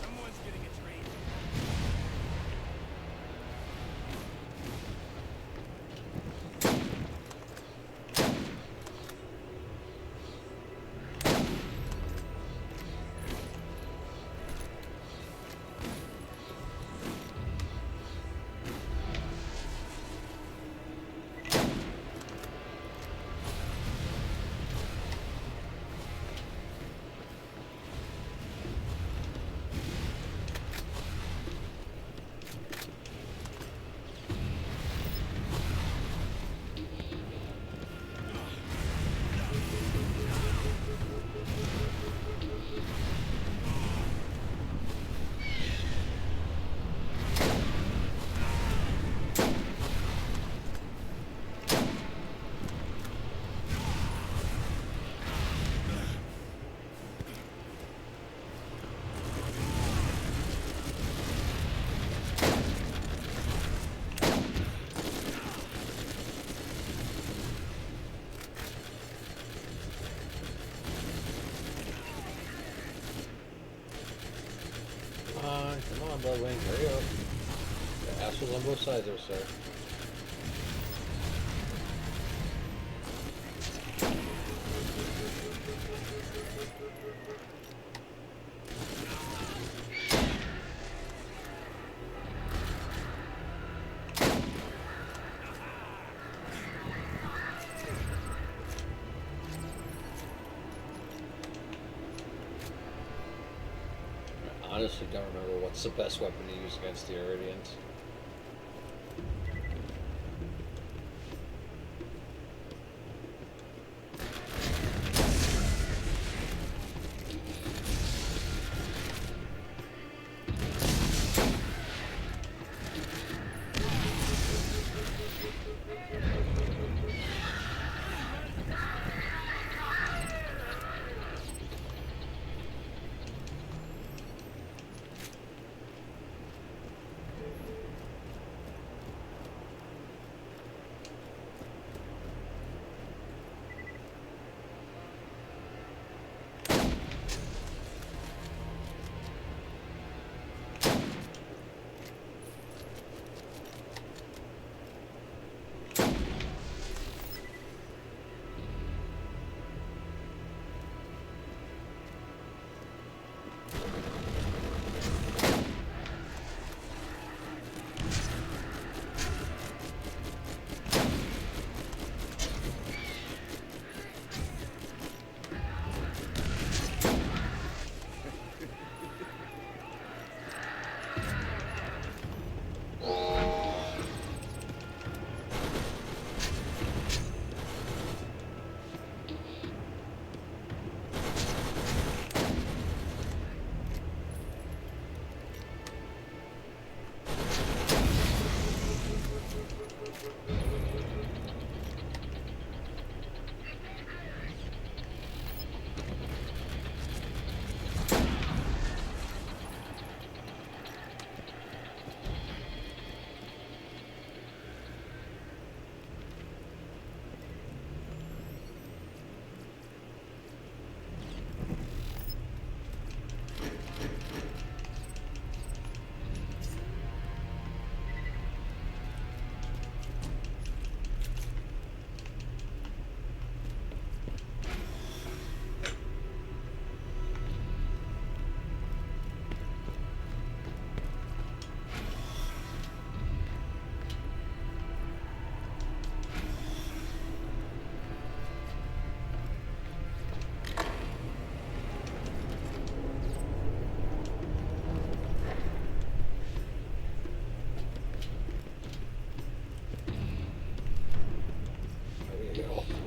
Someone's getting a train. Come on, Bloodwing, hurry up. The assholes on both sides there, sir. I honestly don't remember what's the best weapon to use against the Iridians.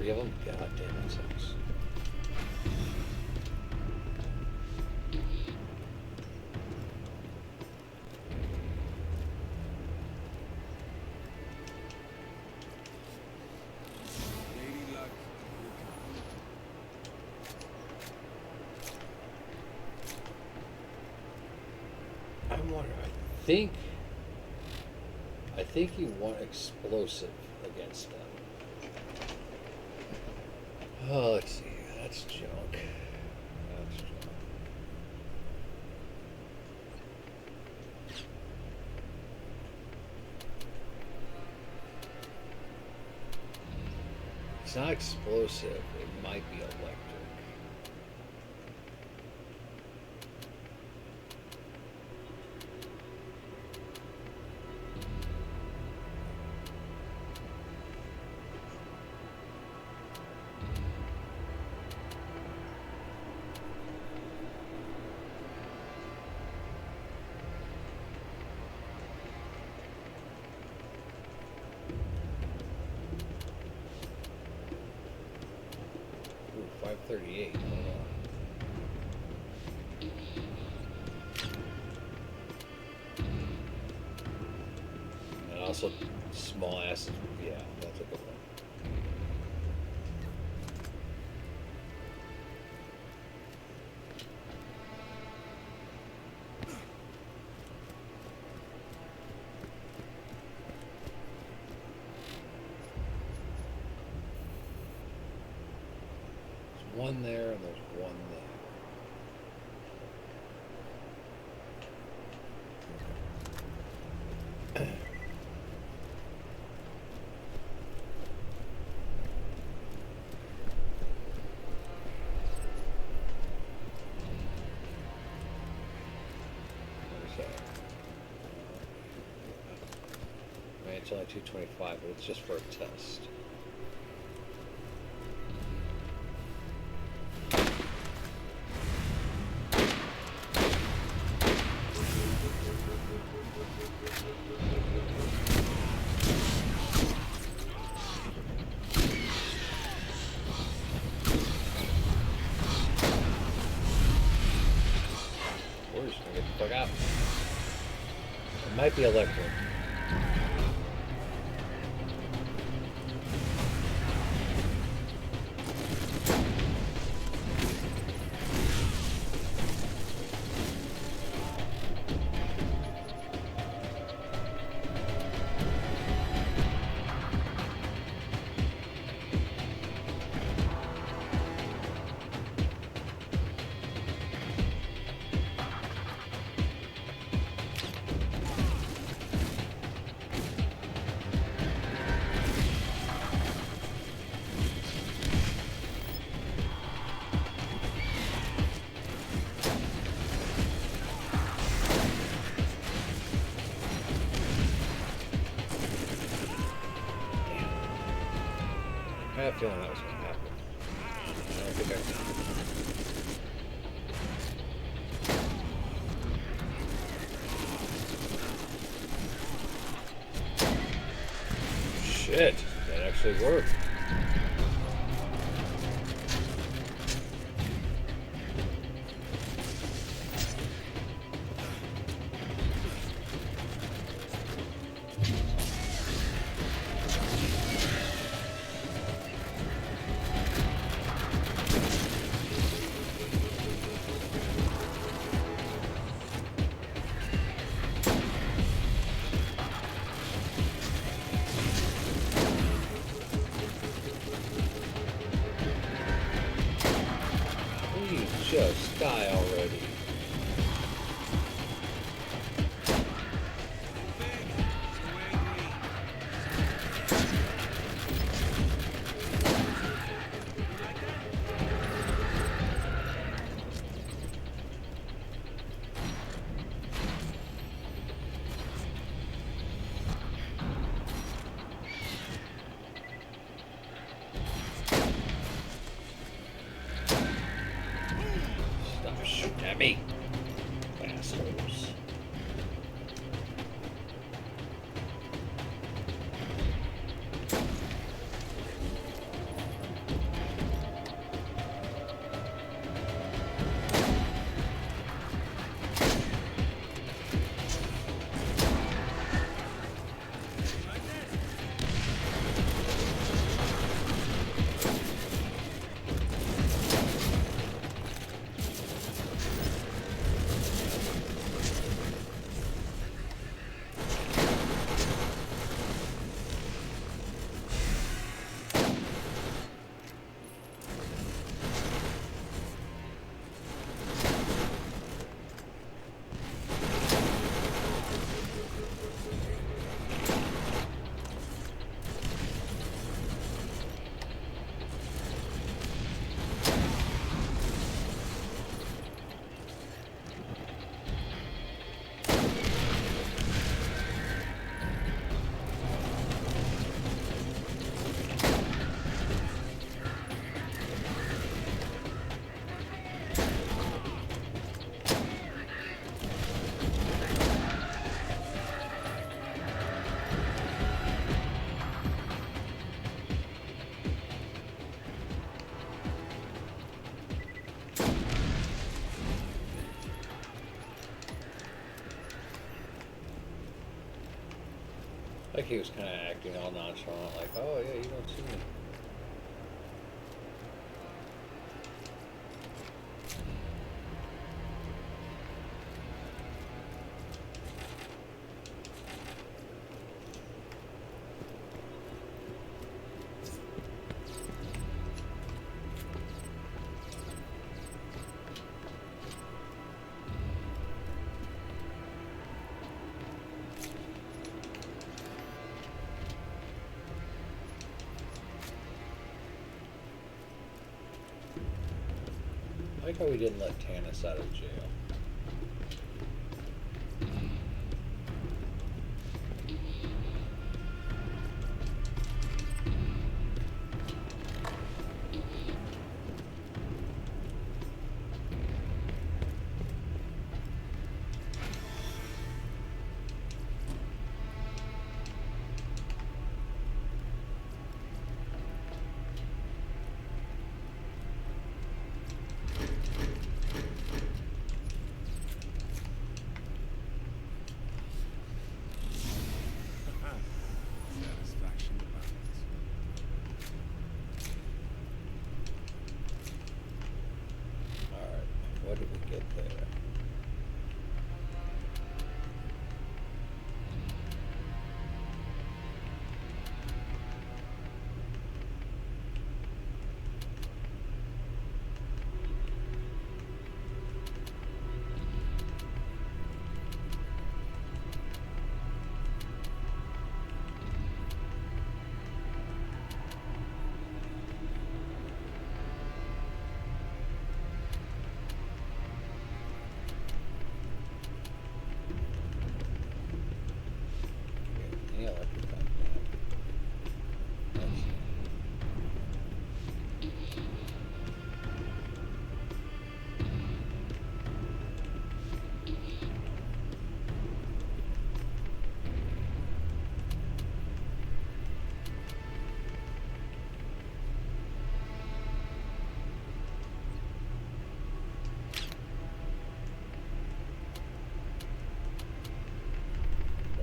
3 of them? God damn, that sucks. Lady Luck. I'm wondering. I think you want explosive against them. Oh, let's see. That's junk. That's junk. It's not explosive. It might be electric. Ooh, 538. Hold on. And also small acid. Yeah, that's a good one. There's one there and there's one there. Where's that? I mean, it's only 225, but it's just for a test. We're just gonna get the fuck out. It might be electric. I had a feeling that was going to happen. I don't think I... Shit, that actually worked. Just die already. Stop Like he was kind of acting all nonchalant, like, oh yeah, you don't see me. I like how we didn't let Tanis out of jail. Satisfaction abounds. Alright, what did we get there? Any electric company? Let's see.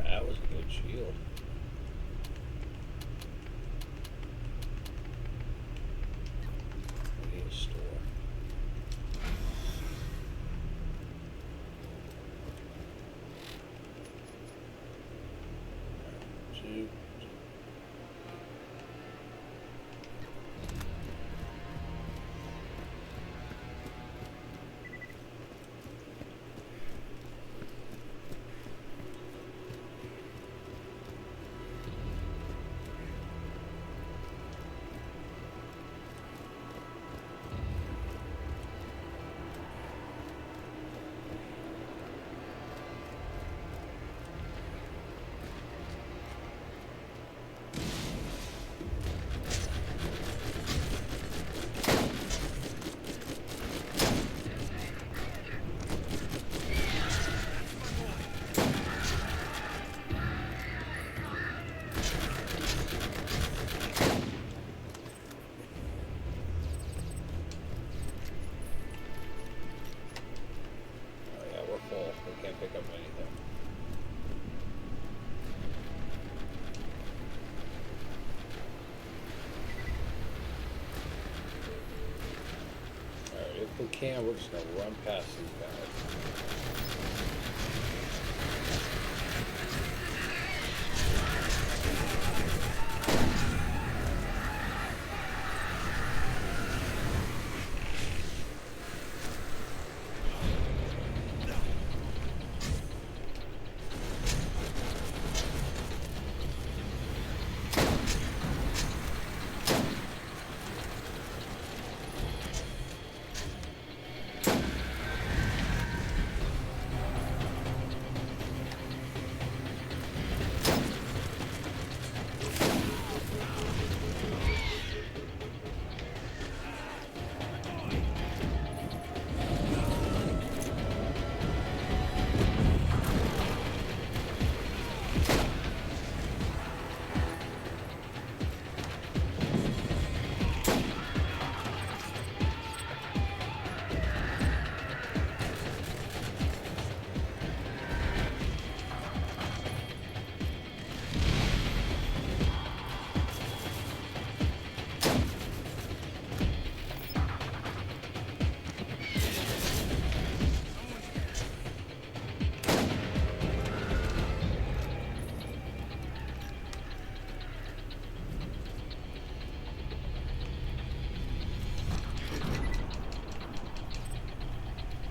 That was a good shield. Maybe a store. Two. Oh yeah, we're full. We can't pick up anything. Alright, if we can, we're just gonna run past these guys.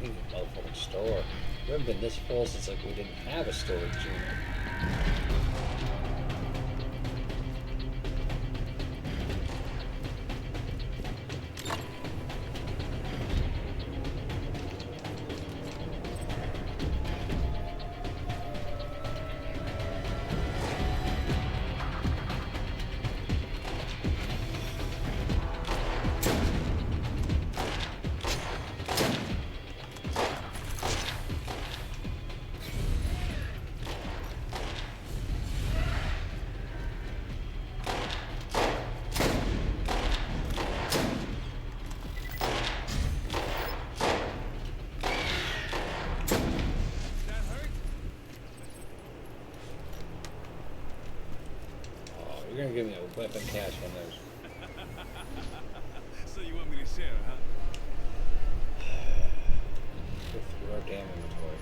We need a motherfucking store. We haven't been this full since like we didn't have a storage unit. You're gonna give me a weapon cache on those. So you want me to share, huh? Go through our damn inventory.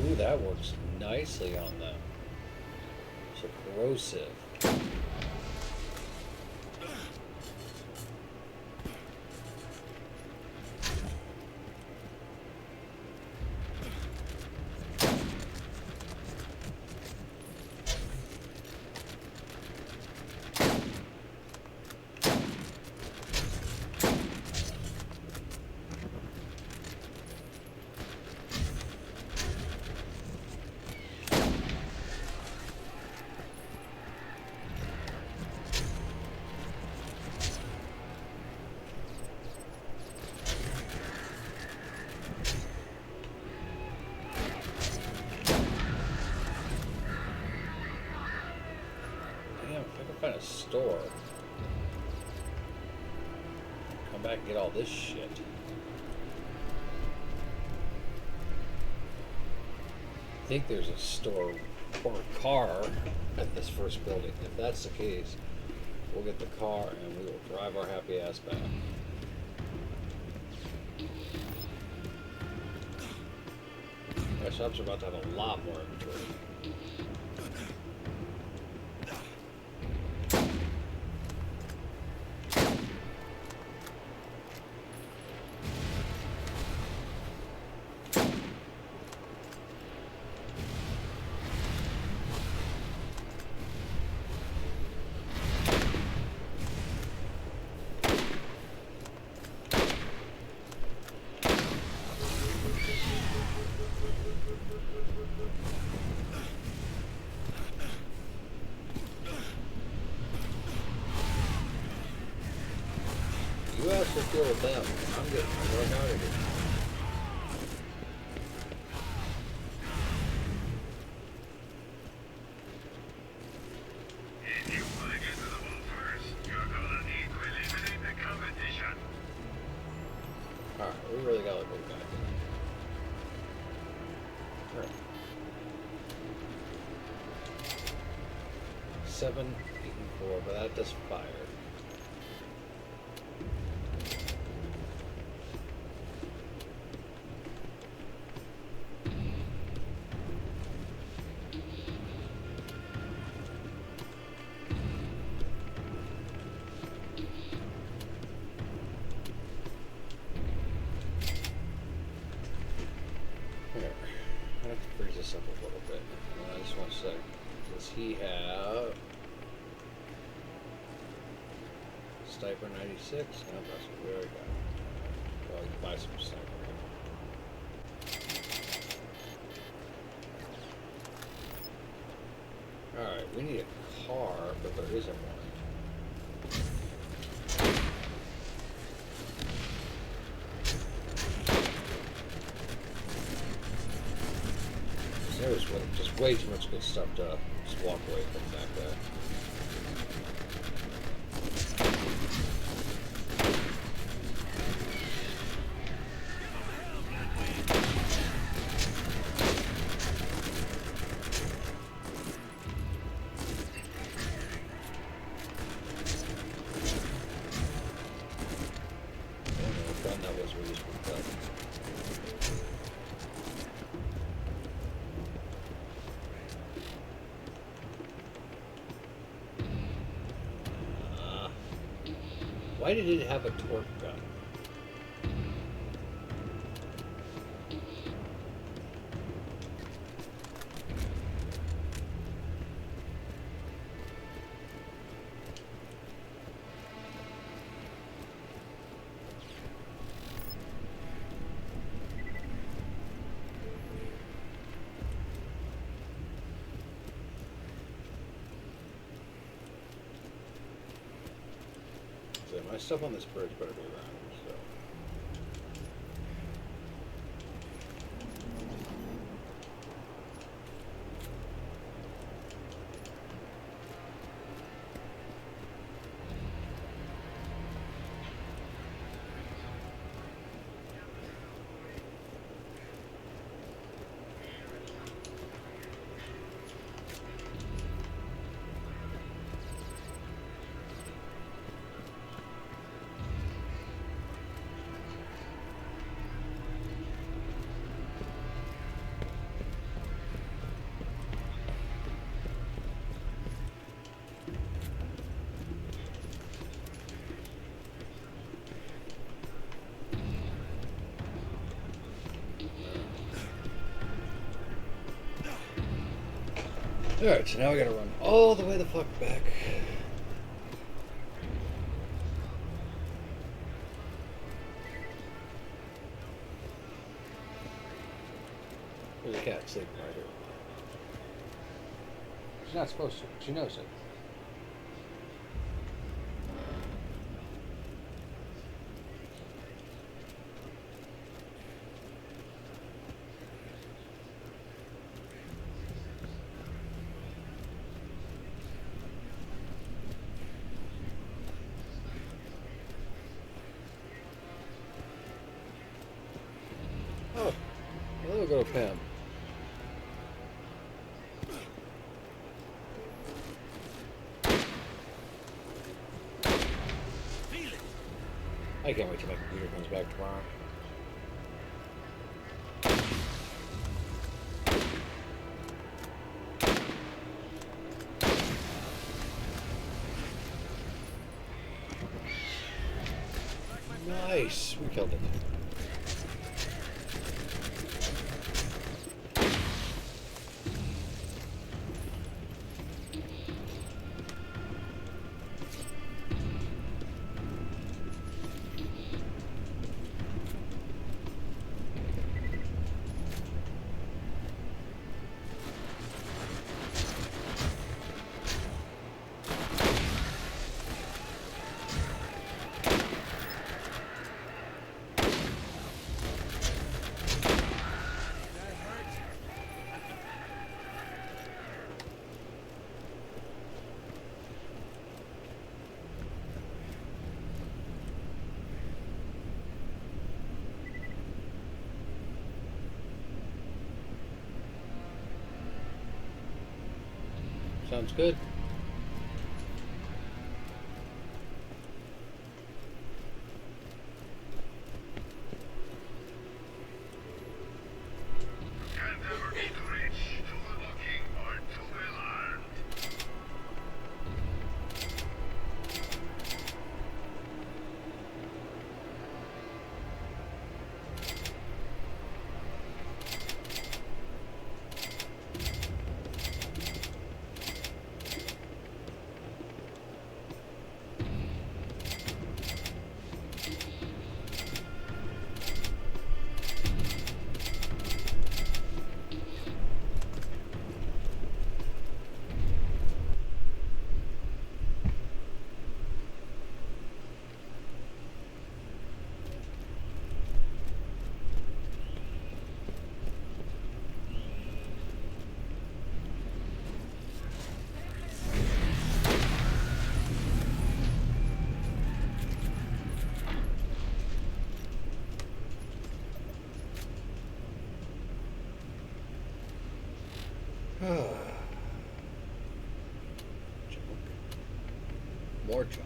Ooh, that works nicely on them. So corrosive. Find a store. Come back and get all this shit. I think there's a store or a car at this first building. If that's the case, we'll get the car and we will drive our happy ass back. My shops are about to have a lot more inventory. You have to deal with them. I'm getting the fuck out of here. If you want to get to the ball first, you're gonna need to eliminate the competition. Alright, we really gotta go back. Alright. 7, 8, and 4, but that does fire. That brings us up a little bit. I just want to say, does he have Sniper 96? No, that's what we already got. Well, I can buy some Sniper. Alright, we need a car, but there isn't one. There was just way too much good stuff to just walk away from back there. Why did it have a torque gun? My stuff on this bridge better be around, so. Alright, so now we gotta run all the way the fuck back. There's a cat sleeping right here. She's not supposed to. She knows it. Oh, well, we'll go to Pam. I can't wait till my computer comes back tomorrow. Nice, we killed it. Sounds good. more junk.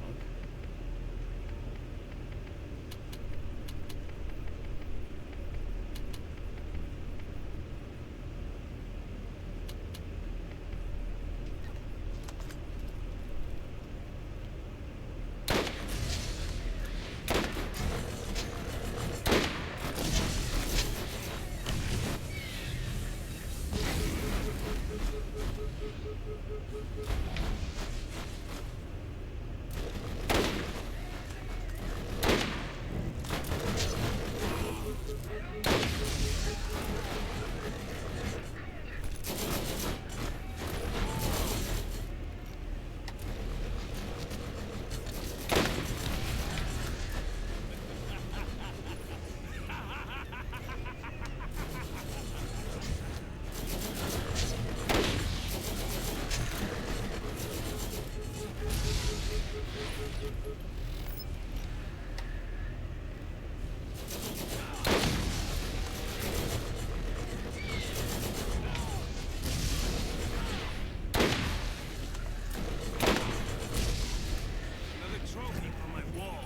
Another trophy for my wall.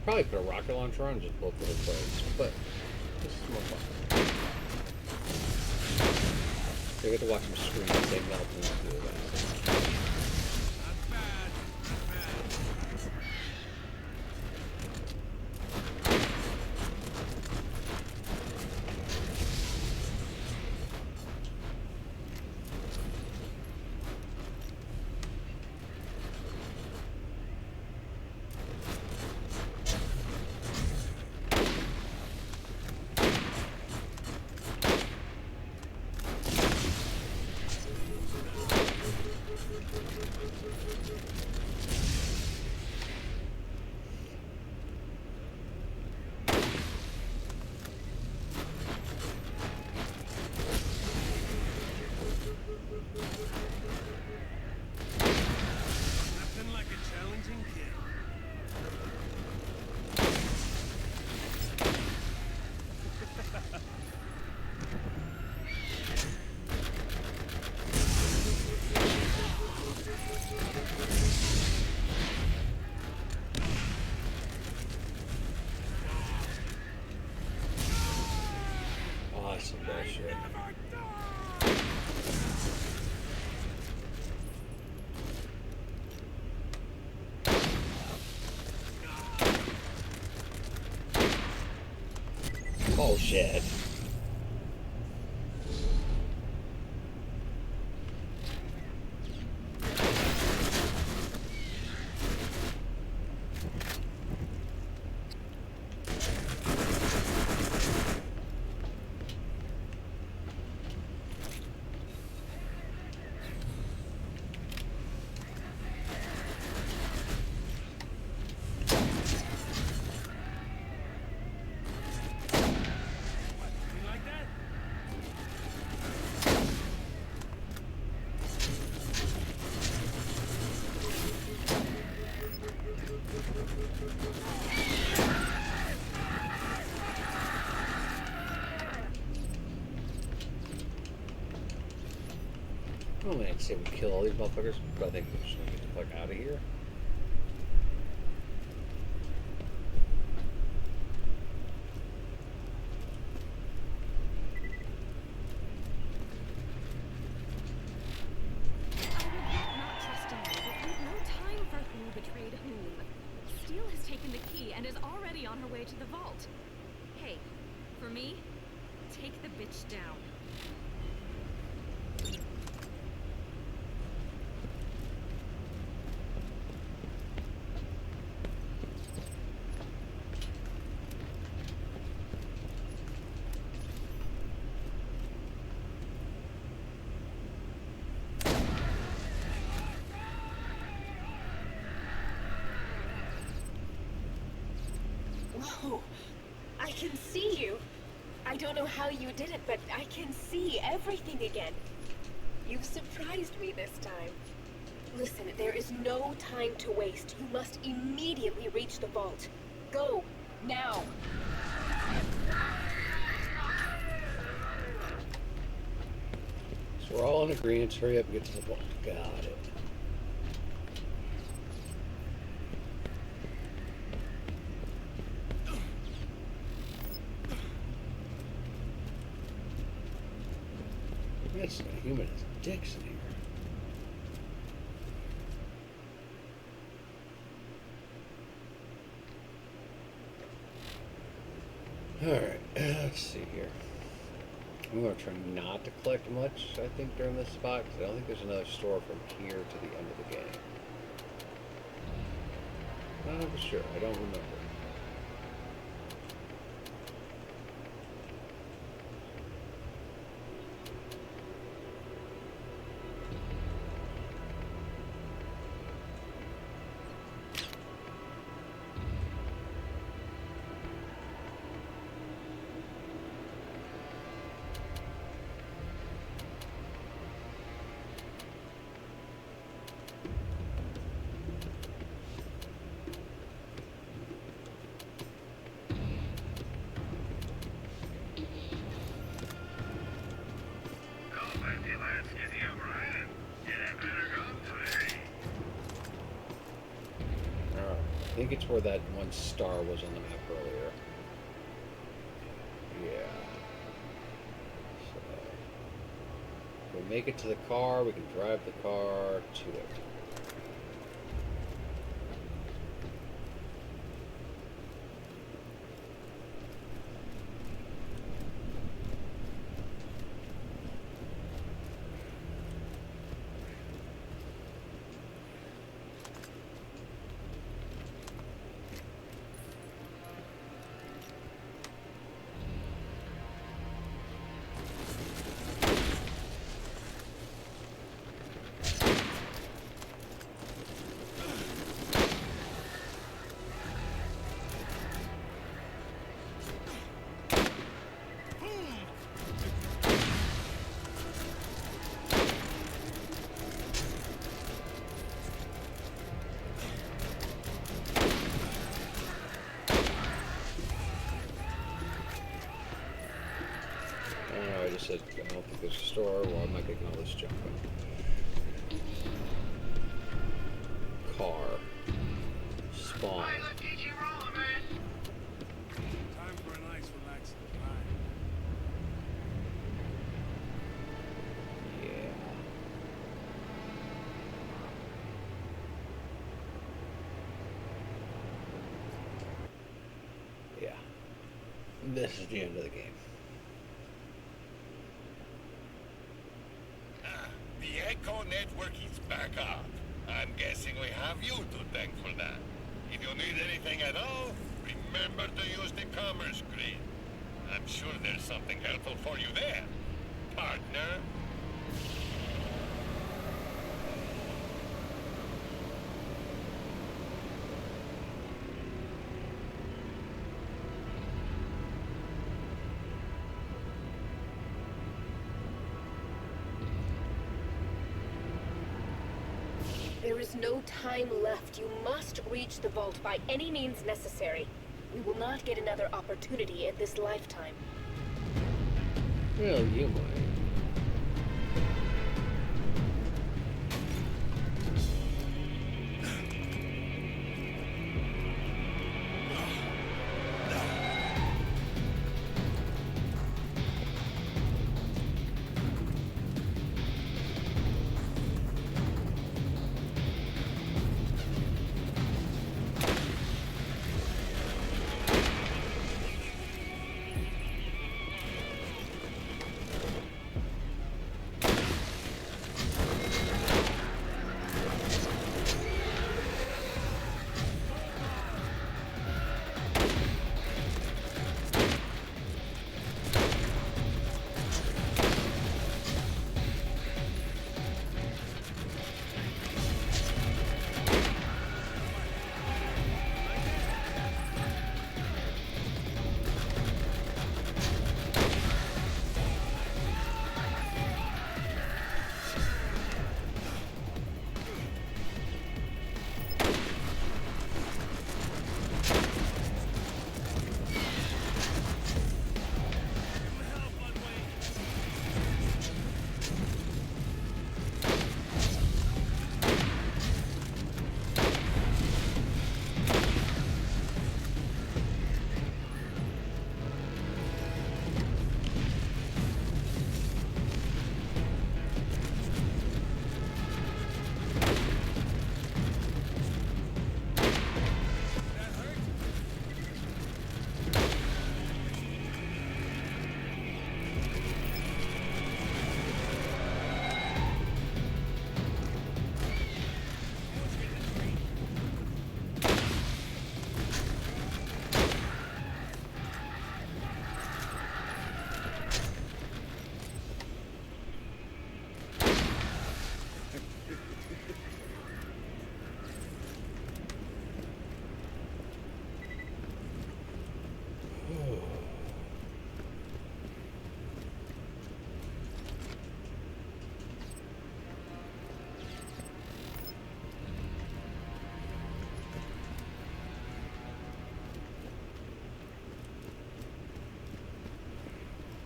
Probably put a rocket launcher on and just blow up the whole place, but this is more fun. So you get to watch them scream as they melt and do that. Nothing like a challenging kid. Awesome bullshit. Bullshit. You like that? I don't think I'd say we kill all these motherfuckers, but I think we're just gonna get the fuck out of here. Not trusting you, but we've no time for who betrayed whom. Steele has taken the key and is already on her way to the vault. Hey, for me, take the bitch down. Whoa! I can see you. I don't know how you did it, but I can see everything again. You've surprised me this time. Listen, there is no time to waste. You must immediately reach the vault. Go, now. So we're all in agreement. Hurry up and get to the vault. Got it. That's a human as dicks in here. Alright, let's see here. I'm going to try not to collect much, I think, during this spot, because I don't think there's another store from here to the end of the game. Not for sure, I don't remember. I think it's where that one star was on the map earlier. Yeah. So, if we make it to the car, we can drive the car to it. I just said I don't think there's a store. Well, I'm not getting all this junk. Car. Spawn. Time for a nice relaxing ride. Yeah. Yeah. This is the end of the game. The Echo network is back up. I'm guessing we have you to thank for that. If you need anything at all, remember to use the commerce grid. I'm sure there's something helpful for you there, partner. There is no time left. You must reach the vault by any means necessary. We will not get another opportunity in this lifetime. Well, you might.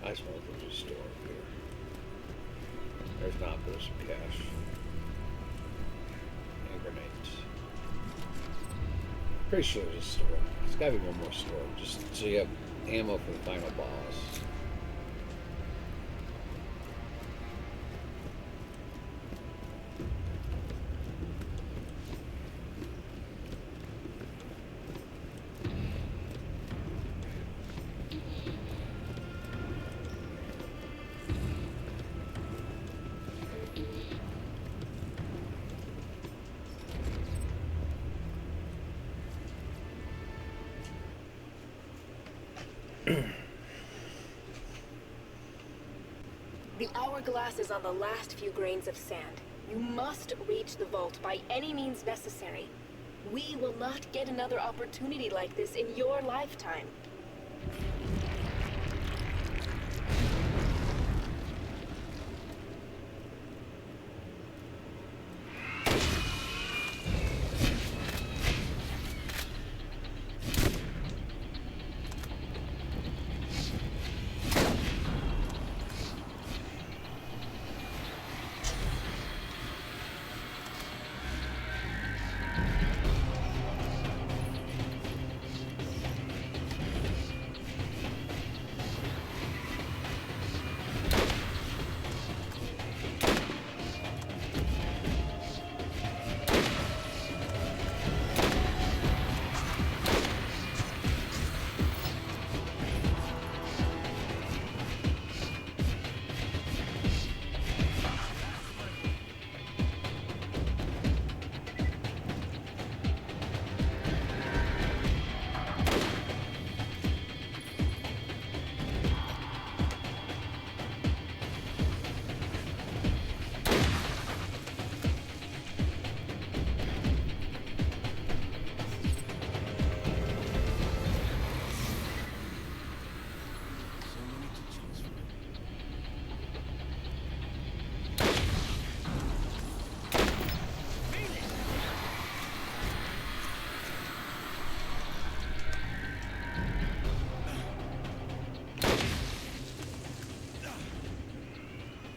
I just want to look at the store here. There's not, but there's some cash. And grenades. Pretty sure there's a store. There's gotta be one more store, just so you have ammo for the final boss. The hourglass is on the last few grains of sand. You must reach the vault by any means necessary. We will not get another opportunity like this in your lifetime.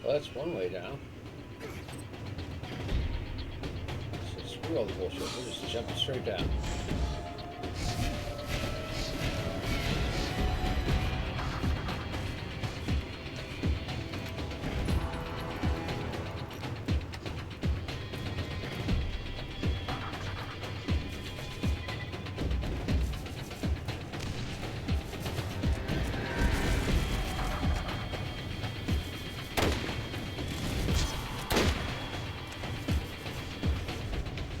Well, that's one way down. So screw all the bullshit. We're just jumping straight down.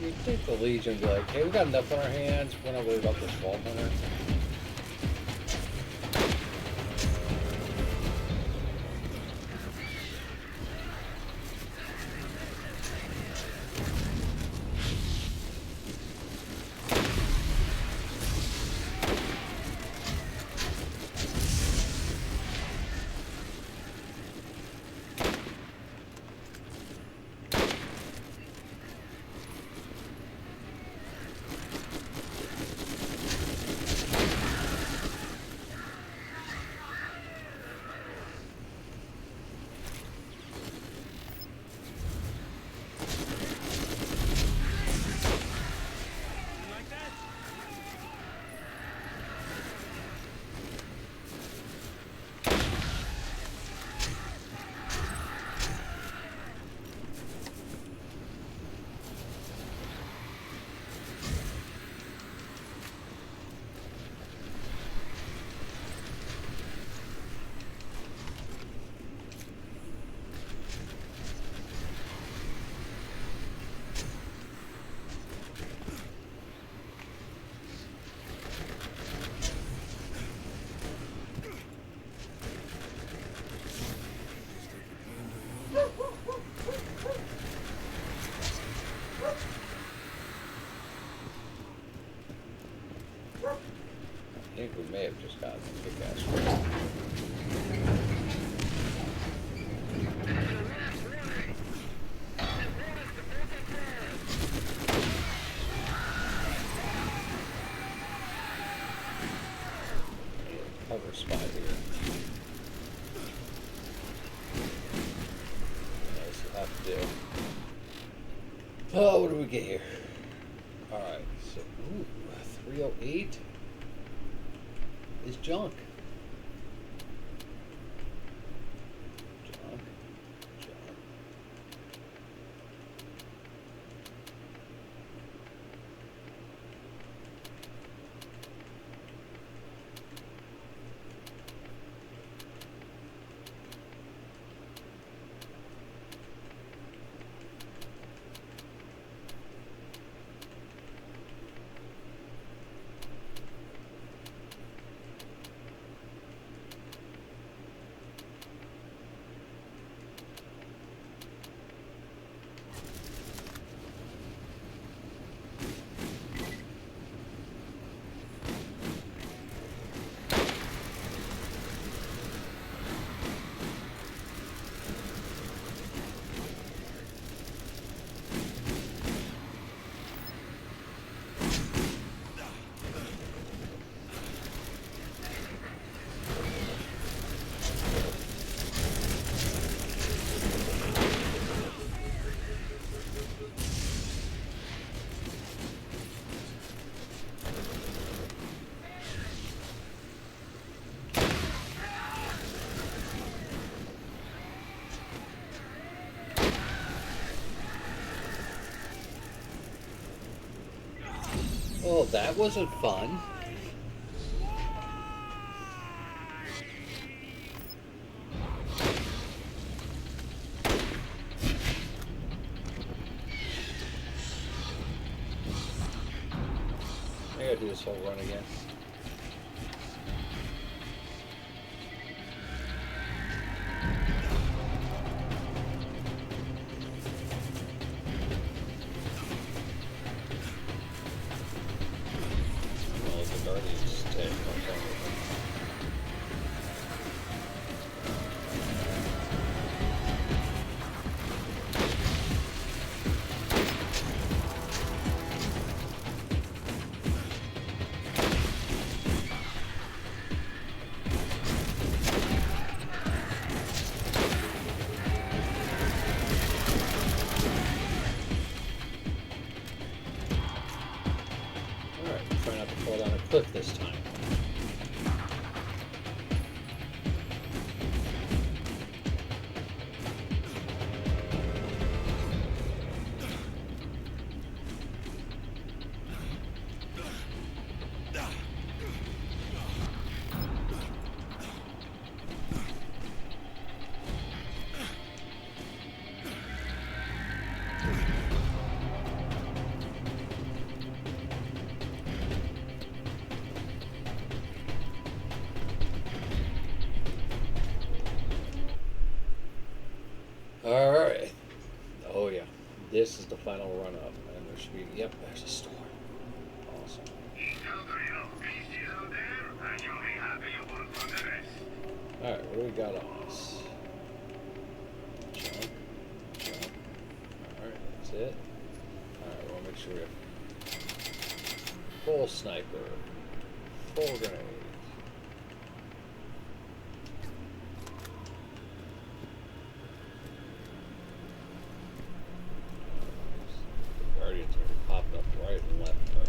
You'd think the Legion would be like, hey, we got enough on our hands. We're not worried about this Vault Hunter. I think we may have just gotten a kick-ass fight. Cover spot here. have to do. Oh, what do we get here? Alright, so, ooh, 308 is junk. Junk. Oh, that wasn't fun. I gotta do this whole run again. Well, the Guardians take my phone with them. Alright, try not to fall down a cliff this time. Alright. Oh yeah. This is the final run up. And there should be, yep, there's a store. Awesome. Alright, what do we got on us? Jump. Jump. Alright, that's it. Alright, we'll make sure we have full sniper. Full grenade. Guardians are popping up right and left. Right.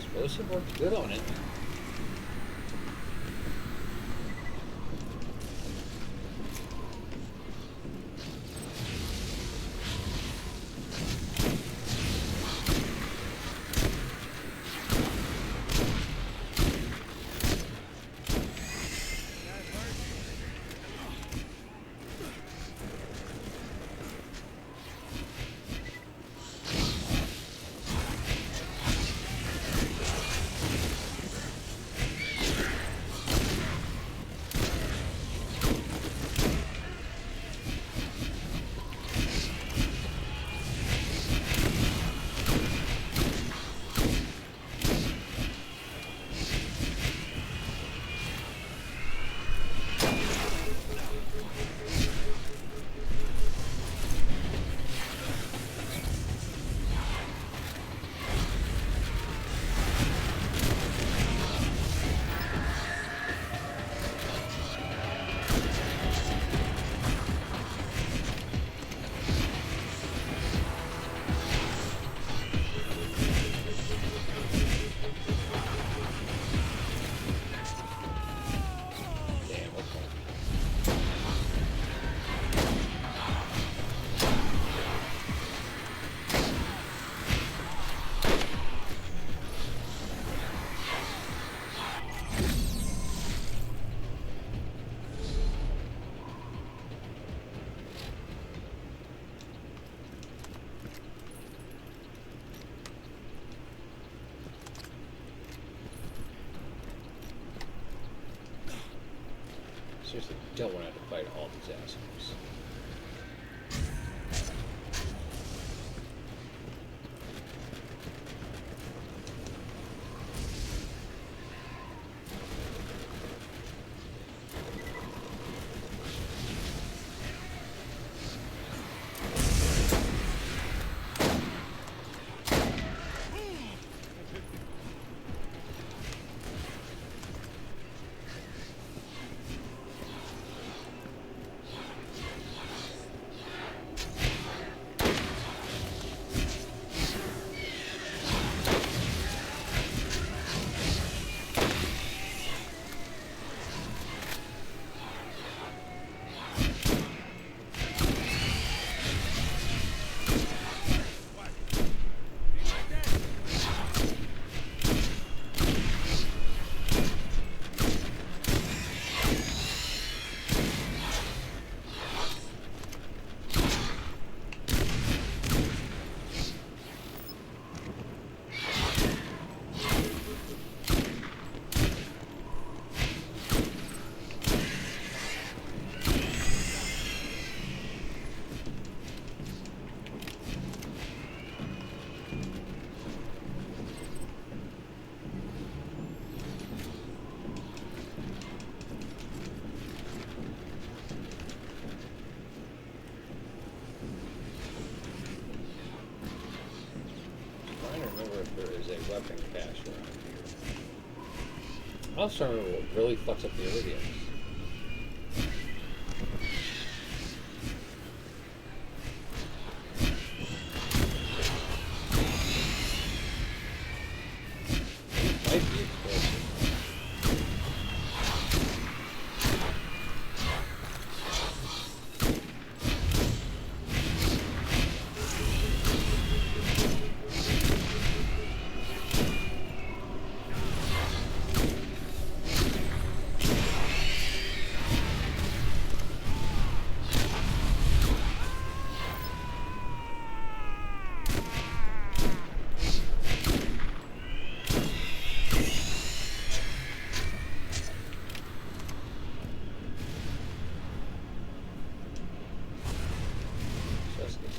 Explosive worked good on it. seriously don't want to have to fight all these assholes. A weapon cache around here. I also remember what really fucks up the Iridiums. Might be explosive.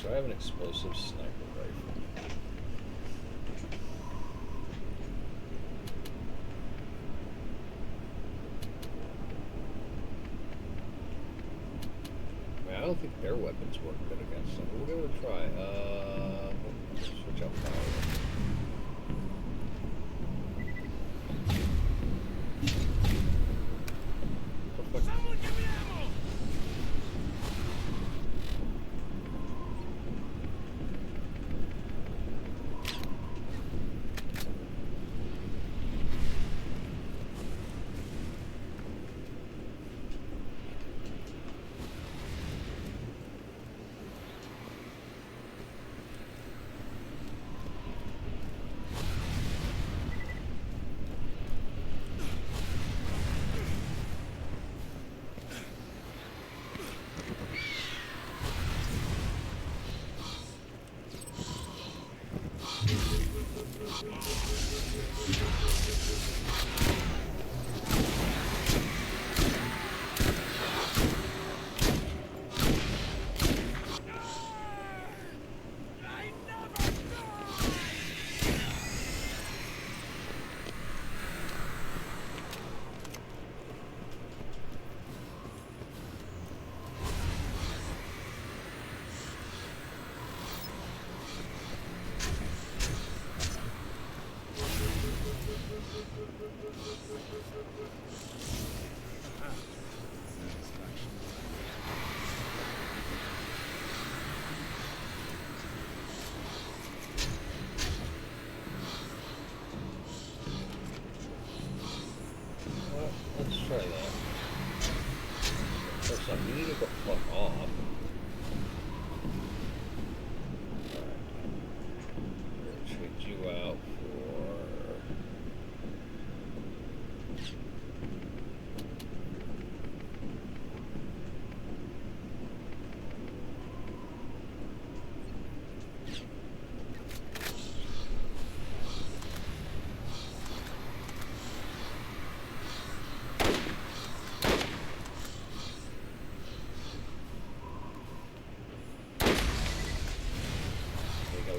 So I have an explosive sniper rifle. I mean, I don't think their weapons work good against them. We'll give it a try. Switch out fire.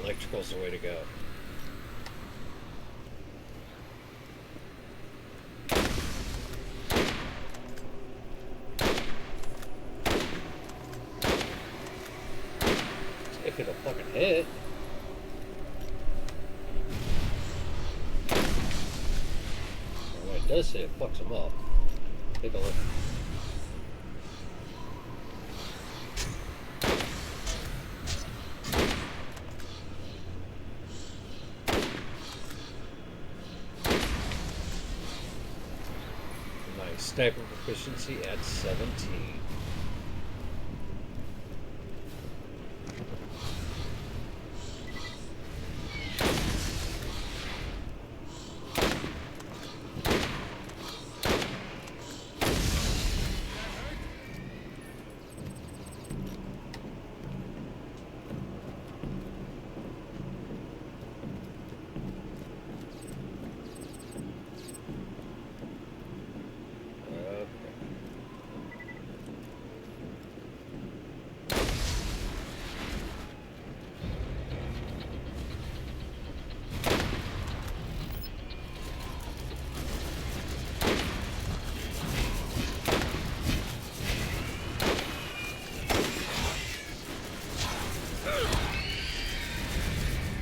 Electrical's the way to go. If it'll fucking hit. And when it does hit, it fucks them up. Take a look. Nice. Sniper proficiency at 17.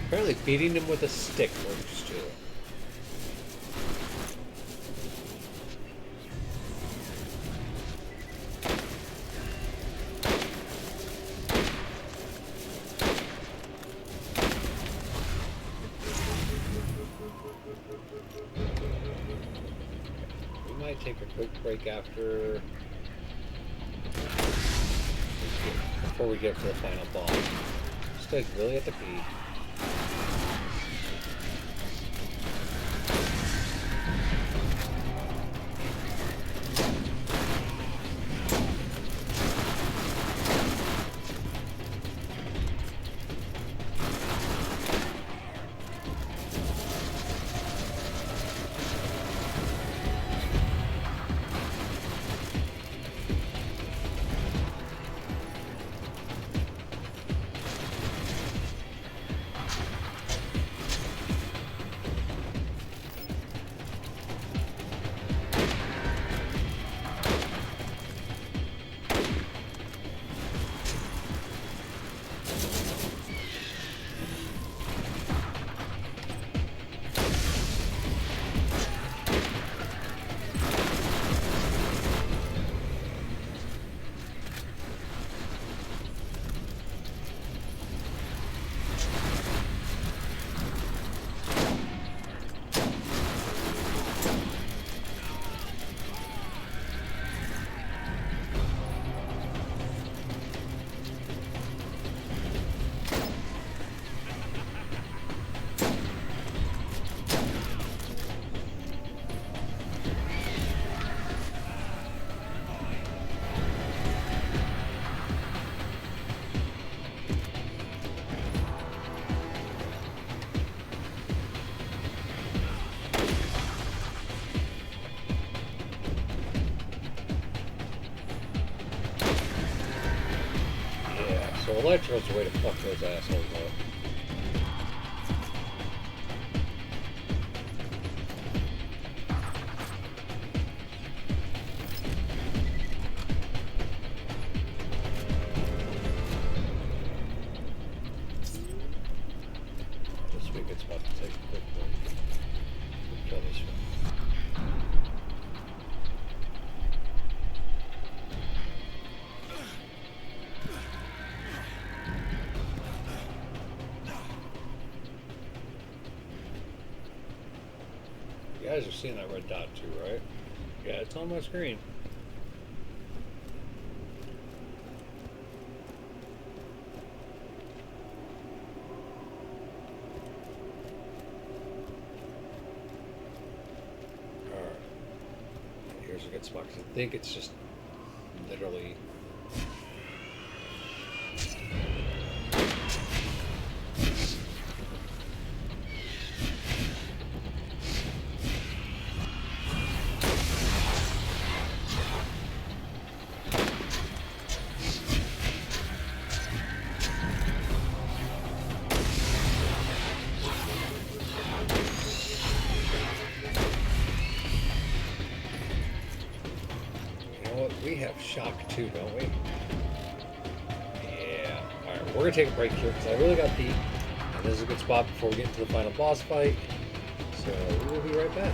Apparently beating him with a stick works too. We might take a quick break after... before we get to the final boss. This guy's really at the pee. So Electro's the way to fuck those assholes up. This week it's about to take a quick break. We'll kill this one. You guys are seeing that red dot too, right? Yeah, it's on my screen. Alright. Here's a good spot, 'cause I think it's just literally... have shock too, don't we? Yeah. Alright, we're gonna take a break here because I really got beat. And this is a good spot before we get into the final boss fight. So we will be right back.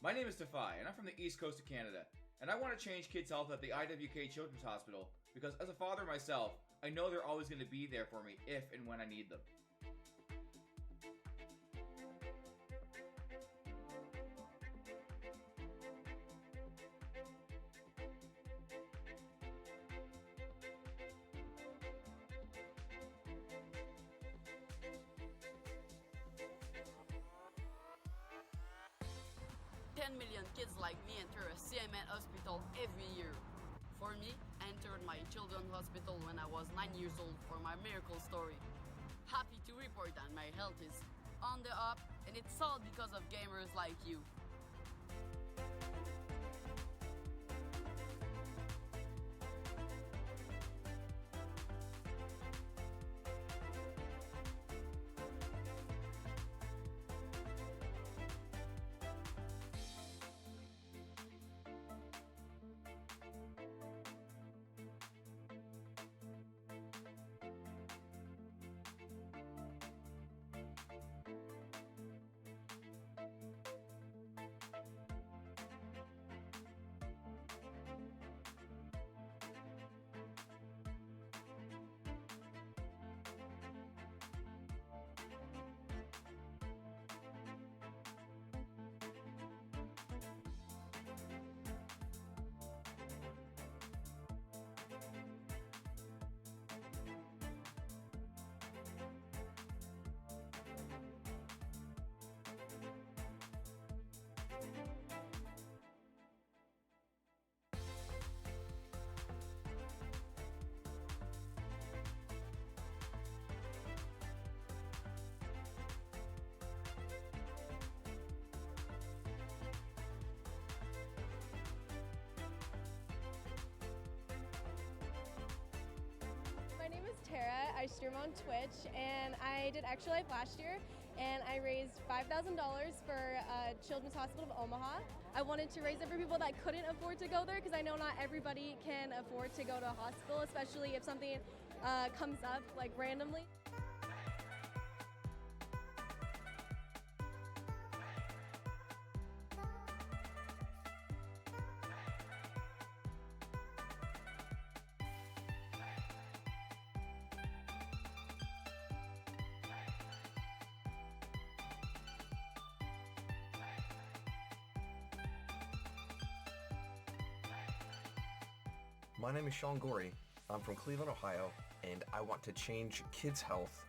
My name is Defy, and I'm from the East Coast of Canada, and I want to change kids' health at the IWK Children's Hospital because as a father myself, I know they're always going to be there for me if and when I need them. Million kids like me enter a CMN hospital every year. For me, I entered my children's hospital when I was 9 years old for my miracle story. Happy to report that my health is on the up, and it's all because of gamers like you. My name is Tara. I stream on Twitch, and I did Extra Life last year, and I raised $5,000 for Children's Hospital of Omaha. I wanted to raise it for people that couldn't afford to go there, because I know not everybody can afford to go to a hospital, especially if something comes up like randomly. My name is Sean Gorey. I'm from Cleveland, Ohio, and I want to change kids' health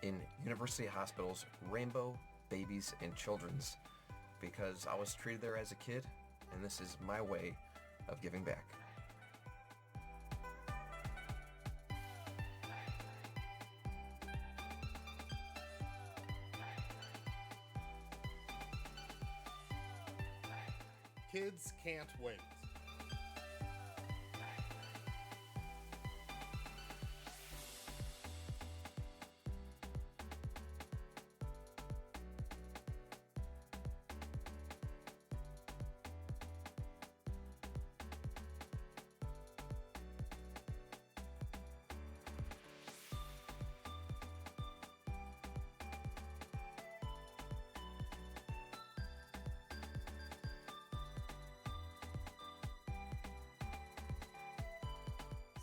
in University Hospital's Rainbow, Babies, and Children's because I was treated there as a kid, and this is my way of giving back. Kids can't wait.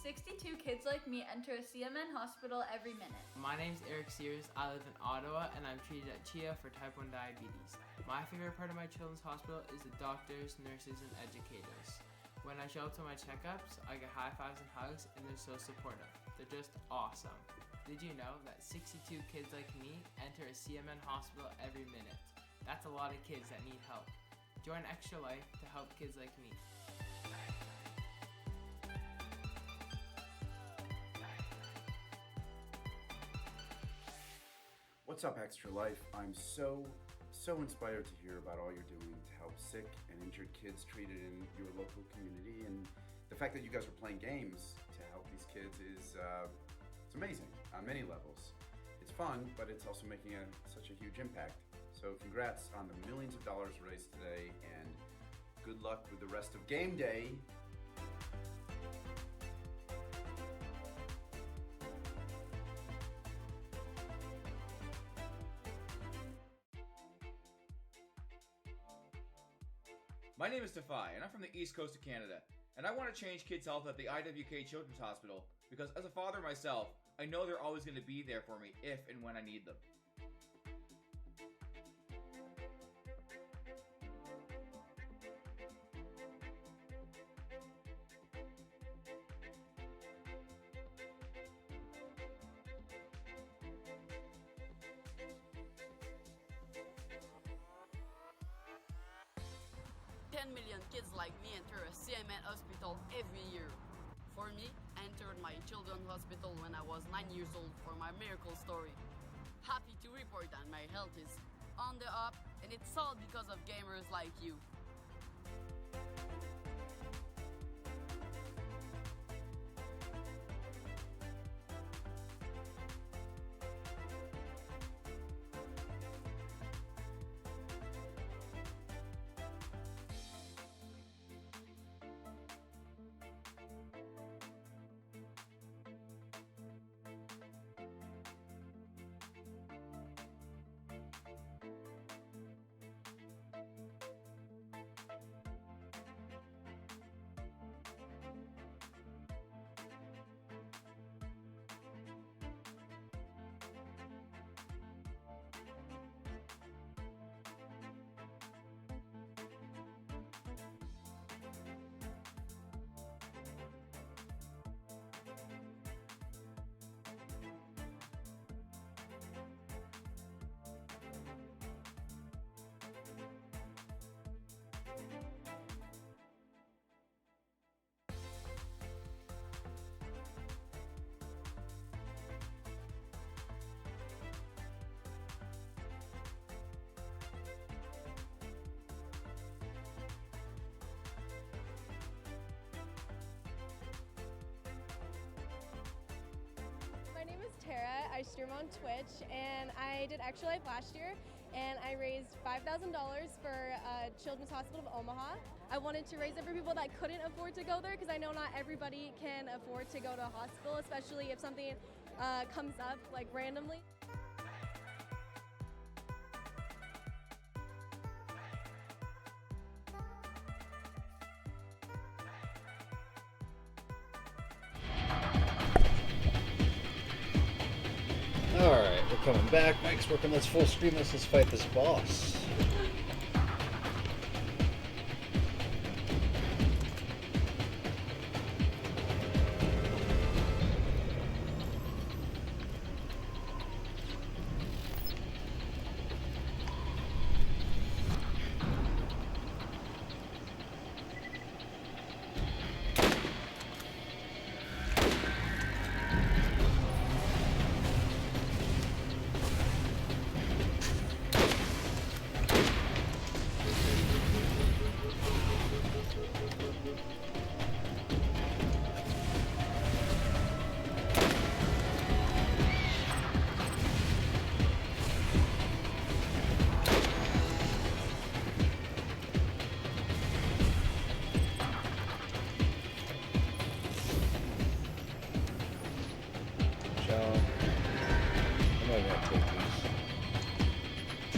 "62 kids like me enter a CMN hospital every minute." My name's Eric Sears. I live in Ottawa and I'm treated at CHIA for type 1 diabetes. My favorite part of my children's hospital is the doctors, nurses, and educators. When I show up to my checkups, I get high fives and hugs, and they're so supportive. They're just awesome. Did you know that 62 kids like me enter a CMN hospital every minute? That's a lot of kids that need help. Join Extra Life to help kids like me. What's up, Extra Life? I'm so inspired to hear about all you're doing to help sick and injured kids treated in your local community, and the fact that you guys are playing games to help these kids is it's amazing on many levels. It's fun, but it's also making such a huge impact. So congrats on the millions of dollars raised today, and good luck with the rest of game day. My name is Defy, and I'm from the East Coast of Canada, and I want to change kids' health at the IWK Children's Hospital because as a father myself, I know they're always going to be there for me if and when I need them. Million kids like me enter a CMN hospital every year. For me, I entered my children's hospital when I was 9 years old for my miracle story. Happy to report that my health is on the up, and it's all because of gamers like you. My name is Tara. I stream on Twitch, and I did Extra Life last year, and I raised $5,000 for Children's Hospital of Omaha. I wanted to raise it for people that couldn't afford to go there, because I know not everybody can afford to go to a hospital, especially if something comes up like randomly. Alright, we're coming back. Mike's working. Let's full screen. Let's fight this boss.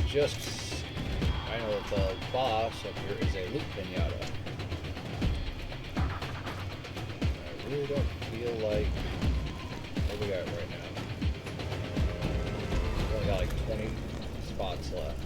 Just, I know that the boss up here is a loot pinata. I really don't feel like, what we got right now? We only got like 20 spots left.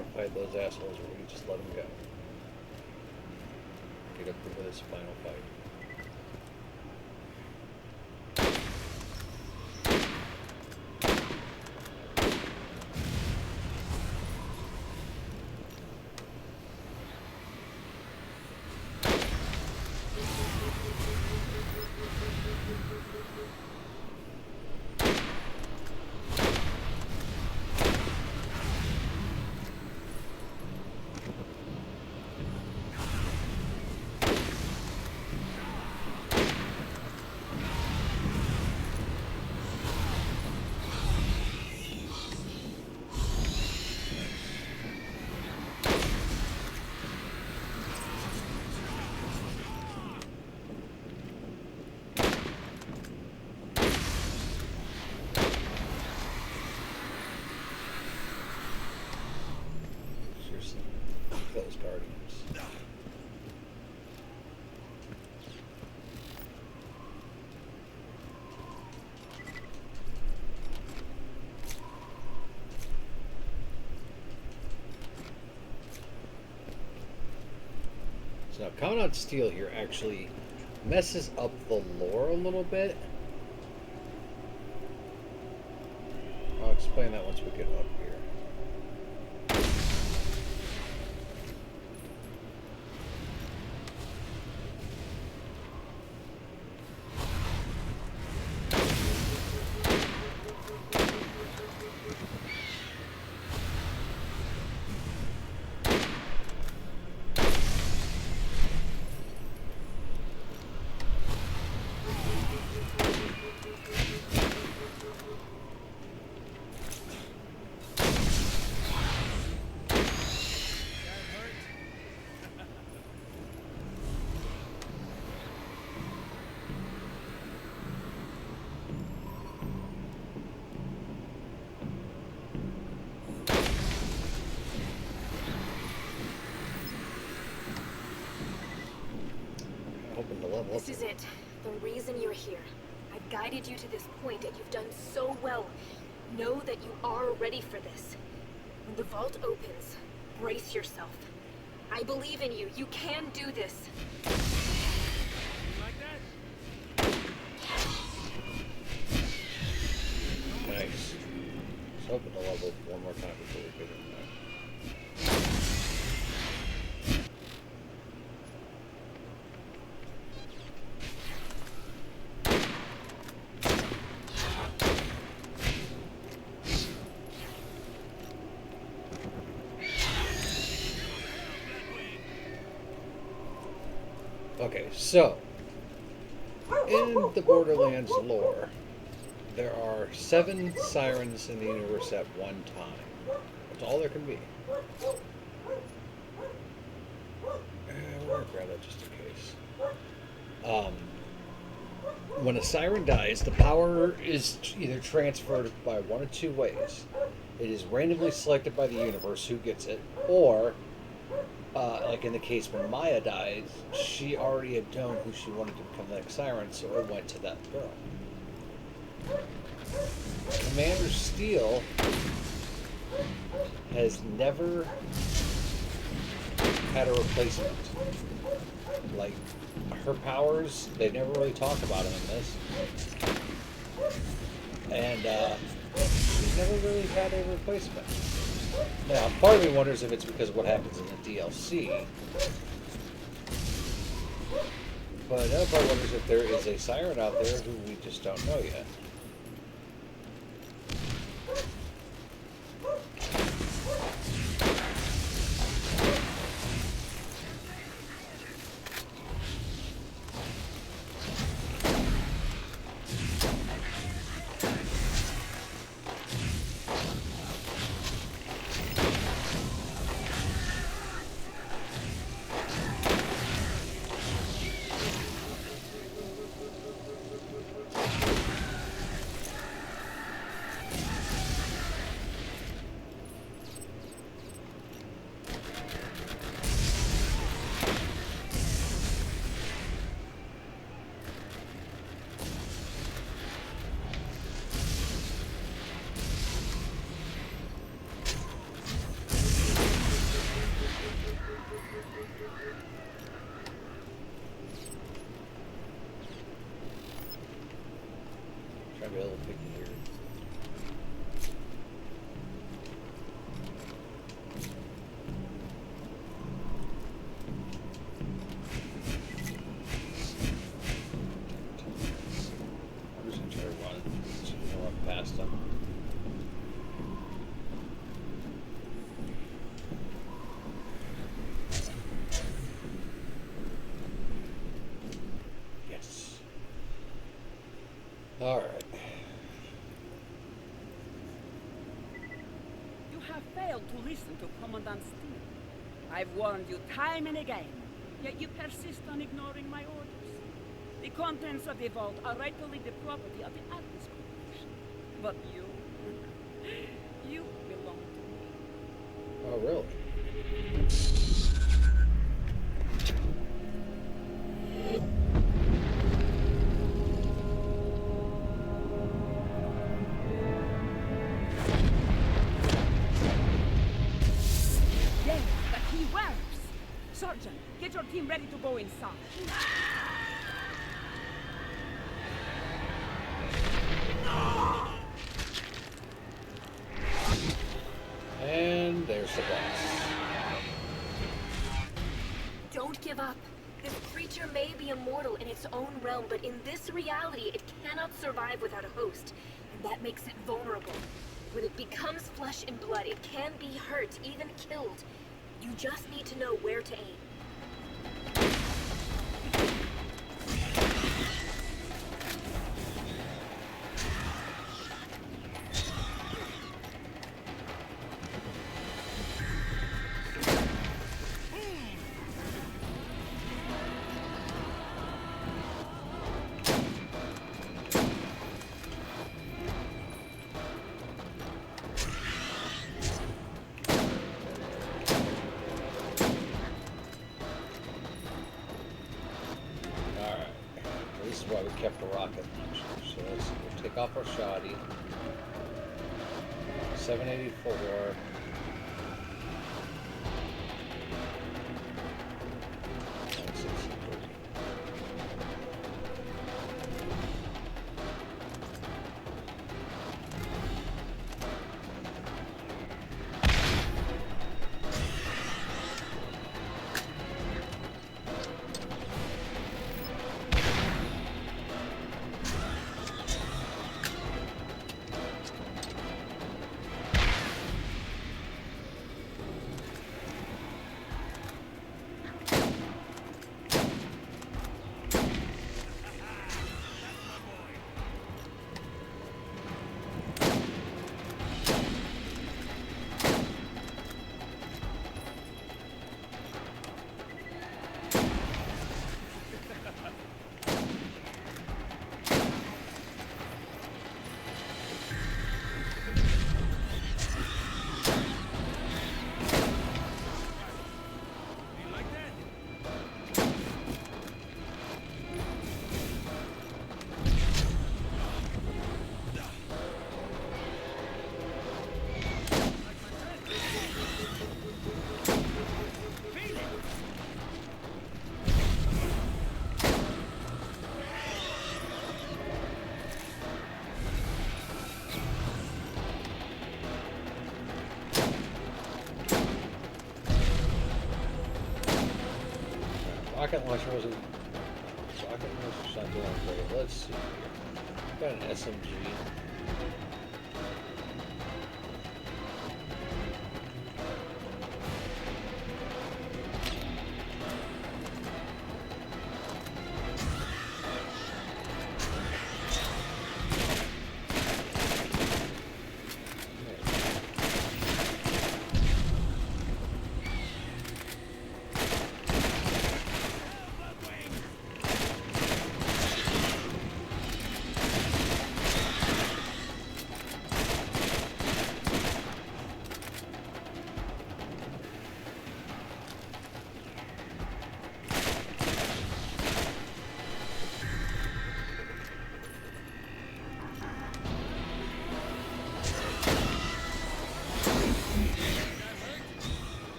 and fight those assholes, or we can just let them go. Get up for this final fight. Those guardians. So now Commandant Steele here actually messes up the lore a little bit. I'll explain that once we get up here. This is it. The reason you're here. I've guided you to this point, and you've done so well. Know that you are ready for this. When the vault opens, brace yourself. I believe in you. You can do this. Like that? Nice. Let's open the level one more time before we get in there. Okay, so in the Borderlands lore, there are 7 sirens in the universe at one time. That's all there can be. We're gonna grab that just in case. When a siren dies, the power is either transferred by one of two ways. It is randomly selected by the universe who gets it, or like in the case when Maya died, she already had known who she wanted to become the next siren, so it went to that girl. Commander Steele has never had a replacement. Like, her powers, they never really talk about them in this. And she's never really had a replacement. Now, part of me wonders if it's because of what happens in the DLC. But another part wonders if there is a siren out there who we just don't know yet. might be a little picky here. I'm just gonna try to run. So we can run past them. Yes. All right. You have failed to listen to Commandant Steele. I've warned you time and again, yet you persist on ignoring my orders. The contents of the vault are rightfully the property of the Atlas Corporation. But you... you belong to me. Oh, really? Yes, the key works! Sergeant, get your team ready to go inside. And there's the boss. Don't give up. This creature may be immortal in its own realm, but in this reality, it cannot survive without a host, and that makes it vulnerable. When it becomes flesh and blood, it can be hurt, even killed. You just need to know where to aim. Alright. This is why we kept the rocket launcher. So we'll take off our shoddy. 784. Rocket launcher wasn't. Rocket launcher's not doing great. Let's see here. Got an SMG.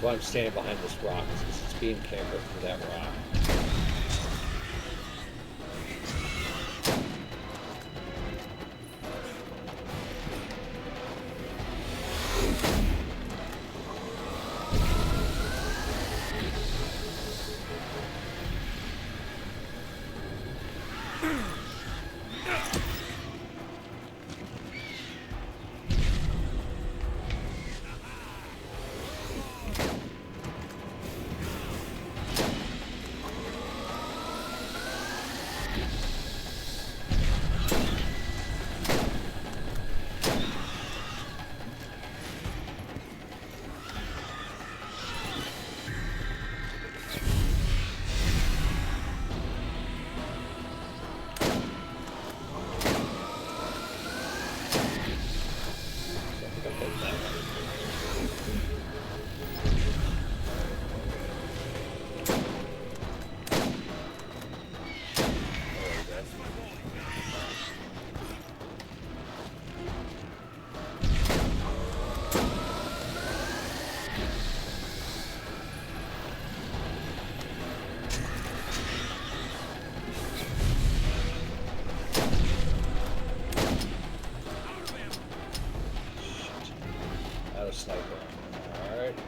why I'm standing behind this rock, is because it's being cambered through that rock. Sniper. Alright.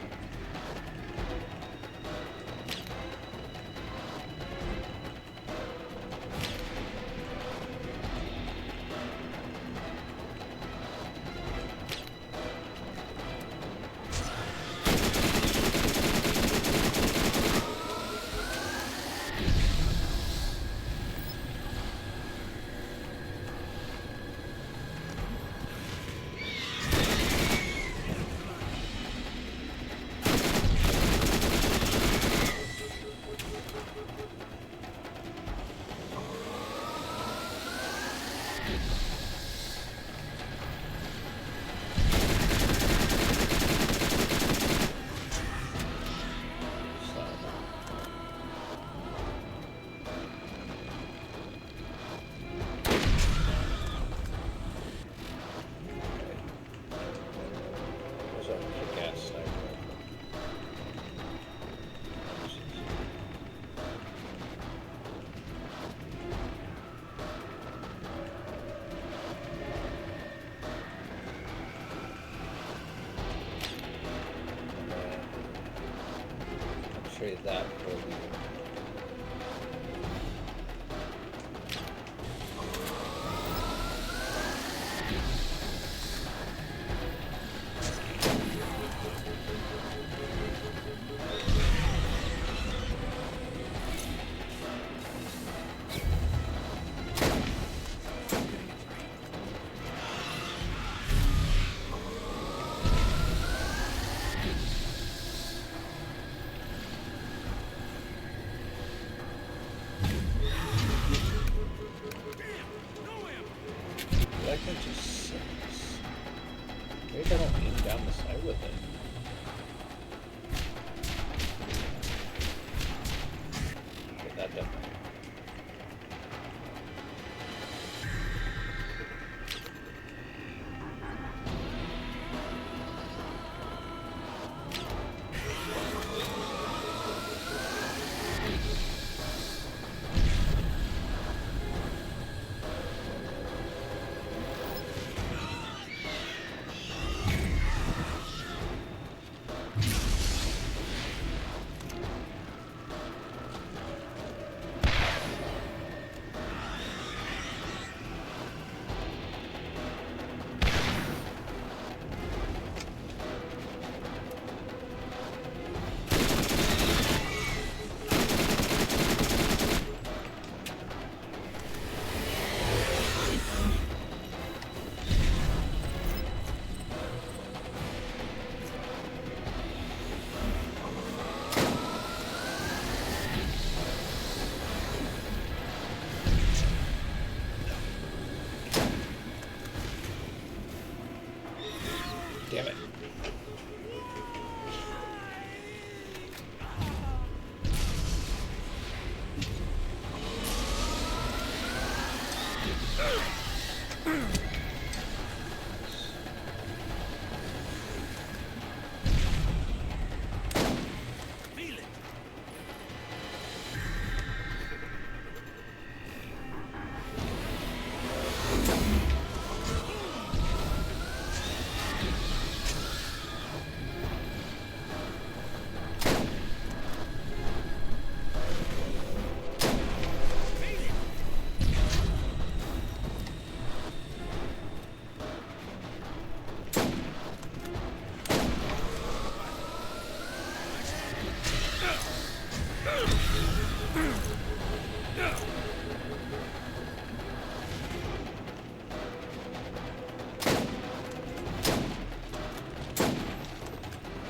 Trade that for the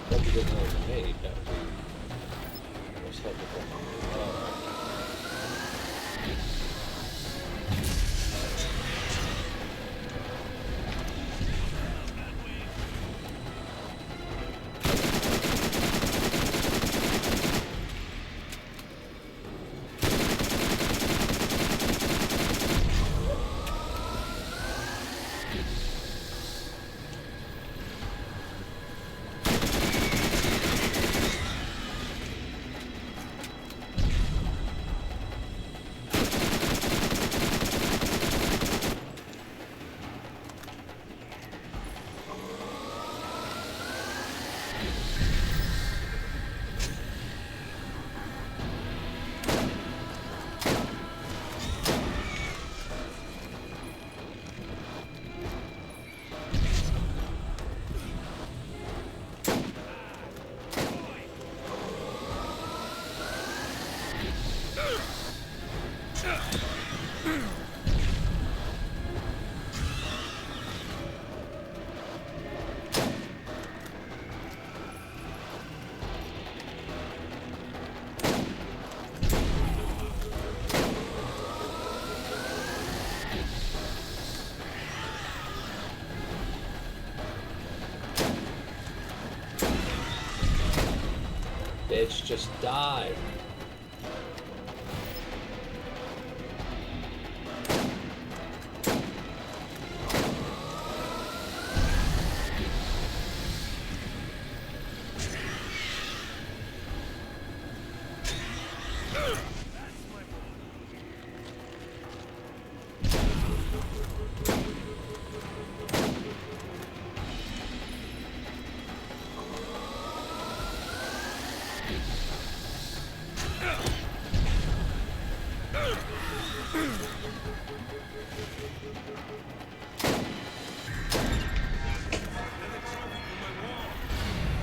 Hope you didn't know it was made. That would be most helpful. Bitch, just die.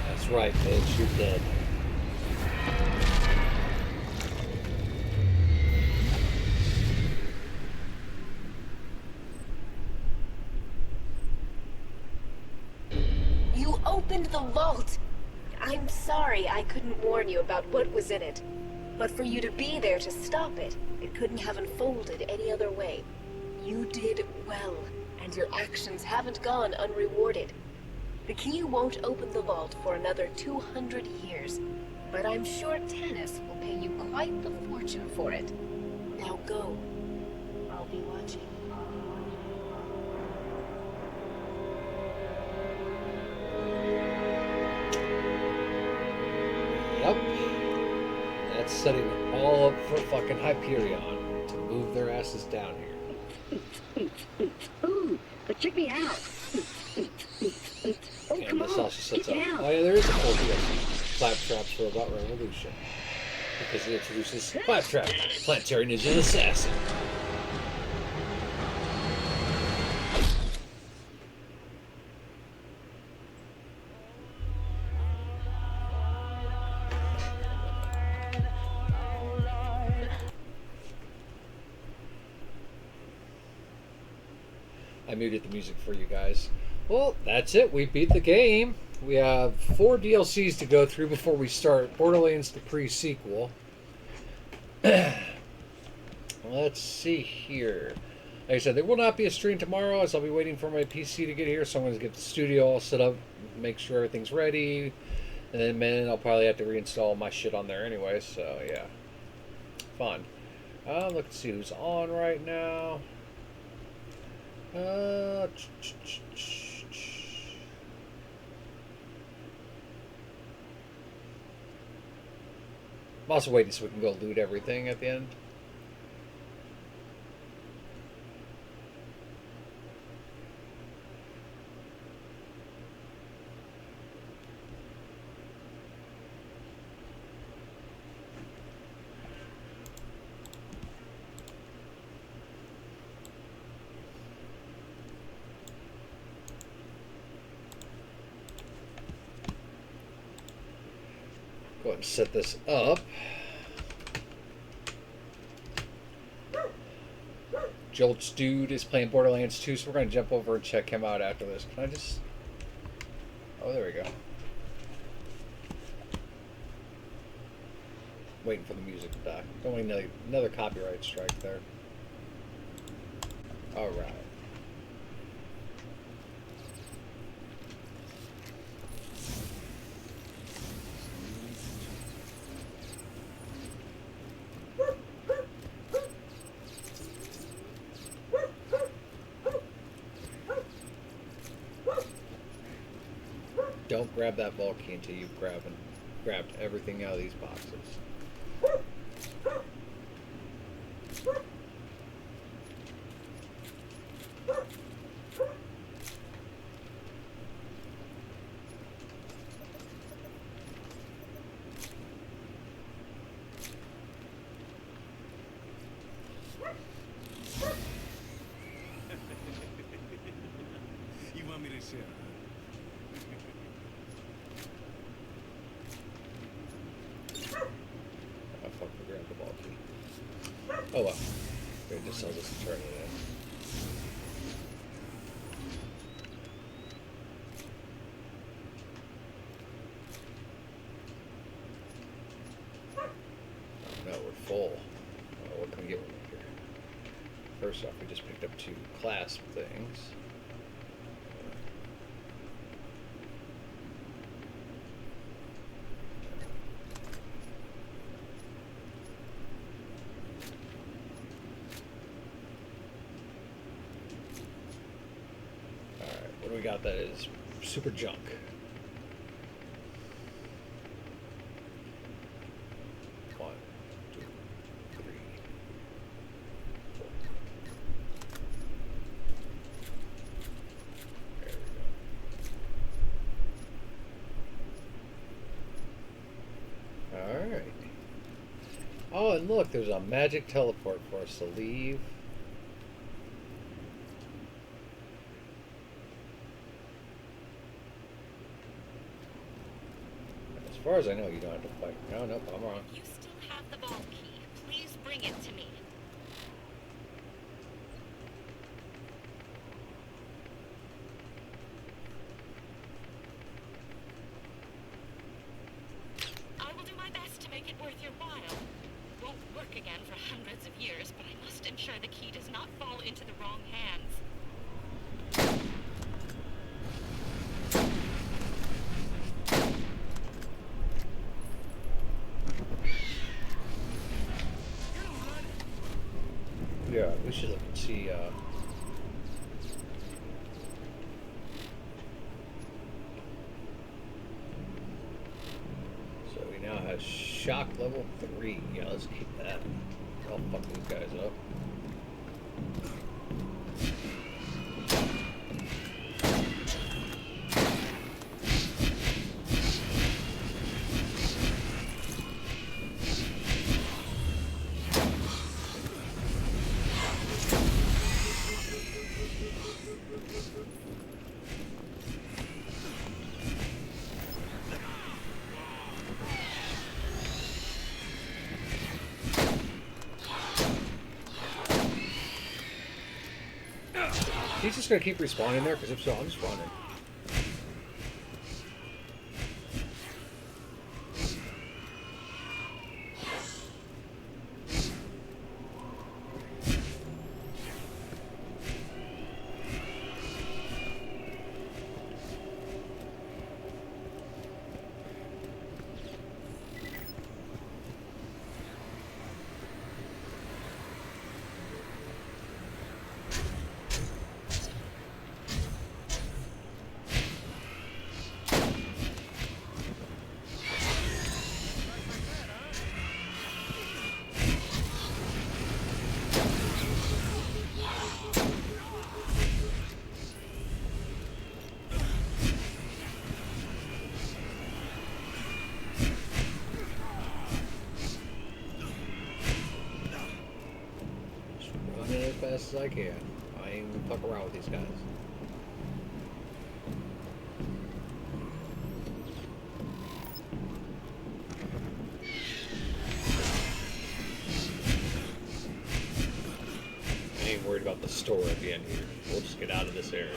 That's right, bitch, you're dead. You opened the vault! I'm sorry I couldn't warn you about what was in it. But for you to be there to stop it, it couldn't have unfolded any other way. You did well, and your actions haven't gone unrewarded. The key won't open the vault for another 200 years, but I'm sure Tanis will pay you quite the fortune for it. Now go. I'll be watching. Yep. That's setting all up for fucking Hyperion to move their asses down here. Ooh, but check me out. Oh, And come this on, also sets up. get down. Oh yeah, there is a full DLC. Claptrap's Robot Revolution. Because it introduces Claptrap, Planetary Ninja Assassin. I muted the music for you guys. Well, that's it. We beat the game. We have 4 DLCs to go through before we start Borderlands the pre-sequel. Let's see here. Like I said, there will not be a stream tomorrow as I'll be waiting for my PC to get here, so I'm going to get the studio all set up, make sure everything's ready, and then I'll probably have to reinstall my shit on there anyway, so yeah. Fun. Let's see who's on right now. I'm also waiting so we can go loot everything at the end. Go ahead and set this up. Jolt's dude is playing Borderlands 2, so we're going to jump over and check him out after this. Can I just... Oh, there we go. Waiting for the music to die. Don't want another copyright strike there. Alright. Don't grab that vault key until you've grabbed everything out of these boxes. You want me to share? I fucking grabbed the ball key. Oh well. Okay, just sell this and turn it in. Oh no, we're full. Oh, what can we get with here? First off, we just picked up 2 clasp things. What do we got that is super junk? One, two, three, four. There we go. Alright. Oh, and look, there's a magic teleport for us to leave. As far as I know, you don't have to fight. No, nope, I'm wrong. You still have the vault key. Please bring it to me. I will do my best to make it worth your while. Won't work again for hundreds of years, but I must ensure the key does not fall into the wrong hands. Yeah, we should look and see, so we now have shock level 3. Yeah, let's keep that. I'll fuck these guys up. He's just gonna keep respawning there, because if so, I'm just running. As fast as I can. I ain't gonna fuck around with these guys. I ain't worried about a store at the end here. We'll just get out of this area.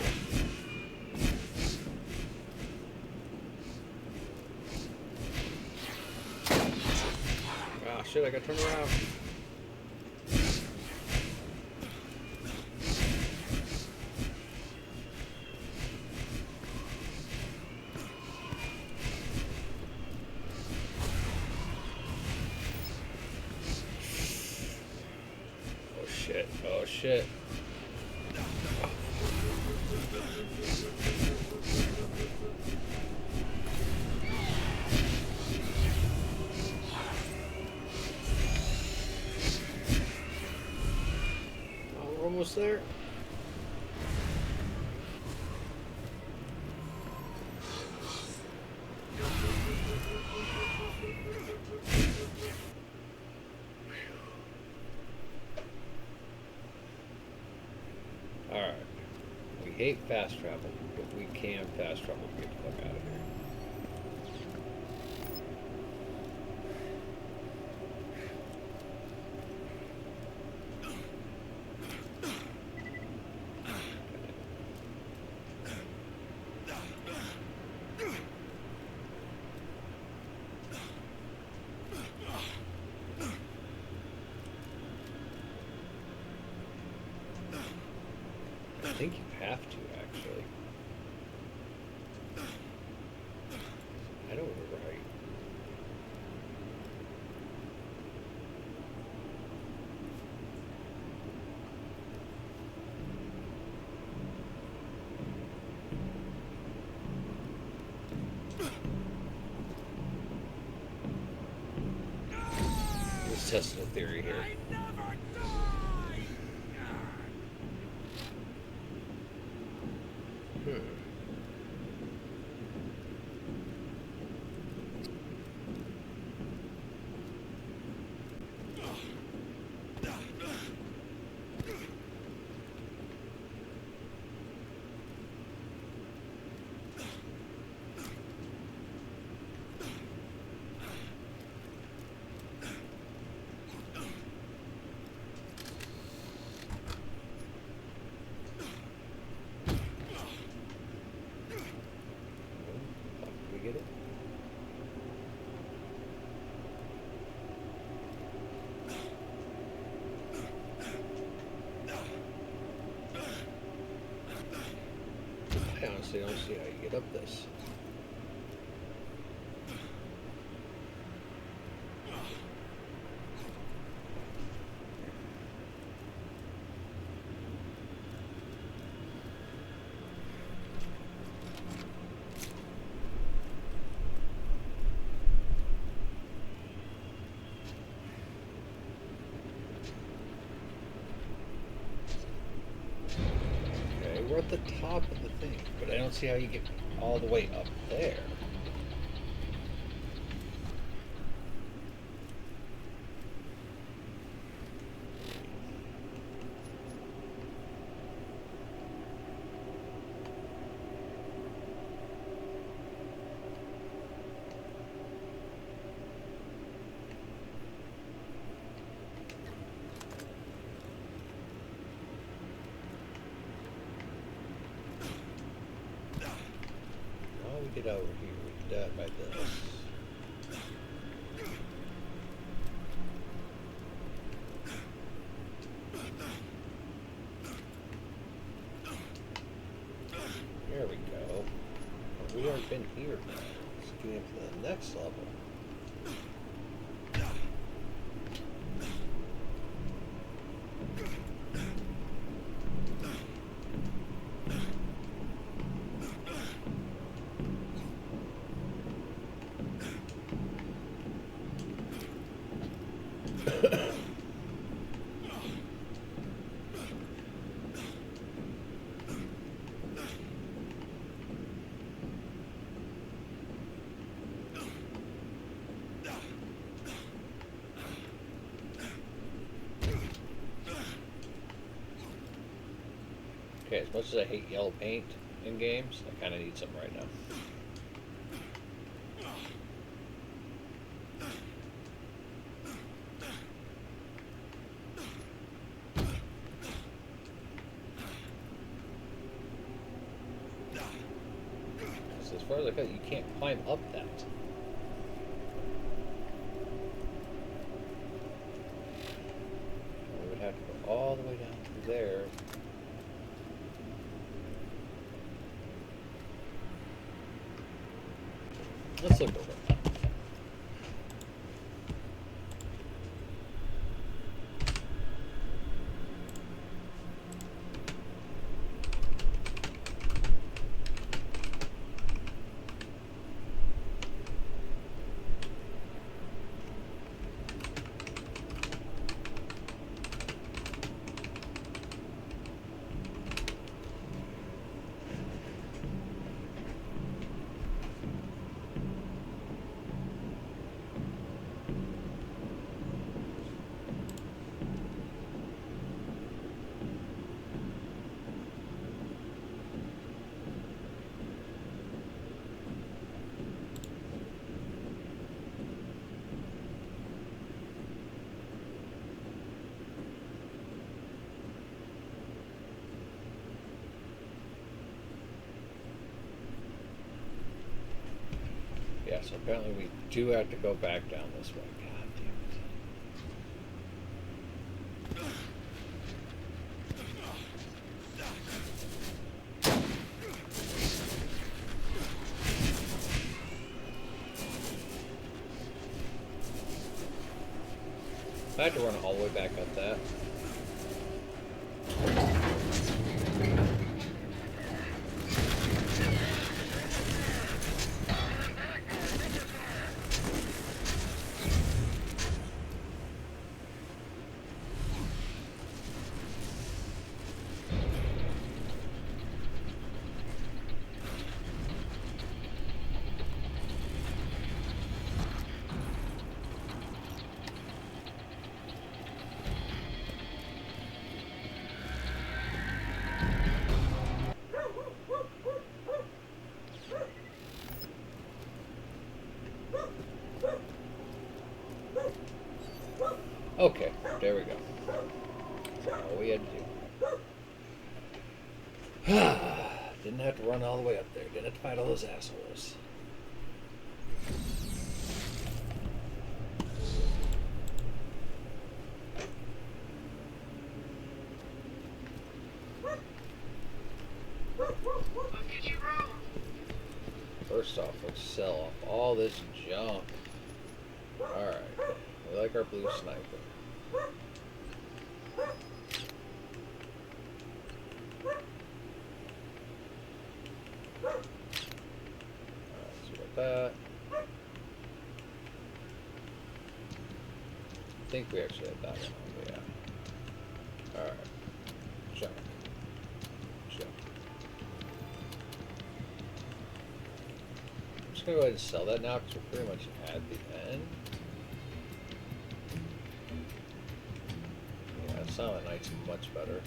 Ah, shit, I gotta turn around. Oh shit, oh shit. Oh, we're almost there. Alright. We hate fast travel, but we can fast travel to get the fuck out of here. I think you have to, actually. I don't remember how you... Let's test the theory here. We get it? I honestly don't see how you get up this. Okay, we're at the top of the thing, but I don't see how you get all the way up there. How we get over here? We do that by this. There we go. We already been here. Let's get into the next level. Okay, as much as I hate yellow paint in games, I kind of need some right now. far as I can, you can't climb up that. We would have to go all the way down through there. Let's look over. Yeah, so apparently we do have to go back down this way. God damn it. I had to run all the way back up that. Okay, there we go. That's all we had to do. Didn't have to run all the way up there. Didn't have to fight all those assholes. First off, let's sell off all this junk. Alright. We like our blue sniper. Alright, so we got that. I think we actually had that one. Yeah. Alright. Junk. Junk. I'm just gonna go ahead and sell that now because we're pretty much at the end. Yeah, Silent Night's much better.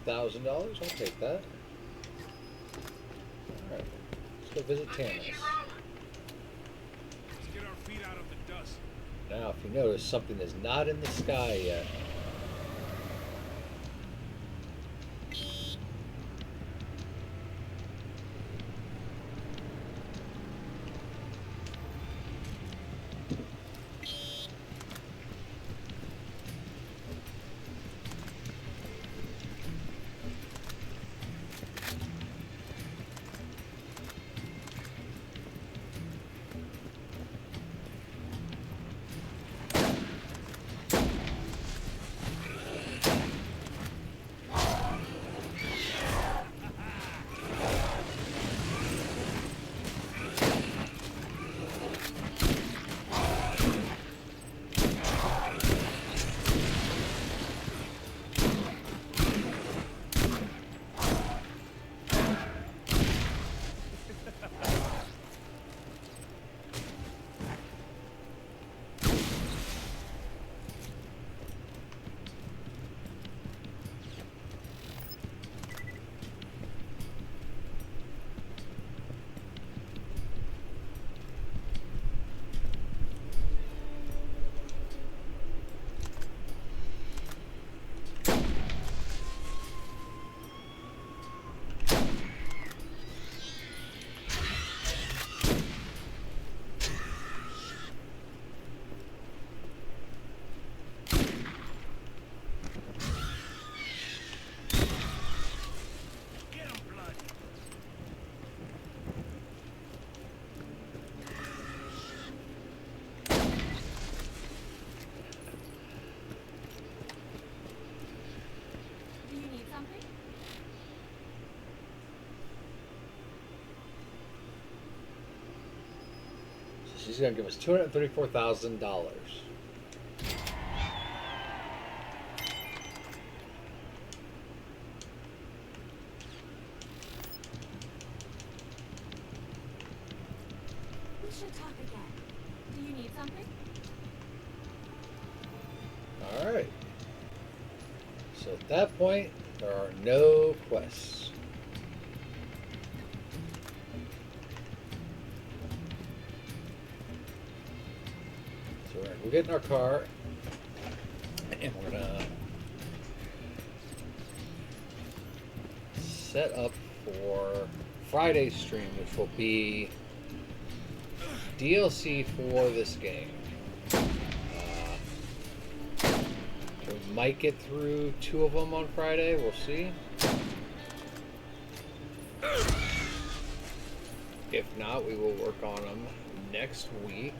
$3,000. I'll take that. Alright. Let's go visit Tanis. Now, if you notice, something is not in the sky yet. Do you need something? So she's going to give us $234,000. We should talk again. Do you need something? All right. So at that point, there are no quests. So we'll get in our car, and we're gonna set up for Friday's stream, which will be DLC for this game. We might get through 2 of them on Friday. We'll see. If not, we will work on them next week.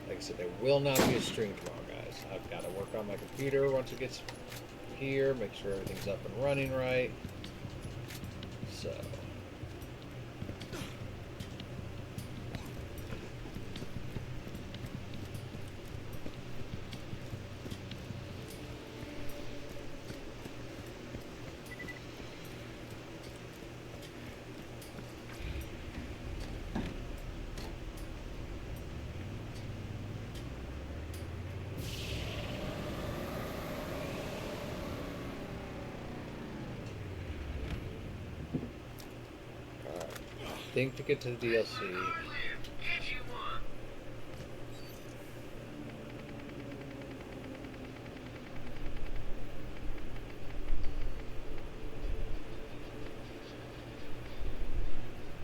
Like I said, there will not be a stream tomorrow, guys. I've got to work on my computer once it gets here, make sure everything's up and running right. So... think to get to the DLC.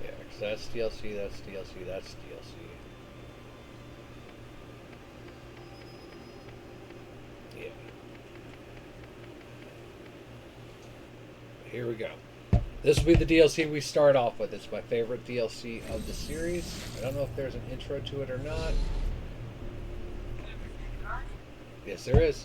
Yeah, because that's DLC, that's DLC, that's DLC. Yeah. Here we go. This will be the DLC we start off with. It's my favorite DLC of the series. I don't know if there's an intro to it or not. Yes, there is.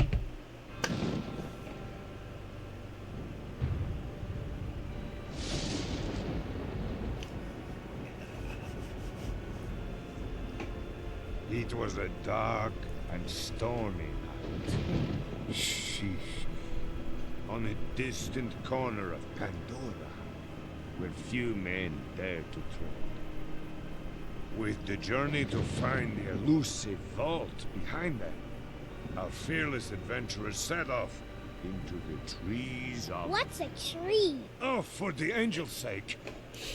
It was a dark and stormy night. Sheesh. On a distant corner of Pandora, where few men dare to tread. With the journey to find the elusive vault behind them, our fearless adventurers set off into the trees of... What's a tree? Oh, for the angel's sake.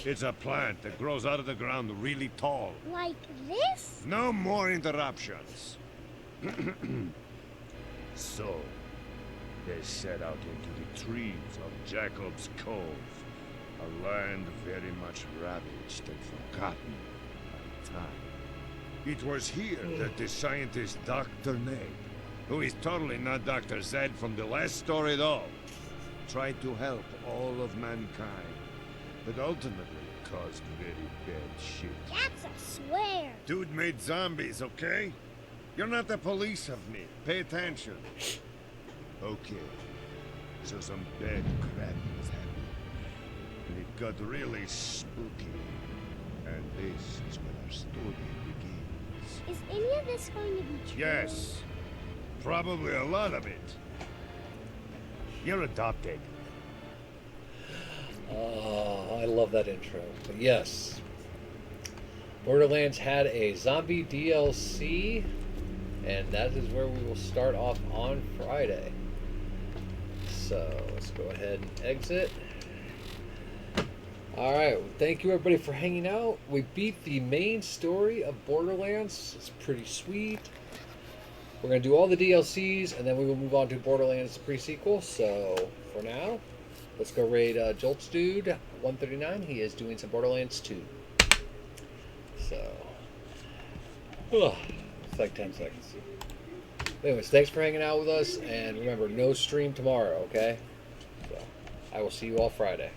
It's a plant that grows out of the ground really tall. Like this? No more interruptions. So, they set out into the trees of Jacob's Cove, a land very much ravaged and forgotten by time. It was here that the scientist Dr. Nate, who is totally not Dr. Zed from the last story at all, tried to help all of mankind, but ultimately caused very bad shit. That's a swear. Dude made zombies, okay? You're not the police of me. Pay attention. Okay. So some bad crap was happening. And it got really spooky. And this is where our story begins. Is any of this going to be true? Yes. Probably a lot of it. You're adopted. Oh, I love that intro. But yes, Borderlands had a zombie DLC, and that is where we will start off on Friday. So let's go ahead and exit. Alright, thank you everybody for hanging out. We beat the main story of Borderlands. It's pretty sweet. We're going to do all the DLCs, and then we will move on to Borderlands pre-sequel. So for now, let's go raid Jolt's Dude 139. He is doing some Borderlands 2. So, it's like 10 seconds. Anyways, thanks for hanging out with us, and remember, no stream tomorrow, okay? So, I will see you all Friday.